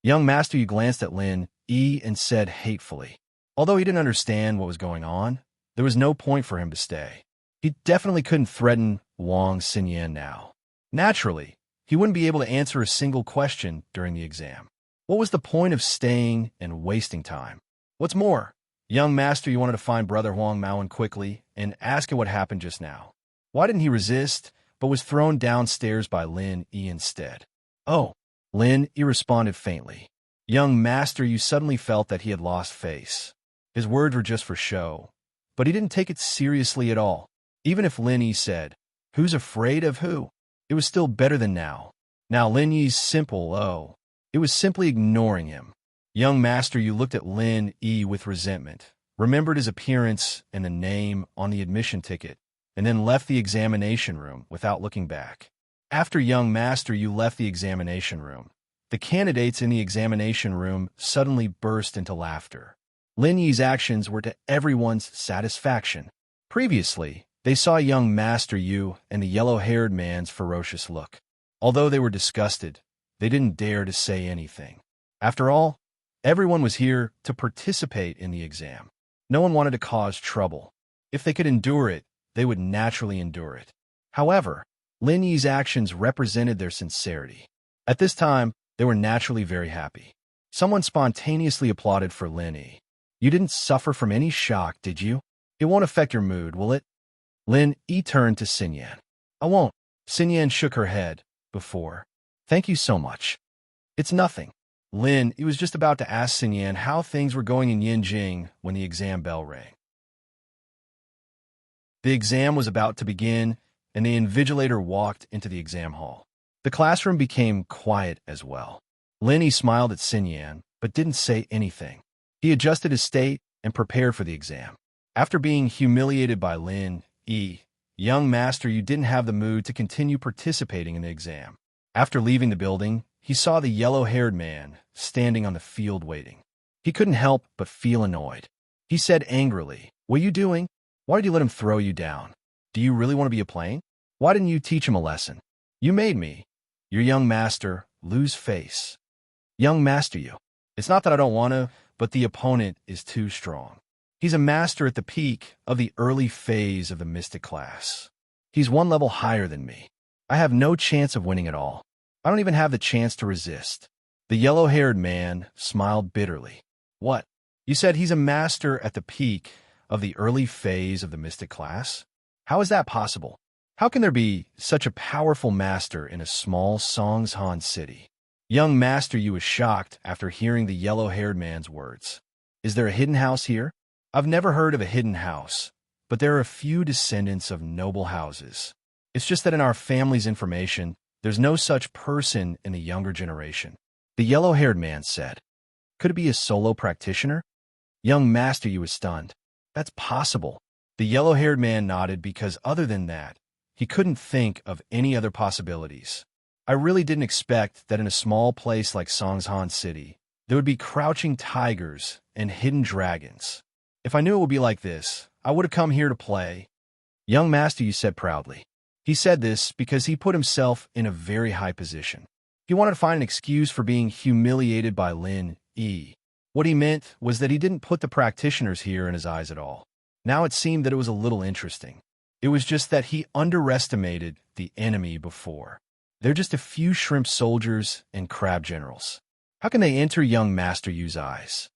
Young Master Yu glanced at Lin Yi and said hatefully. Although he didn't understand what was going on, there was no point for him to stay. He definitely couldn't threaten Wang Xinyan now. Naturally, he wouldn't be able to answer a single question during the exam. What was the point of staying and wasting time? What's more, young Master Yu wanted to find Brother Huang Maoan quickly and ask him what happened just now. Why didn't he resist, but was thrown downstairs by Lin Yi instead? Oh, Lin Yi responded faintly. Young Master Yu suddenly felt that he had lost face. His words were just for show, but he didn't take it seriously at all. Even if Lin Yi said, "Who's afraid of who?" it was still better than now. Now Lin Yi's simple, it was simply ignoring him. Young Master Yu looked at Lin Yi with resentment, remembered his appearance and the name on the admission ticket, and then left the examination room without looking back. After young Master Yu left the examination room, the candidates in the examination room suddenly burst into laughter. Lin Yi's actions were to everyone's satisfaction. Previously, they saw young Master Yu and the yellow-haired man's ferocious look. Although they were disgusted, they didn't dare to say anything. After all, everyone was here to participate in the exam. No one wanted to cause trouble. If they could endure it, they would naturally endure it. However, Lin Yi's actions represented their sincerity. At this time, they were naturally very happy. Someone spontaneously applauded for Lin Yi. You didn't suffer from any shock, did you? It won't affect your mood, will it? Lin Yi turned to Xinyan. I won't. Xinyan shook her head. Before. Thank you so much. It's nothing. Lin Yi was just about to ask Xinyan how things were going in Yinjing when the exam bell rang. The exam was about to begin, and the invigilator walked into the exam hall. The classroom became quiet as well. Lin Yi smiled at Xinyan, but didn't say anything. He adjusted his state and prepared for the exam. After being humiliated by Lin Yi, young Master Yu didn't have the mood to continue participating in the exam. After leaving the building, he saw the yellow-haired man standing on the field waiting. He couldn't help but feel annoyed. He said angrily, "What are you doing? Why did you let him throw you down? Do you really want to be a plane? Why didn't you teach him a lesson? You made me, your young master, lose face. Young master you. It's not that I don't want to, but the opponent is too strong. He's a master at the peak of the early phase of the mystic class. He's one level higher than me. I have no chance of winning at all. I don't even have the chance to resist." The yellow-haired man smiled bitterly. "What? You said he's a master at the peak of the early phase of the mystic class? How is that possible? How can there be such a powerful master in a small Songshan city?" Young master Yu was shocked after hearing the yellow-haired man's words. "Is there a hidden house here? I've never heard of a hidden house, but there are a few descendants of noble houses. It's just that in our family's information, there's no such person in the younger generation." The yellow-haired man said. "Could it be a solo practitioner?" Young master Yu was stunned. "That's possible." The yellow-haired man nodded because other than that, he couldn't think of any other possibilities. "I really didn't expect that in a small place like Songshan City, there would be crouching tigers and hidden dragons. If I knew it would be like this, I would have come here to play." Young master Yu said proudly. He said this because he put himself in a very high position. He wanted to find an excuse for being humiliated by Lin Yi. What he meant was that he didn't put the practitioners here in his eyes at all. Now it seemed that it was a little interesting. It was just that he underestimated the enemy before. They're just a few shrimp soldiers and crab generals. How can they enter young Master Yu's eyes?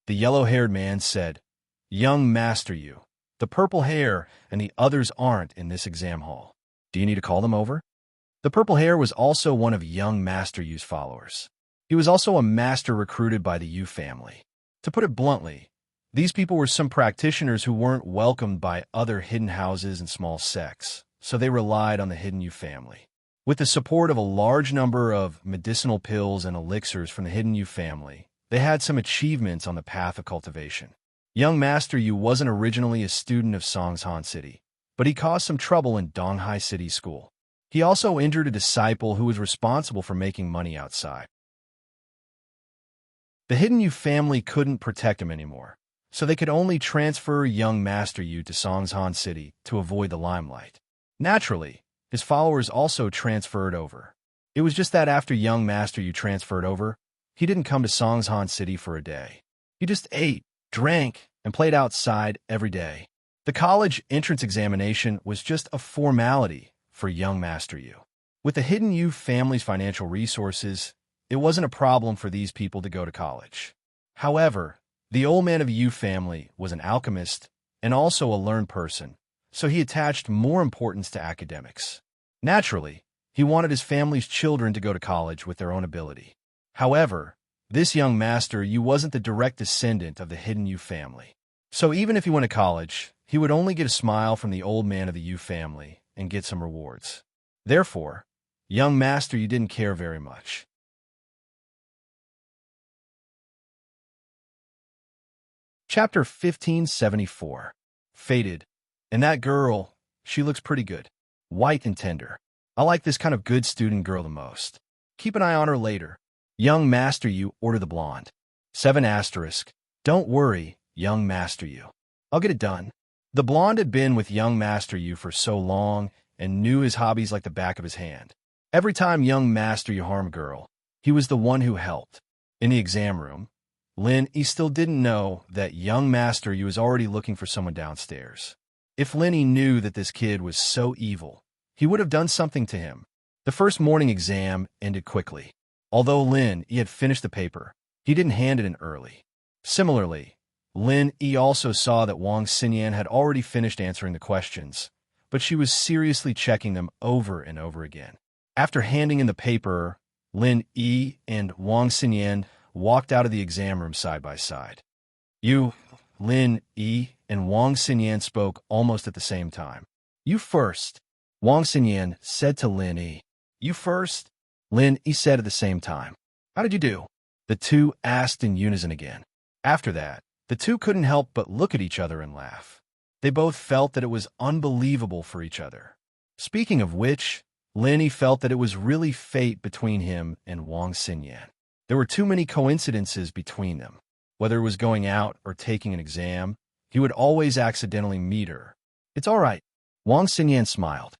The yellow-haired man said, "Young Master Yu, the purple hair and the others aren't in this exam hall. Do you need to call them over?" The purple hair was also one of young Master Yu's followers. He was also a master recruited by the Yu family. To put it bluntly, these people were some practitioners who weren't welcomed by other hidden houses and small sects, so they relied on the hidden Yu family. With the support of a large number of medicinal pills and elixirs from the hidden Yu family, they had some achievements on the path of cultivation. Young Master Yu wasn't originally a student of Songshan City, but he caused some trouble in Donghai City School. He also injured a disciple who was responsible for making money outside. The hidden Yu family couldn't protect him anymore, so they could only transfer young Master Yu to Songshan City to avoid the limelight. Naturally, his followers also transferred over. It was just that after young Master Yu transferred over, he didn't come to Songshan City for a day. He just ate, drank, and played outside every day. The college entrance examination was just a formality for young Master Yu. With the hidden Yu family's financial resources, it wasn't a problem for these people to go to college. However, the old man of the Yu family was an alchemist and also a learned person, so he attached more importance to academics. Naturally, he wanted his family's children to go to college with their own ability. However, this young Master Yu wasn't the direct descendant of the hidden Yu family. So even if he went to college, he would only get a smile from the old man of the Yu family and get some rewards. Therefore, young Master Yu didn't care very much. Chapter 1574. Fated. And that girl, she looks pretty good. White and tender. I like this kind of good student girl the most. Keep an eye on her later. Young Master Yu ordered the blonde. 7*. Don't worry, young Master Yu. I'll get it done. The blonde had been with young Master Yu for so long and knew his hobbies like the back of his hand. Every time young Master Yu harmed a girl, he was the one who helped. In the exam room, Lin Yi still didn't know that young Master Yu was already looking for someone downstairs. If Lin Yi knew that this kid was so evil, he would have done something to him. The first morning exam ended quickly. Although Lin Yi had finished the paper, he didn't hand it in early. Similarly, Lin Yi also saw that Wang Xinyan had already finished answering the questions, but she was seriously checking them over and over again. After handing in the paper, Lin Yi and Wang Xinyan walked out of the exam room side by side. "You," Lin Yi and Wang Xinyan spoke almost at the same time. "You first," Wang Xinyan said to Lin Yi. "You first," Lin Yi said at the same time. "How did you do?" The two asked in unison again. After that, the two couldn't help but look at each other and laugh. They both felt that it was unbelievable for each other. Speaking of which, Lin Yi felt that it was really fate between him and Wang Xinyan. There were too many coincidences between them. Whether it was going out or taking an exam, he would always accidentally meet her. It's all right. Wang Xinyan smiled.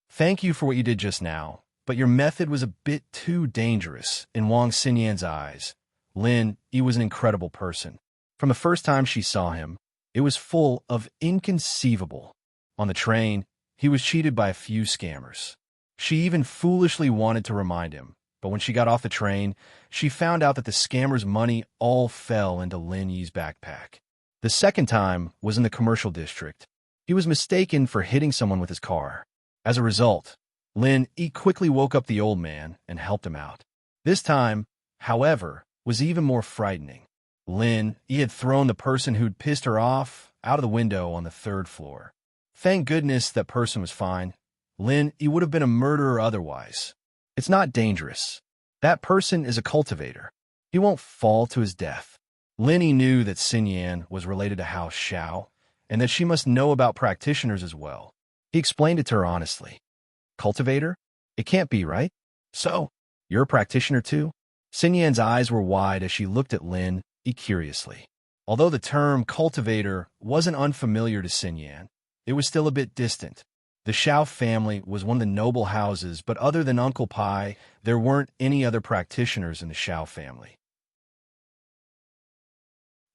Thank you for what you did just now, but your method was a bit too dangerous. In Wang Xinyan's eyes, Lin Yi was an incredible person. From the first time she saw him, it was full of inconceivable. On the train, he was cheated by a few scammers. She even foolishly wanted to remind him, but when she got off the train, she found out that the scammers' money all fell into Lin Yi's backpack. The second time was in the commercial district. He was mistaken for hitting someone with his car. As a result, Lin Yi quickly woke up the old man and helped him out. This time, however, was even more frightening. Lin Yi had thrown the person who'd pissed her off out of the window on the third floor. Thank goodness that person was fine. Lin Yi would have been a murderer otherwise. It's not dangerous. That person is a cultivator. He won't fall to his death. Lin Yi knew that Xinyan was related to House Xiao, and that she must know about practitioners as well. He explained it to her honestly. Cultivator? It can't be, right? So, you're a practitioner too? Xinyan's eyes were wide as she looked at Lin Yi curiously. Although the term cultivator wasn't unfamiliar to Xinyan, it was still a bit distant. The Xiao family was one of the noble houses, but other than Uncle Pai, there weren't any other practitioners in the Xiao family.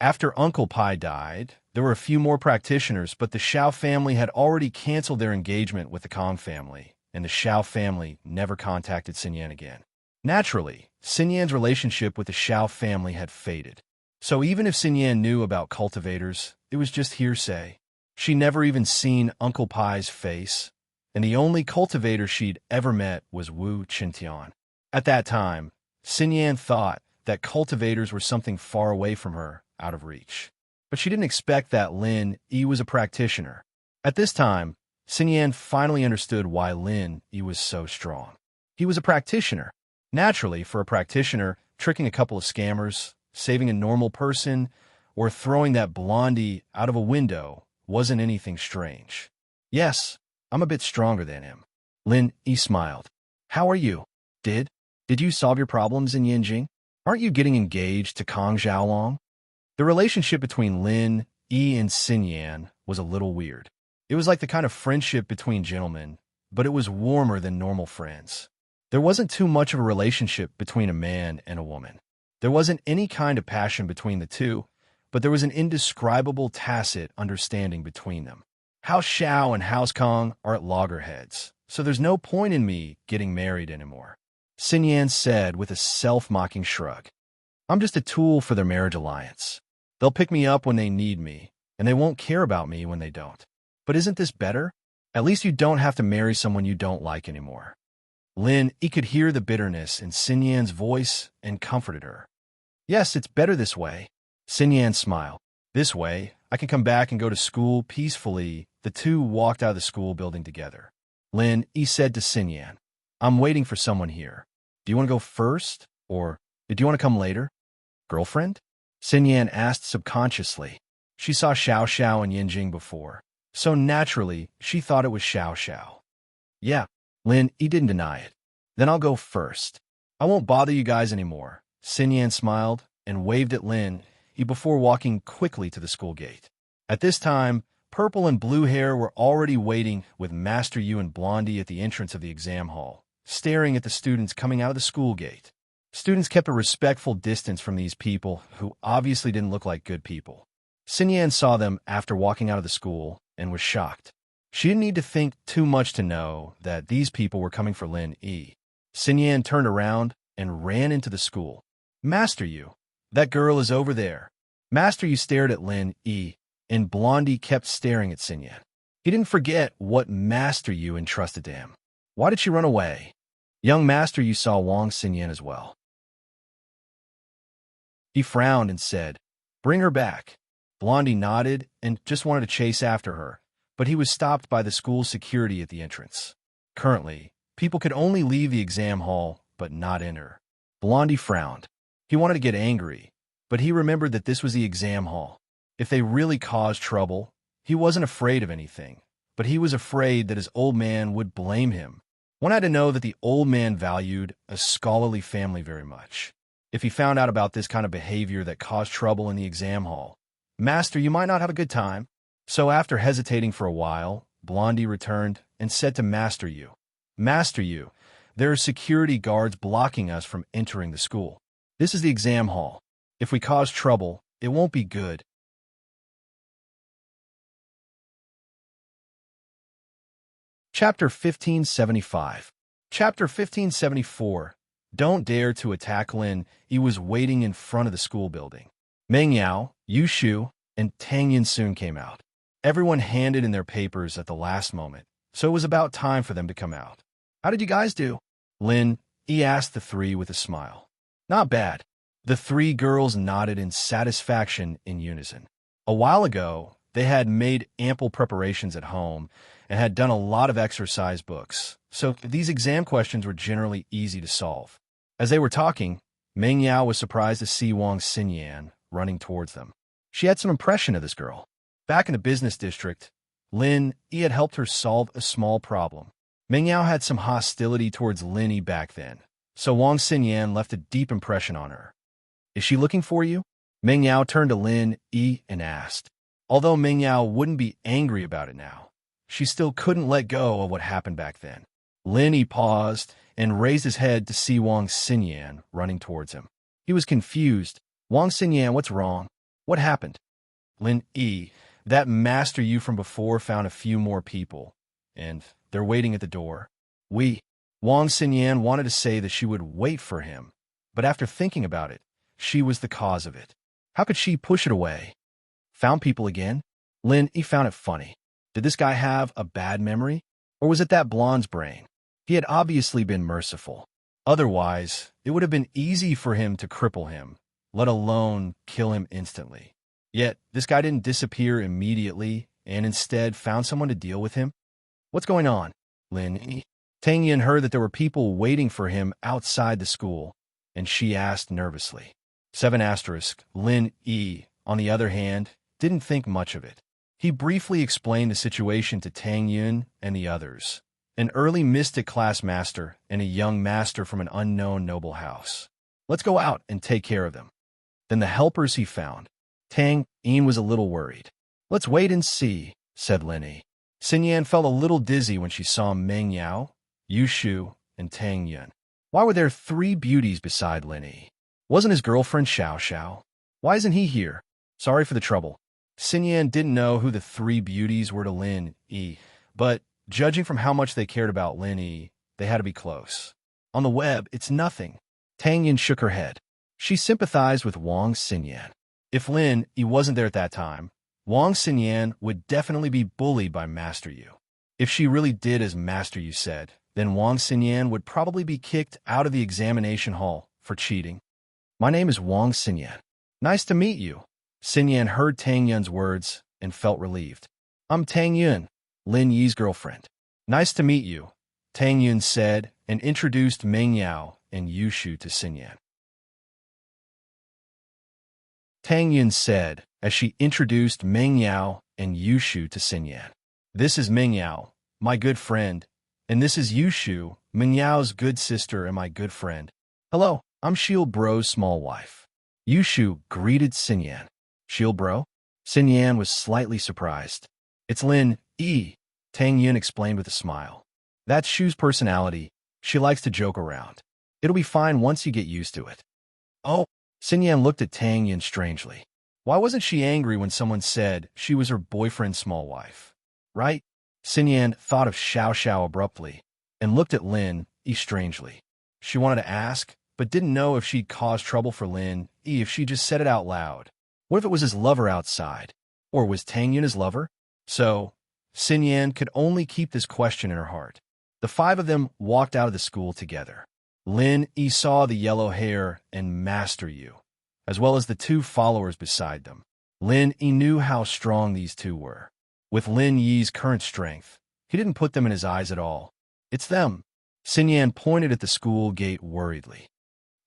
After Uncle Pai died, there were a few more practitioners, but the Xiao family had already canceled their engagement with the Kong family, and the Xiao family never contacted Xinyan again. Naturally, Xinyan's relationship with the Xiao family had faded. So even if Xinyan knew about cultivators, it was just hearsay. She never even seen Uncle Pai's face, and the only cultivator she'd ever met was Wu Qintian. At that time, Xinyan thought that cultivators were something far away from her, out of reach. But she didn't expect that Lin Yi was a practitioner. At this time, Xinyan finally understood why Lin Yi was so strong. He was a practitioner. Naturally, for a practitioner, tricking a couple of scammers, saving a normal person, or throwing that blondie out of a window wasn't anything strange. Yes, I'm a bit stronger than him. Lin Yi smiled. How are you? Did you solve your problems in Yinjing? Aren't you getting engaged to Kong Xiaolong? The relationship between Lin Yi and Xinyan was a little weird. It was like the kind of friendship between gentlemen, but it was warmer than normal friends. There wasn't too much of a relationship between a man and a woman. There wasn't any kind of passion between the two, but there was an indescribable tacit understanding between them. House Xiao and House Kong are at loggerheads, so there's no point in me getting married anymore. Xinyan said with a self-mocking shrug. I'm just a tool for their marriage alliance. They'll pick me up when they need me, and they won't care about me when they don't. But isn't this better? At least you don't have to marry someone you don't like anymore. Lin Yi could hear the bitterness in Xinyan's voice and comforted her. Yes, it's better this way. Xinyan smiled. This way, I can come back and go to school peacefully. The two walked out of the school building together. Lin Yi said to Xinyan, I'm waiting for someone here. Do you want to go first, or do you want to come later? Girlfriend? Xinyan asked subconsciously. She saw Xiao Xiao and Yinjing before, so naturally, she thought it was Xiao Xiao. Yeah, Lin Yi didn't deny it. Then I'll go first. I won't bother you guys anymore. Xinyan smiled and waved at Lin Yi before walking quickly to the school gate. At this time, Purple and Blue Hair were already waiting with Master Yu and Blondie at the entrance of the exam hall, staring at the students coming out of the school gate. Students kept a respectful distance from these people who obviously didn't look like good people. Xinyan saw them after walking out of the school and was shocked. She didn't need to think too much to know that these people were coming for Lin Yi. Xinyan turned around and ran into the school. Master Yu, that girl is over there. Master Yu stared at Lin Yi, and Blondie kept staring at Xinyan. He didn't forget what Master Yu entrusted to him. Why did she run away? Young Master Yu saw Wang Xinyan as well. He frowned and said, Bring her back. Blondie nodded and just wanted to chase after her, but he was stopped by the school security at the entrance. Currently, people could only leave the exam hall, but not enter. Blondie frowned. He wanted to get angry, but he remembered that this was the exam hall. If they really caused trouble, he wasn't afraid of anything, but he was afraid that his old man would blame him. One had to know that the old man valued a scholarly family very much. if he found out about this kind of behavior that caused trouble in the exam hall. Master, you might not have a good time. So after hesitating for a while, Blondie returned and said to Master Yu, there are security guards blocking us from entering the school. This is the exam hall. If we cause trouble, it won't be good. Chapter 1575. Chapter 1574. Don't dare to attack Lin. He was waiting in front of the school building. Meng Yao, Yu Shu, and Tang Yin soon came out. Everyone handed in their papers at the last moment, so it was about time for them to come out. How did you guys do? Lin, he asked the three with a smile. Not bad. The three girls nodded in satisfaction in unison. A while ago, they had made ample preparations at home and had done a lot of exercise books, so these exam questions were generally easy to solve. As they were talking, Meng Yao was surprised to see Wang Xinyan running towards them. She had some impression of this girl. Back in the business district, Lin Yi had helped her solve a small problem. Meng Yao had some hostility towards Lin Yi back then, so Wang Xinyan left a deep impression on her. Is she looking for you? Meng Yao turned to Lin Yi and asked. Although Meng Yao wouldn't be angry about it now, she still couldn't let go of what happened back then. Lin Yi paused and raised his head to see Wang Xinyan running towards him. He was confused. Wang Xinyan, what's wrong? What happened? Lin Yi, that Master Yu from before found a few more people, and they're waiting at the door. Wang Xinyan wanted to say that she would wait for him, but after thinking about it, she was the cause of it. How could she push it away? Found people again? Lin Yi found it funny. Did this guy have a bad memory? Or was it that blonde's brain? He had obviously been merciful. Otherwise, it would have been easy for him to cripple him, let alone kill him instantly. Yet, this guy didn't disappear immediately and instead found someone to deal with him. What's going on? Lin Yi. Tang Yin heard that there were people waiting for him outside the school, and she asked nervously. 7*. Lin Yi, on the other hand, didn't think much of it. He briefly explained the situation to Tang Yin and the others, an early mystic class master and a young master from an unknown noble house. Let's go out and take care of them. Then the helpers he found. Tang Yin was a little worried. Let's wait and see, said Lin Yi. Xinyan felt a little dizzy when she saw Meng Yao, Yu Shu, and Tang Yin. Why were there three beauties beside Lin Yi? Wasn't his girlfriend Xiao Xiao? Why isn't he here? Sorry for the trouble. Xinyan didn't know who the three beauties were to Lin Yi, but judging from how much they cared about Lin Yi, they had to be close. On the web, it's nothing. Tang Yin shook her head. She sympathized with Wang Xinyan. If Lin Yi wasn't there at that time, Wang Xinyan would definitely be bullied by Master Yu. If she really did as Master Yu said, then Wang Xinyan would probably be kicked out of the examination hall for cheating. My name is Wang Xinyan. Nice to meet you. Xinyan heard Tang Yun's words and felt relieved. I'm Tang Yun, Lin Yi's girlfriend. Nice to meet you, Tang Yun said and introduced Meng Yao and Yu Shu to Xinyan. Tang Yun said as she introduced Meng Yao and Yu Shu to Xinyan. This is Meng Yao, my good friend, and this is Yu Shu, Meng Yao's good sister and my good friend. Hello, I'm Shield Bro's small wife. Yu Shu greeted Xinyan. Shield Bro? Xinyan was slightly surprised. It's Lin Yi, Tang Yun explained with a smile. That's Shu's personality. She likes to joke around. It'll be fine once you get used to it. Oh, Xinyan looked at Tang Yun strangely. Why wasn't she angry when someone said she was her boyfriend's small wife? Right? Xinyan thought of Xiao Xiao abruptly and looked at Lin Yi strangely. She wanted to ask, but didn't know if she'd cause trouble for Lin Yi if she just said it out loud. What if it was his lover outside? Or was Tang Yun his lover? So, Xinyan could only keep this question in her heart. The five of them walked out of the school together. Lin Yi saw the yellow hair and Master Yu, as well as the two followers beside them. Lin Yi knew how strong these two were. With Lin Yi's current strength, he didn't put them in his eyes at all. It's them. Xinyan pointed at the school gate worriedly.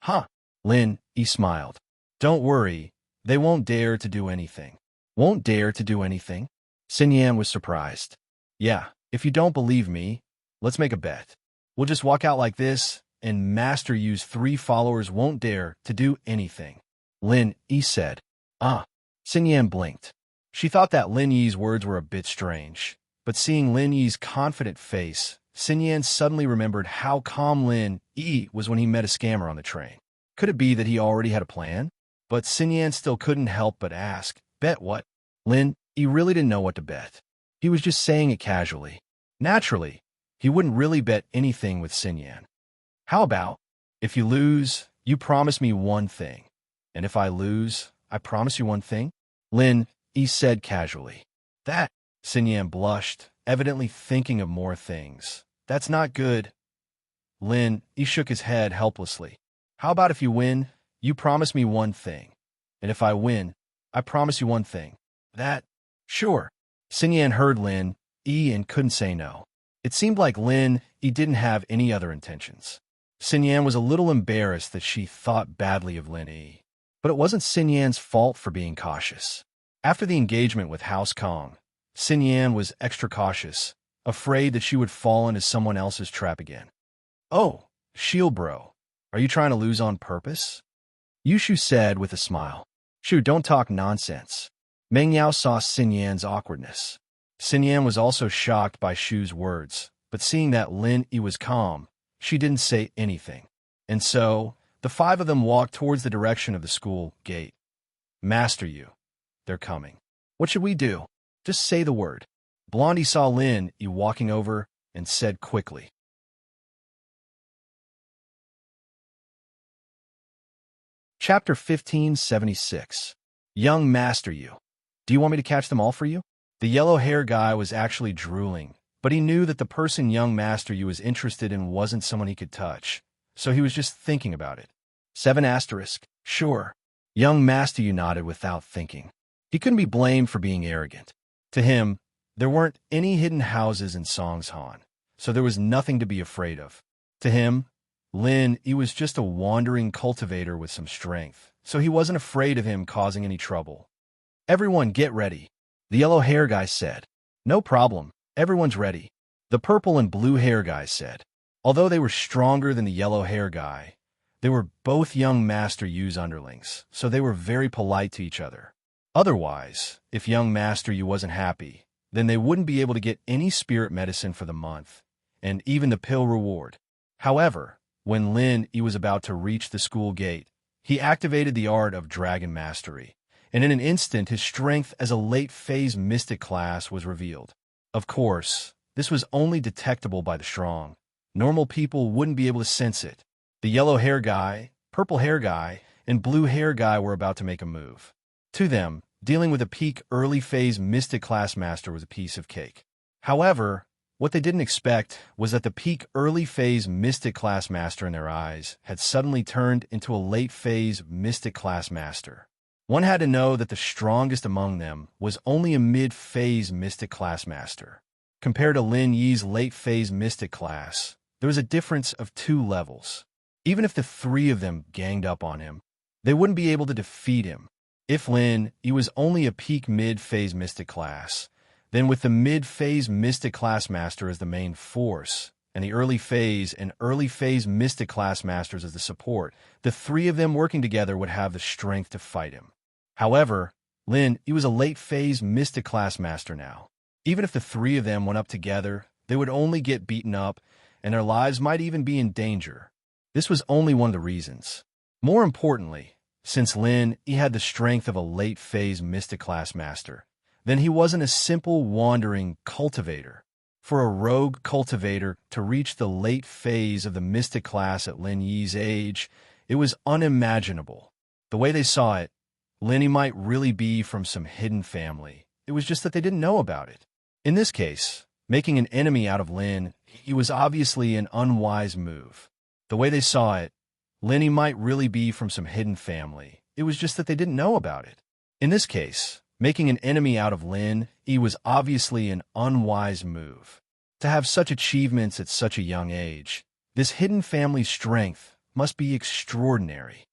Huh? Lin Yi smiled. Don't worry. They won't dare to do anything. Won't dare to do anything? Xinyan was surprised. Yeah, if you don't believe me, let's make a bet. We'll just walk out like this, and Master Yu's 3 followers won't dare to do anything. Lin Yi said. Xin Yan blinked. She thought that Lin Yi's words were a bit strange, but seeing Lin Yi's confident face, Xin Yan suddenly remembered how calm Lin Yi was when he met a scammer on the train. Could it be that he already had a plan? But Xin Yan still couldn't help but ask, bet what? Lin Yi really didn't know what to bet. He was just saying it casually. Naturally, he wouldn't really bet anything with Xin Yan. How about, if you lose, you promise me one thing, and if I lose, I promise you one thing? Lin Yi said casually. That, Xin Yan blushed, evidently thinking of more things. That's not good. Lin Yi shook his head helplessly. How about if you win, you promise me one thing, and if I win, I promise you one thing. That, sure. Xin Yan heard Lin Yi and couldn't say no. It seemed like Lin Yi didn't have any other intentions. Xin Yan was a little embarrassed that she thought badly of Lin Yi. But it wasn't Xin Yan's fault for being cautious. After the engagement with House Kong, Xin Yan was extra cautious, afraid that she would fall into someone else's trap again. Oh, Shield Bro, are you trying to lose on purpose? Yushu said with a smile. Shu, don't talk nonsense. Meng Yao saw Xin Yan's awkwardness. Xin Yan was also shocked by Shu's words, but seeing that Lin Yi was calm, she didn't say anything. And so, the 5 of them walked towards the direction of the school gate. Master Yu, they're coming. What should we do? Just say the word. Blondie saw Lin Yi walking over and said quickly. Chapter 1576. Young Master Yu. Do you want me to catch them all for you? The yellow hair guy was actually drooling, but he knew that the person young Master Yu was interested in wasn't someone he could touch, so he was just thinking about it. 7 asterisk. Sure. Young Master Yu nodded without thinking. He couldn't be blamed for being arrogant. To him, there weren't any hidden houses in Songshan, so there was nothing to be afraid of. To him, Lin Yi was just a wandering cultivator with some strength, so he wasn't afraid of him causing any trouble. Everyone get ready, the yellow hair guy said. No problem, everyone's ready, the purple and blue hair guy said. Although they were stronger than the yellow hair guy, they were both young Master Yu's underlings, so they were very polite to each other. Otherwise, if young Master Yu wasn't happy, then they wouldn't be able to get any spirit medicine for the month, and even the pill reward. However, when Lin Yi was about to reach the school gate, he activated the art of Dragon Mastery, and in an instant his strength as a late-phase mystic class was revealed. Of course, this was only detectable by the strong. Normal people wouldn't be able to sense it. The yellow hair guy, purple hair guy, and blue hair guy were about to make a move. To them, dealing with a peak early-phase mystic class master was a piece of cake. However, what they didn't expect was that the peak early-phase mystic class master in their eyes had suddenly turned into a late-phase mystic class master. One had to know that the strongest among them was only a mid-phase mystic class master. Compared to Lin Yi's late-phase mystic class, there was a difference of 2 levels. Even if the 3 of them ganged up on him, they wouldn't be able to defeat him. If Lin Yi was only a peak mid-phase mystic class, then with the mid-phase mystic class master as the main force, and the early-phase and early-phase mystic class masters as the support, the 3 of them working together would have the strength to fight him. However, Lin Yi was a late-phase mystic class master now. Even if the 3 of them went up together, they would only get beaten up, and their lives might even be in danger. This was only one of the reasons. More importantly, since Lin Yi had the strength of a late-phase mystic class master, then he wasn't a simple wandering cultivator. For a rogue cultivator to reach the late phase of the mystic class at Lin Yi's age, it was unimaginable. The way they saw it, Lin Yi might really be from some hidden family. It was just that they didn't know about it. In this case, making an enemy out of Lin Yi was obviously an unwise move. The way they saw it, Lin Yi might really be from some hidden family. It was just that they didn't know about it. In this case, making an enemy out of Lin Yi was obviously an unwise move. To have such achievements at such a young age, this hidden family's strength must be extraordinary.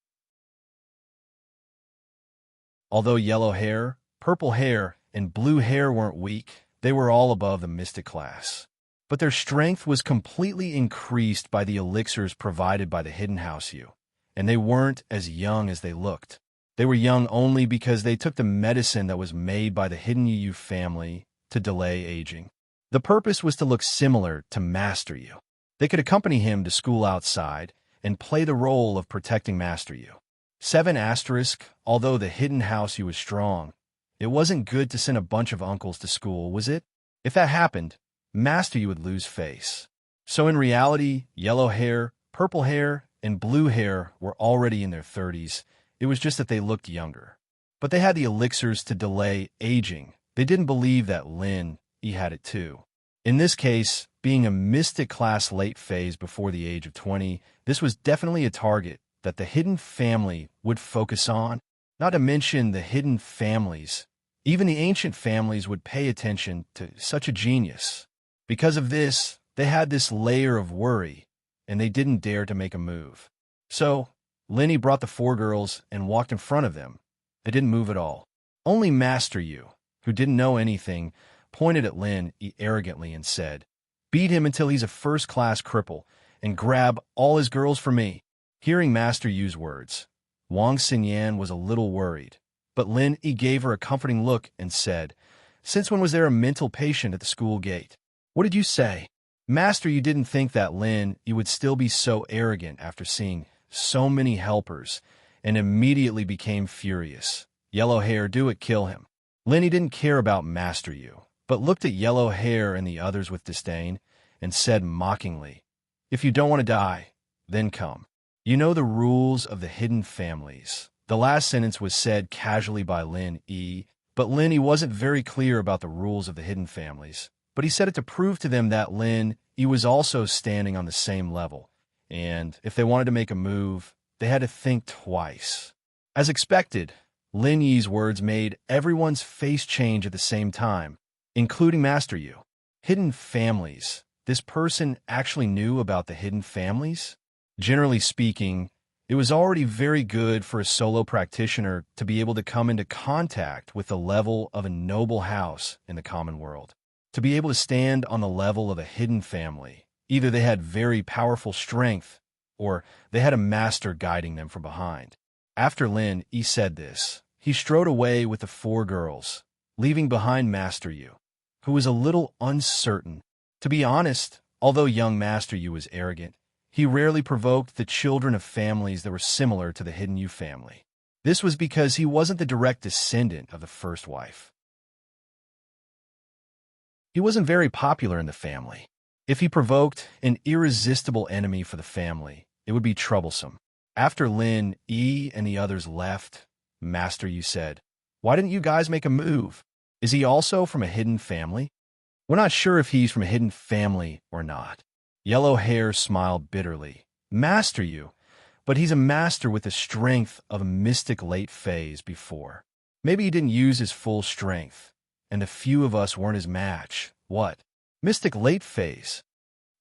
Although yellow hair, purple hair, and blue hair weren't weak, they were all above the mystic class. but their strength was completely increased by the elixirs provided by the Hidden House U, and they weren't as young as they looked. They were young only because they took the medicine that was made by the Hidden U family to delay aging. The purpose was to look similar to Master U. They could accompany him to school outside and play the role of protecting Master U. 7 asterisk, although the Hidden House U was strong, it wasn't good to send a bunch of uncles to school, was it? If that happened, Master U would lose face. So in reality, yellow hair, purple hair, and blue hair were already in their 30s. It was just that they looked younger. But they had the elixirs to delay aging. They didn't believe that Lin, he had it too. In this case, being a mystic class late phase before the age of 20, this was definitely a target that the hidden family would focus on. Not to mention the hidden families. Even the ancient families would pay attention to such a genius. Because of this, they had this layer of worry, and they didn't dare to make a move. So, Lenny brought the 4 girls and walked in front of them. They didn't move at all. Only Master Yu, who didn't know anything, pointed at Lin arrogantly and said, "Beat him until he's a first-class cripple, and grab all his girls for me." Hearing Master Yu's words, Wang Xinyan was a little worried, but Lin gave her a comforting look and said, "Since when was there a mental patient at the school gate?" "What did you say?" Master Yu didn't think that Lin would still be so arrogant after seeing so many helpers, and immediately became furious. Yellow hair, do it, kill him. Lin didn't care about Master Yu, but looked at Yellow Hair and the others with disdain, and said mockingly, "If you don't want to die, then come. You know the rules of the hidden families." The last sentence was said casually by Lin, but Lin wasn't very clear about the rules of the hidden families. But he said it to prove to them that Lin was also standing on the same level, and if they wanted to make a move, they had to think twice. As expected, Lin Yi's words made everyone's face change at the same time, including Master Yu. Hidden families. This person actually knew about the hidden families? Generally speaking, it was already very good for a solo practitioner to be able to come into contact with the level of a noble house in the common world. To be able to stand on the level of a hidden family, either they had very powerful strength, or they had a master guiding them from behind. After Lin said this, he strode away with the 4 girls, leaving behind Master Yu, who was a little uncertain. To be honest, although young Master Yu was arrogant, he rarely provoked the children of families that were similar to the Hidden Yu family. This was because he wasn't the direct descendant of the first wife. He wasn't very popular in the family. If he provoked an irresistible enemy for the family, it would be troublesome. After Lin and the others left, Master Yu said, "Why didn't you guys make a move? Is he also from a hidden family?" "We're not sure if he's from a hidden family or not." Yellow Hair smiled bitterly. "Master Yu, but he's a master with the strength of a mystic late phase before. Maybe he didn't use his full strength, and the few of us weren't his match." "What? Mystic late phase?"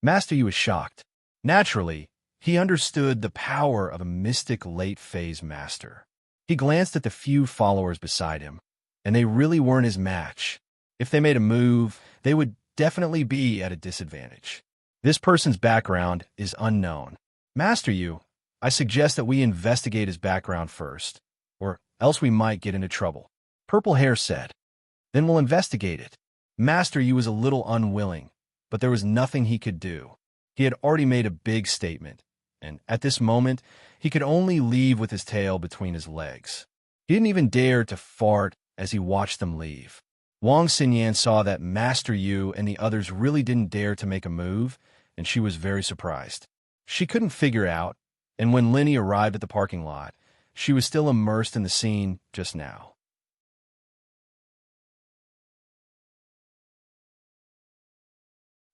Master Yu was shocked. Naturally, he understood the power of a mystic late phase master. He glanced at the few followers beside him, and they really weren't his match. If they made a move, they would definitely be at a disadvantage. This person's background is unknown. "Master Yu, I suggest that we investigate his background first, or else we might get into trouble," Purple Hair said. "Then we'll investigate it." Master Yu was a little unwilling, but there was nothing he could do. He had already made a big statement, and at this moment, he could only leave with his tail between his legs. He didn't even dare to fart as he watched them leave. Wang Xinyan saw that Master Yu and the others really didn't dare to make a move, and she was very surprised. She couldn't figure out, and when Lenny arrived at the parking lot, she was still immersed in the scene just now.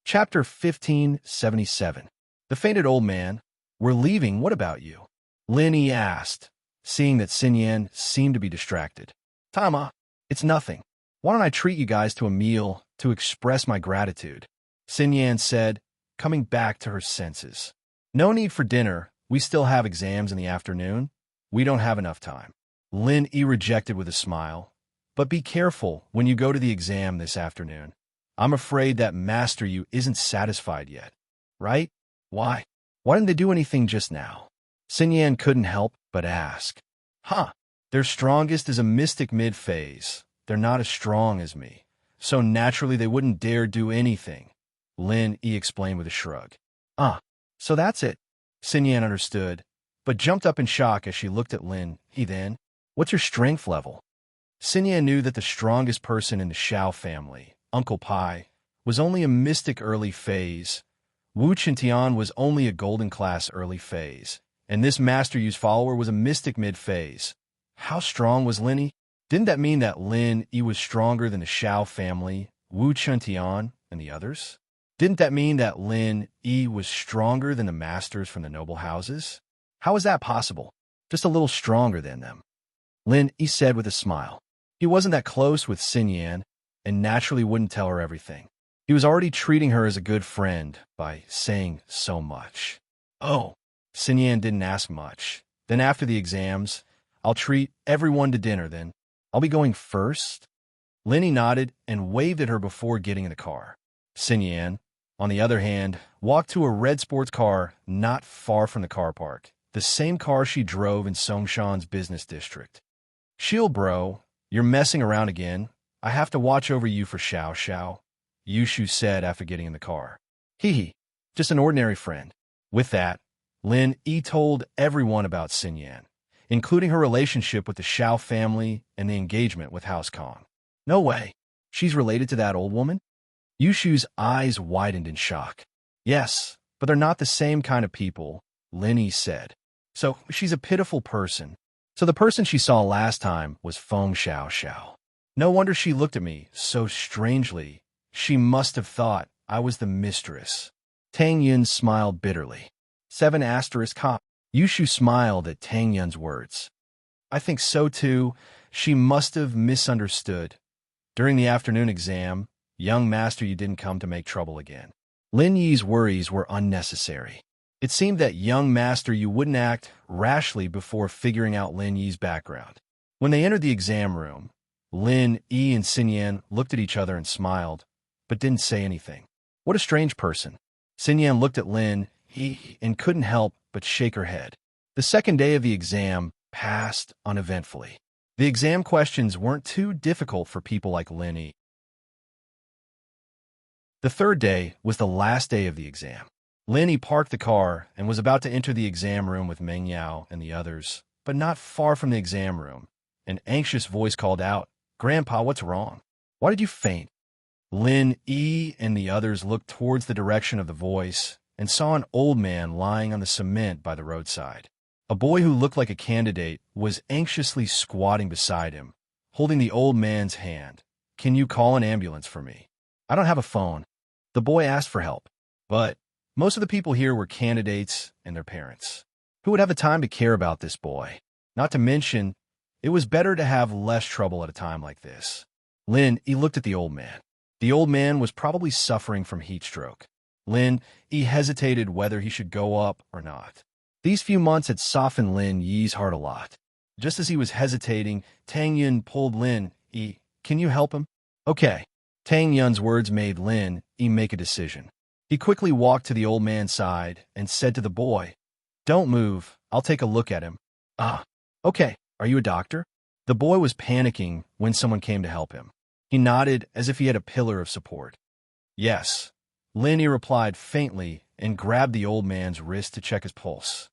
Chapter 1577. The Fainted Old Man. "We're leaving, what about you?" Lenny asked, seeing that Xinyan seemed to be distracted. "Tama, it's nothing. Why don't I treat you guys to a meal to express my gratitude?" Xinyan said, coming back to her senses. "No need for dinner. We still have exams in the afternoon. We don't have enough time." Lin rejected with a smile. "But be careful when you go to the exam this afternoon. I'm afraid that Master Yu isn't satisfied yet. Right? Why? Why didn't they do anything just now? Xin Yan couldn't help but ask. Huh. Their strongest is a mystic mid-phase. They're not as strong as me. So naturally they wouldn't dare do anything. Lin Yi explained with a shrug. So that's it. Xin Yan understood, but jumped up in shock as she looked at Lin Yi then. What's your strength level? Xin Yan knew that the strongest person in the Xiao family, Uncle Pai, was only a mystic early phase. Wu Qintian was only a golden class early phase, and this Master Yu's follower was a mystic mid-phase. How strong was Lin Yi? Didn't that mean that Lin Yi was stronger than the Xiao family, Wu Qintian, and the others? Didn't that mean that Lin Yi was stronger than the masters from the noble houses? How is that possible? Just a little stronger than them. Lin Yi said with a smile. He wasn't that close with Xin Yan, and naturally wouldn't tell her everything. He was already treating her as a good friend by saying so much. Oh, Xin Yan didn't ask much. Then after the exams, I'll treat everyone to dinner then. I'll be going first? Lin Yi nodded and waved at her before getting in the car. Xin Yan, on the other hand, walked to a red sports car not far from the car park, the same car she drove in Songshan's business district. Shield bro, you're messing around again. I have to watch over you for Xiao Xiao, Yushu said after getting in the car. Hee, just an ordinary friend. With that, Lin Yi told everyone about Xin Yan, including her relationship with the Xiao family and the engagement with House Kong. No way. She's related to that old woman? Yushu's eyes widened in shock. Yes, but they're not the same kind of people, Lin Yi said. So she's a pitiful person. So the person she saw last time was Feng Xiao Xiao. No wonder she looked at me so strangely. She must have thought I was the mistress. Tang Yun smiled bitterly. 7 cop. Yushu smiled at Tang Yun's words. I think so too. She must have misunderstood. During the afternoon exam, young Master Yu didn't come to make trouble again. Lin Yi's worries were unnecessary. It seemed that young Master Yu wouldn't act rashly before figuring out Lin Yi's background. When they entered the exam room, Lin Yi and Xin Yan looked at each other and smiled, but didn't say anything. What a strange person. Xin Yan looked at Lin Yi and couldn't help but shake her head. The second day of the exam passed uneventfully. The exam questions weren't too difficult for people like Lin Yi. The third day was the last day of the exam. Lin Yi parked the car and was about to enter the exam room with Meng Yao and the others, but not far from the exam room. An anxious voice called out, Grandpa, what's wrong? Why did you faint? Lin Yi and the others looked towards the direction of the voice and saw an old man lying on the cement by the roadside. A boy who looked like a candidate was anxiously squatting beside him, holding the old man's hand. Can you call an ambulance for me? I don't have a phone. The boy asked for help, but most of the people here were candidates and their parents. Who would have the time to care about this boy? Not to mention, it was better to have less trouble at a time like this. Lin Yi looked at the old man. The old man was probably suffering from heat stroke. Lin Yi hesitated whether he should go up or not. These few months had softened Lin Yi's heart a lot. Just as he was hesitating, Tang Yun pulled Lin Yi. Can you help him? Okay. Tang Yun's words made Lin Yi make a decision. He quickly walked to the old man's side and said to the boy, Don't move. I'll take a look at him. Okay. Are you a doctor? The boy was panicking when someone came to help him. He nodded as if he had a pillar of support. Yes. Lin Yi replied faintly and grabbed the old man's wrist to check his pulse.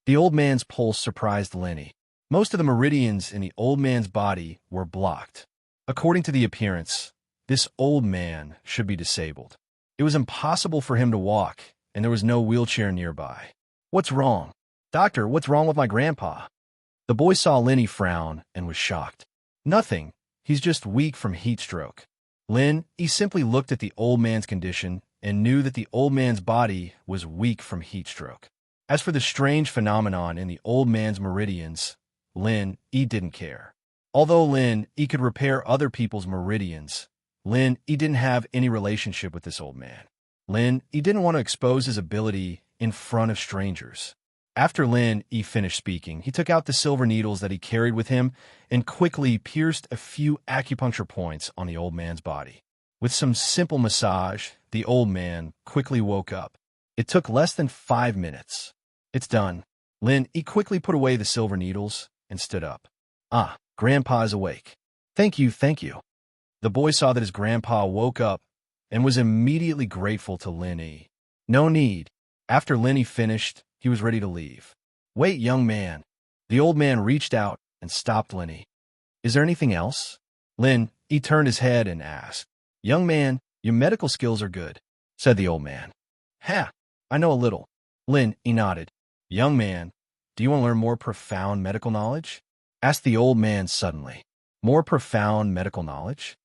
The old man's pulse surprised Lin Yi. Most of the meridians in the old man's body were blocked. According to the appearance, this old man should be disabled. It was impossible for him to walk, and there was no wheelchair nearby. What's wrong? Doctor, what's wrong with my grandpa? The boy saw Lin Yi frown and was shocked. Nothing. He's just weak from heat stroke. Lin Yi simply looked at the old man's condition and knew that the old man's body was weak from heat stroke. As for the strange phenomenon in the old man's meridians, Lin Yi didn't care. Although Lin Yi could repair other people's meridians, Lin Yi didn't have any relationship with this old man. Lin Yi didn't want to expose his ability in front of strangers. After Lin Yi finished speaking, he took out the silver needles that he carried with him and quickly pierced a few acupuncture points on the old man's body. With some simple massage, the old man quickly woke up. It took less than 5 minutes. It's done. Lin, he quickly put away the silver needles and stood up. Ah, Grandpa is awake. Thank you, thank you. The boy saw that his grandpa woke up and was immediately grateful to Lin. No need. After Lin finished, he was ready to leave. Wait, young man. The old man reached out and stopped Lin. Is there anything else? Lin, he turned his head and asked. Young man, your medical skills are good, said the old man. Ha, I know a little. Lin, he nodded. Young man, do you want to learn more profound medical knowledge? Asked the old man suddenly. More profound medical knowledge?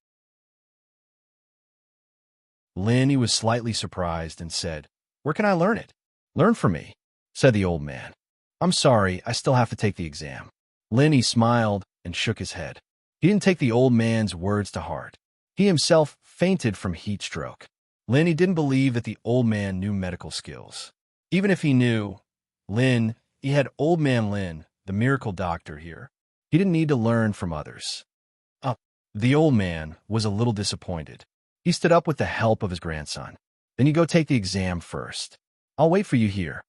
Lin, he was slightly surprised and said, Where can I learn it? Learn from me, said the old man. I'm sorry, I still have to take the exam. Lin, he smiled and shook his head. He didn't take the old man's words to heart. He himself fainted from heat stroke. Lin, he didn't believe that the old man knew medical skills. Even if he knew, Lin, he had old man Lin, the miracle doctor here. He didn't need to learn from others. The old man was a little disappointed. He stood up with the help of his grandson. Then you go take the exam first. I'll wait for you here.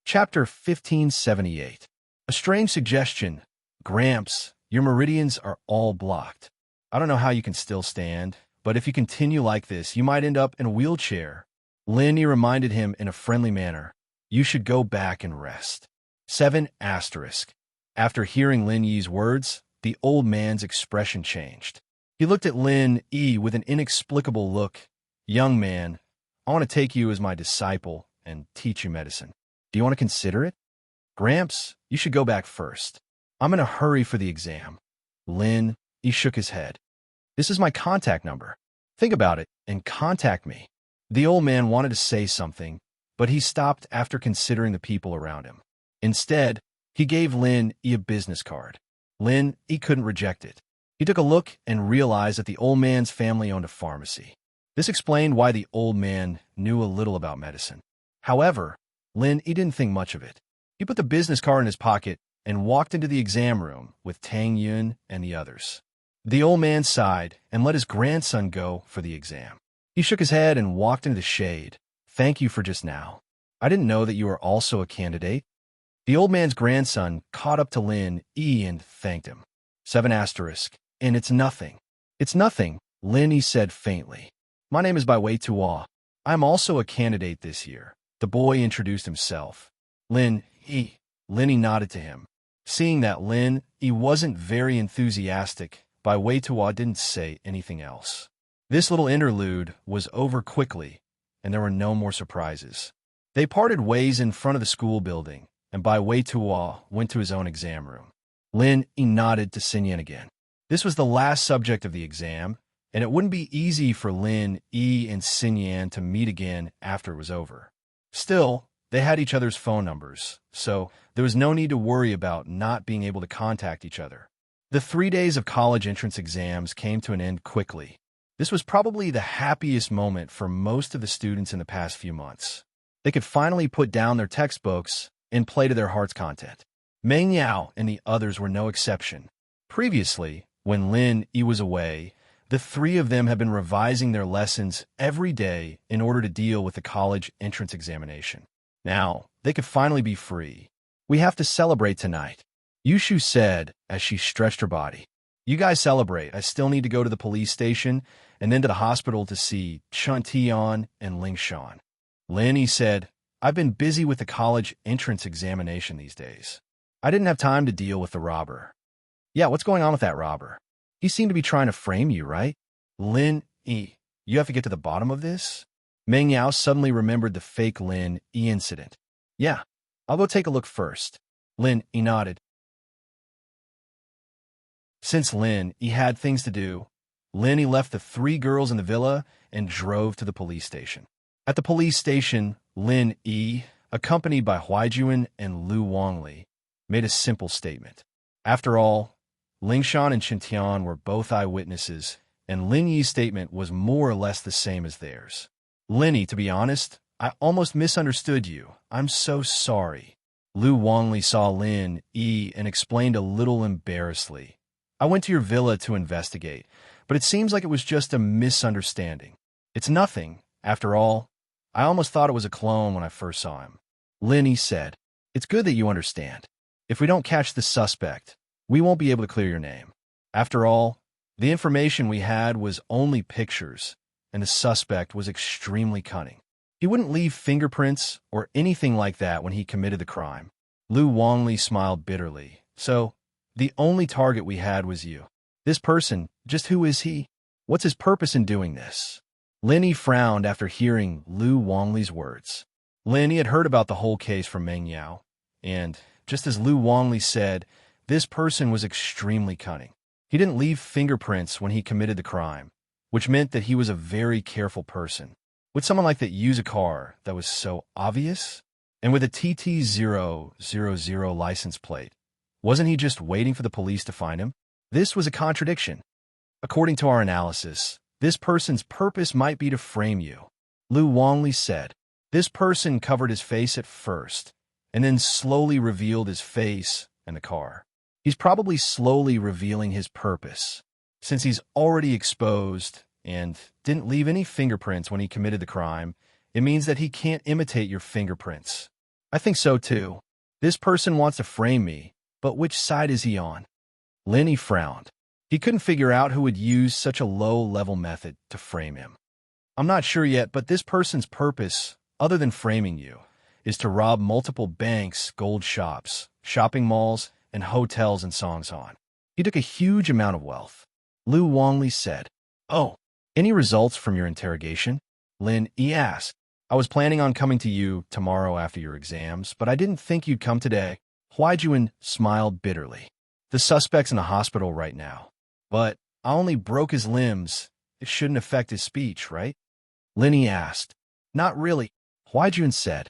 Chapter 1578. A strange suggestion. Gramps, your meridians are all blocked. I don't know how you can still stand, but if you continue like this, you might end up in a wheelchair. Lin reminded him in a friendly manner. You should go back and rest. 7 asterisk. After hearing Lin Yi's words, the old man's expression changed. He looked at Lin Yi with an inexplicable look. Young man, I want to take you as my disciple and teach you medicine. Do you want to consider it? Gramps, you should go back first. I'm in a hurry for the exam. Lin, he shook his head. This is my contact number. Think about it and contact me. The old man wanted to say something, but he stopped after considering the people around him. Instead, he gave Lin a business card. Lin, he couldn't reject it. He took a look and realized that the old man's family owned a pharmacy. This explained why the old man knew a little about medicine. However, Lin, he didn't think much of it. He put the business card in his pocket and walked into the exam room with Tang Yun and the others. The old man sighed and let his grandson go for the exam. He shook his head and walked into the shade. Thank you for just now. I didn't know that you were also a candidate. The old man's grandson caught up to Lin Yi and thanked him. 7 asterisk. And it's nothing. It's nothing, Lin Yi said faintly. My name is Bai Wei Tuo. I'm also a candidate this year. The boy introduced himself. Lin Yi nodded to him. Seeing that Lin Yi wasn't very enthusiastic, Bai Wei Tuo didn't say anything else. This little interlude was over quickly, and there were no more surprises. They parted ways in front of the school building, and Bai Wei Tuo went to his own exam room. Lin Yi nodded to Xinyan again. This was the last subject of the exam, and it wouldn't be easy for Lin Yi and Xinyan to meet again after it was over. Still, they had each other's phone numbers, so there was no need to worry about not being able to contact each other. The 3 days of college entrance exams came to an end quickly. This was probably the happiest moment for most of the students in the past few months. They could finally put down their textbooks and play to their heart's content. Meng Yao and the others were no exception. Previously, when Lin Yi was away, the 3 of them had been revising their lessons every day in order to deal with the college entrance examination. Now, they could finally be free. We have to celebrate tonight, Yushu said as she stretched her body. You guys celebrate. I still need to go to the police station and then to the hospital to see Chun Tian and Ling Shan. Lin Yi said, I've been busy with the college entrance examination these days. I didn't have time to deal with the robber. Yeah, what's going on with that robber? He seemed to be trying to frame you, right? Lin Yi, you have to get to the bottom of this? Meng Yao suddenly remembered the fake Lin Yi incident. Yeah, I'll go take a look first. Lin Yi nodded. Since Lin Yi had things to do, Lin Yi left the 3 girls in the villa and drove to the police station. At the police station, Lin Yi, accompanied by Huaijuan and Lu Wangli, made a simple statement. After all, Lingshan and Qintian were both eyewitnesses, and Lin Yi's statement was more or less the same as theirs. Lin Yi, to be honest, I almost misunderstood you. I'm so sorry. Lu Wangli saw Lin Yi and explained a little embarrassedly. I went to your villa to investigate, but it seems like it was just a misunderstanding. It's nothing, after all. I almost thought it was a clone when I first saw him. Lin Yi said, it's good that you understand. If we don't catch the suspect, we won't be able to clear your name. After all, the information we had was only pictures, and the suspect was extremely cunning. He wouldn't leave fingerprints or anything like that when he committed the crime. Lu Wangli smiled bitterly. So, the only target we had was you. This person, just who is he? What's his purpose in doing this? Lin Yi frowned after hearing Lu Wangli's words. Lin Yi had heard about the whole case from Meng Yao, and, just as Lu Wangli said, this person was extremely cunning. He didn't leave fingerprints when he committed the crime, which meant that he was a very careful person. Would someone like that use a car that was so obvious? And with a TT000 license plate, wasn't he just waiting for the police to find him? This was a contradiction. According to our analysis, this person's purpose might be to frame you. Lu Wangli said, this person covered his face at first, and then slowly revealed his face and the car. He's probably slowly revealing his purpose. Since he's already exposed and didn't leave any fingerprints when he committed the crime, it means that he can't imitate your fingerprints. I think so too. This person wants to frame me, but which side is he on? Lin Yi frowned. He couldn't figure out who would use such a low-level method to frame him. I'm not sure yet, but this person's purpose, other than framing you, is to rob multiple banks, gold shops, shopping malls, and hotels in Songsan. He took a huge amount of wealth. Lu Wangli said, oh, any results from your interrogation? Lin Yi asked. I was planning on coming to you tomorrow after your exams, but I didn't think you'd come today. Huaijuan smiled bitterly. The suspect's in the hospital right now. But I only broke his limbs. It shouldn't affect his speech, right? Lin Yi asked. Not really, Huaijuan said.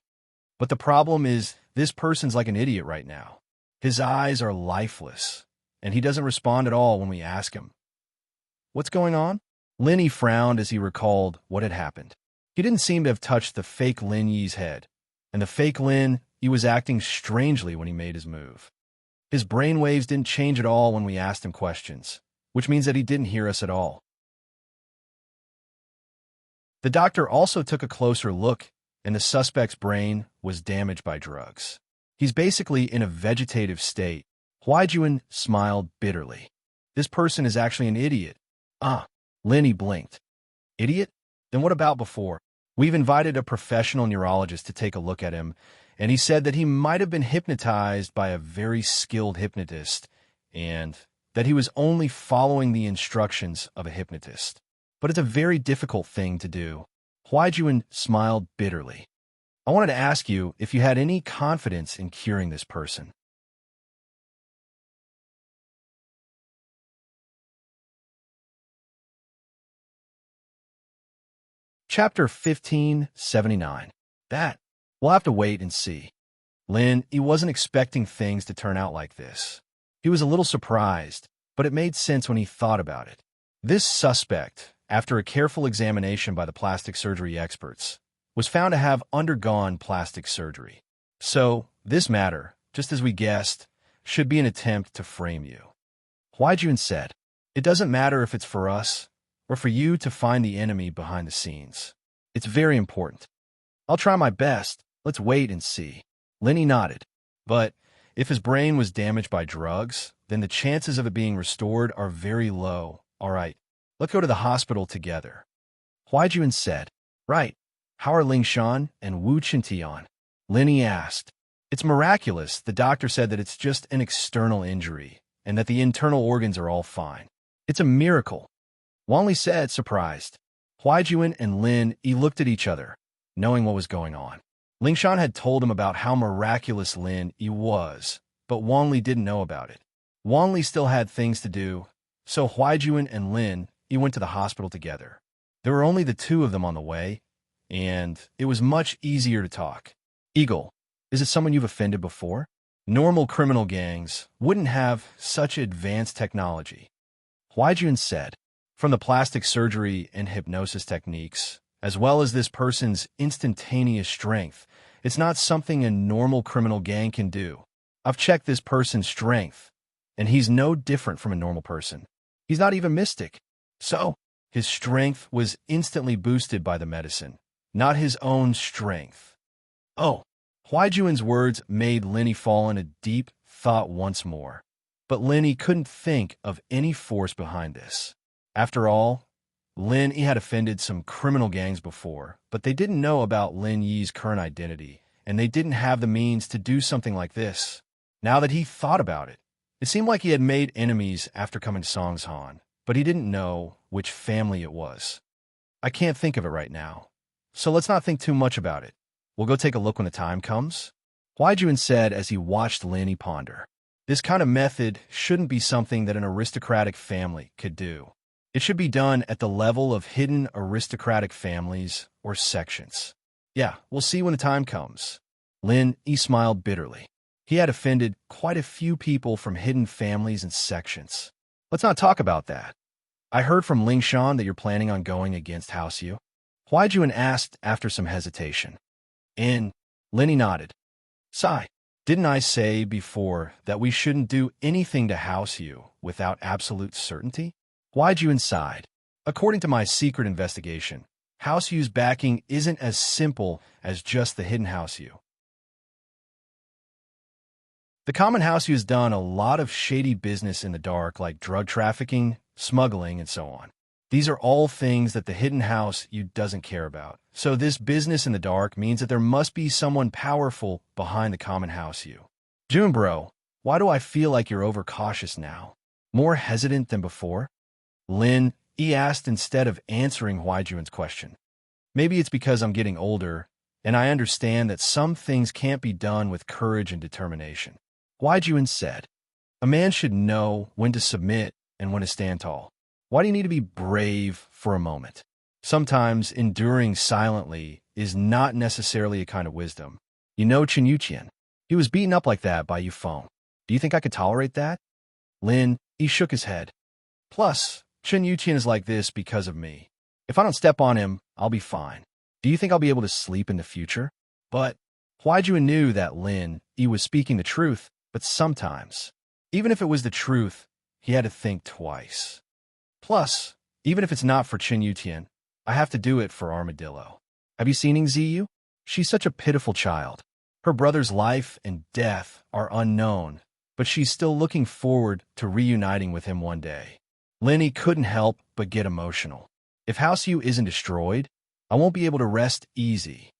But the problem is, this person's like an idiot right now. His eyes are lifeless, and he doesn't respond at all when we ask him. What's going on? Lin Yi frowned as he recalled what had happened. He didn't seem to have touched the fake Lin Yi's head, and the fake Lin Yi was acting strangely when he made his move. His brainwaves didn't change at all when we asked him questions, which means that he didn't hear us at all. The doctor also took a closer look, and the suspect's brain was damaged by drugs. He's basically in a vegetative state. Huaijuan smiled bitterly. This person is actually an idiot. Lin Yi blinked. Idiot? Then what about before? We've invited a professional neurologist to take a look at him, and he said that he might have been hypnotized by a very skilled hypnotist, and that he was only following the instructions of a hypnotist. But it's a very difficult thing to do. Huaijuan smiled bitterly. I wanted to ask you if you had any confidence in curing this person. Chapter 1579. That. We'll have to wait and see. Lin, he wasn't expecting things to turn out like this. He was a little surprised, but it made sense when he thought about it. This suspect, after a careful examination by the plastic surgery experts, was found to have undergone plastic surgery. So, this matter, just as we guessed, should be an attempt to frame you. Huaijuan said, it doesn't matter if it's for us or for you to find the enemy behind the scenes. It's very important. I'll try my best. Let's wait and see. Lin Yi nodded. But if his brain was damaged by drugs, then the chances of it being restored are very low. All right, let's go to the hospital together. Huaijuan said, right. How are Lingshan and Wu Qintian? Lin Yi asked. It's miraculous. The doctor said that it's just an external injury and that the internal organs are all fine. It's a miracle. Wang Li said, surprised. Huaijuan and Lin Yi looked at each other, knowing what was going on. Lingshan had told him about how miraculous Lin Yi was, but Wang Li didn't know about it. Wang Li still had things to do, so Huaijuan and Lin Yi went to the hospital together. There were only the two of them on the way, and it was much easier to talk. Eagle, is it someone you've offended before? Normal criminal gangs wouldn't have such advanced technology. Huaijuan said, from the plastic surgery and hypnosis techniques, as well as this person's instantaneous strength, It's not something a normal criminal gang can do. I've checked this person's strength, and he's no different from a normal person. He's not even mystic. So, his strength was instantly boosted by the medicine, not his own strength. Oh, Huaijuan's words made Lenny fall in a deep thought once more. But Lenny couldn't think of any force behind this. After all, Lin Yi had offended some criminal gangs before, but they didn't know about Lin Yi's current identity, and they didn't have the means to do something like this. Now that he thought about it, it seemed like he had made enemies after coming to Songshan, but he didn't know which family it was. I can't think of it right now, so let's not think too much about it. We'll go take a look when the time comes, Huaijuan said as he watched Lin Yi ponder. This kind of method shouldn't be something that an aristocratic family could do. It should be done at the level of hidden aristocratic families or sections. Yeah, we'll see when the time comes. Lin Yi smiled bitterly. He had offended quite a few people from hidden families and sections. Let's not talk about that. I heard from Ling Shan that you're planning on going against House Yu. Huaijuan asked after some hesitation. Lin Yi nodded. Sigh. Didn't I say before that we shouldn't do anything to House Yu without absolute certainty? Huaijuan sighed. According to my secret investigation, House Yu's backing isn't as simple as just the hidden House Yu. The common House Yu has done a lot of shady business in the dark, like drug trafficking, smuggling, and so on. These are all things that the hidden House Yu doesn't care about. So this business in the dark means that there must be someone powerful behind the common House Yu. June bro, why do I feel like you're overcautious now? More hesitant than before? Lin Yi asked instead of answering Huaijuan's question. Maybe it's because I'm getting older, and I understand that some things can't be done with courage and determination. Huaijuan said, a man should know when to submit and when to stand tall. Why do you need to be brave for a moment? Sometimes enduring silently is not necessarily a kind of wisdom. You know Chen Yuqian. He was beaten up like that by Yufeng. Do you think I could tolerate that? Lin Yi shook his head. Plus, Chen Yuqian is like this because of me. If I don't step on him, I'll be fine. Do you think I'll be able to sleep in the future? But Huaijuan knew that Lin Yi was speaking the truth, but sometimes, even if it was the truth, he had to think twice. Plus, even if it's not for Chen Yuqian, I have to do it for Armadillo. Have you seen Ning Ziyu? She's such a pitiful child. Her brother's life and death are unknown, but she's still looking forward to reuniting with him one day. Lin Yi couldn't help but get emotional. If House Yu isn't destroyed, I won't be able to rest easy.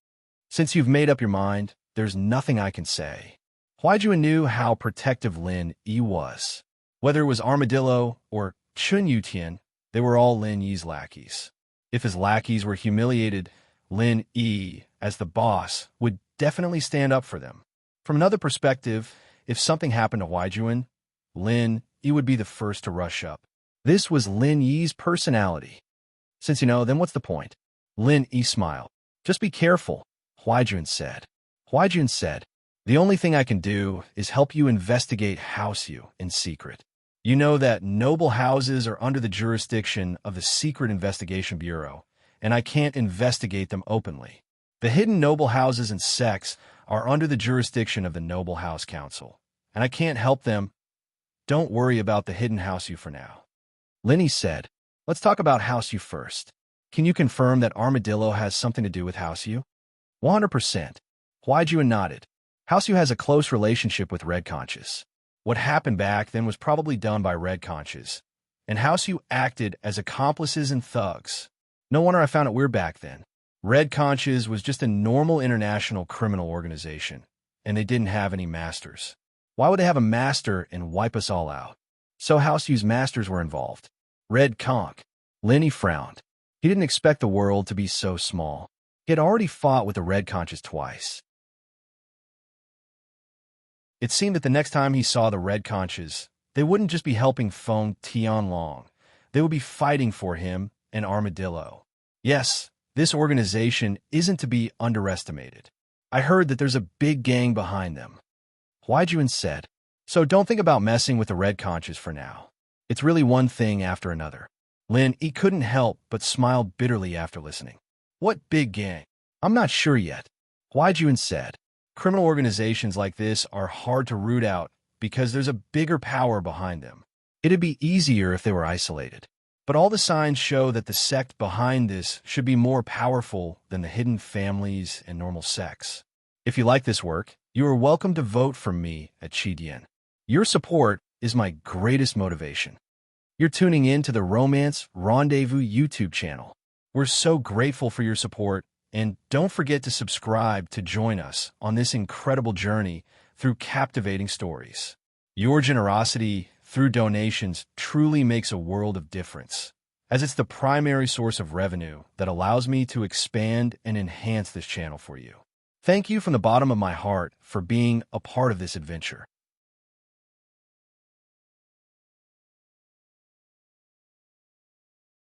Since you've made up your mind, there's nothing I can say. Huaijuan knew how protective Lin Yi was. Whether it was Armadillo or Chen Yuqian, they were all Lin Yi's lackeys. If his lackeys were humiliated, Lin Yi, as the boss, would definitely stand up for them. From another perspective, if something happened to Huaijuan, Lin Yi would be the first to rush up. This was Lin Yi's personality. Since you know, then what's the point? Lin Yi smiled. Just be careful, Huaijuan said. Huaijuan said, the only thing I can do is help you investigate House Yu in secret. You know that noble houses are under the jurisdiction of the Secret Investigation Bureau, and I can't investigate them openly. The hidden noble houses and sects are under the jurisdiction of the Noble House Council, and I can't help them. Don't worry about the hidden House Yu for now. Lin Yi said, let's talk about House Yu first. Can you confirm that Armadillo has something to do with House Yu? 100%. Huaijuan nodded. House Yu has a close relationship with Red Conscious. What happened back then was probably done by Red Conscious, and House Yu acted as accomplices and thugs. No wonder I found it weird back then. Red Conscious was just a normal international criminal organization, and they didn't have any masters. Why would they have a master and wipe us all out? So House Yu's masters were involved. Red Conch. Lin Yi frowned. He didn't expect the world to be so small. He had already fought with the Red Conscious twice. It seemed that the next time he saw the Red Conscious, they wouldn't just be helping Feng Tianlong. They would be fighting for him and Armadillo. Yes, this organization isn't to be underestimated. I heard that there's a big gang behind them. Huaijuan said, so don't think about messing with the Red Conscious for now. It's really one thing after another. Lin Yi couldn't help but smile bitterly after listening. What big gang? I'm not sure yet. Why'd you said? Criminal organizations like this are hard to root out because there's a bigger power behind them. It'd be easier if they were isolated. But all the signs show that the sect behind this should be more powerful than the hidden families and normal sects. If you like this work, you are welcome to vote for me at Chidien. Your support is my greatest motivation. You're tuning in to the Romance Rendezvous YouTube channel. We're so grateful for your support, and don't forget to subscribe to join us on this incredible journey through captivating stories. Your generosity through donations truly makes a world of difference, as it's the primary source of revenue that allows me to expand and enhance this channel for you. Thank you from the bottom of my heart for being a part of this adventure.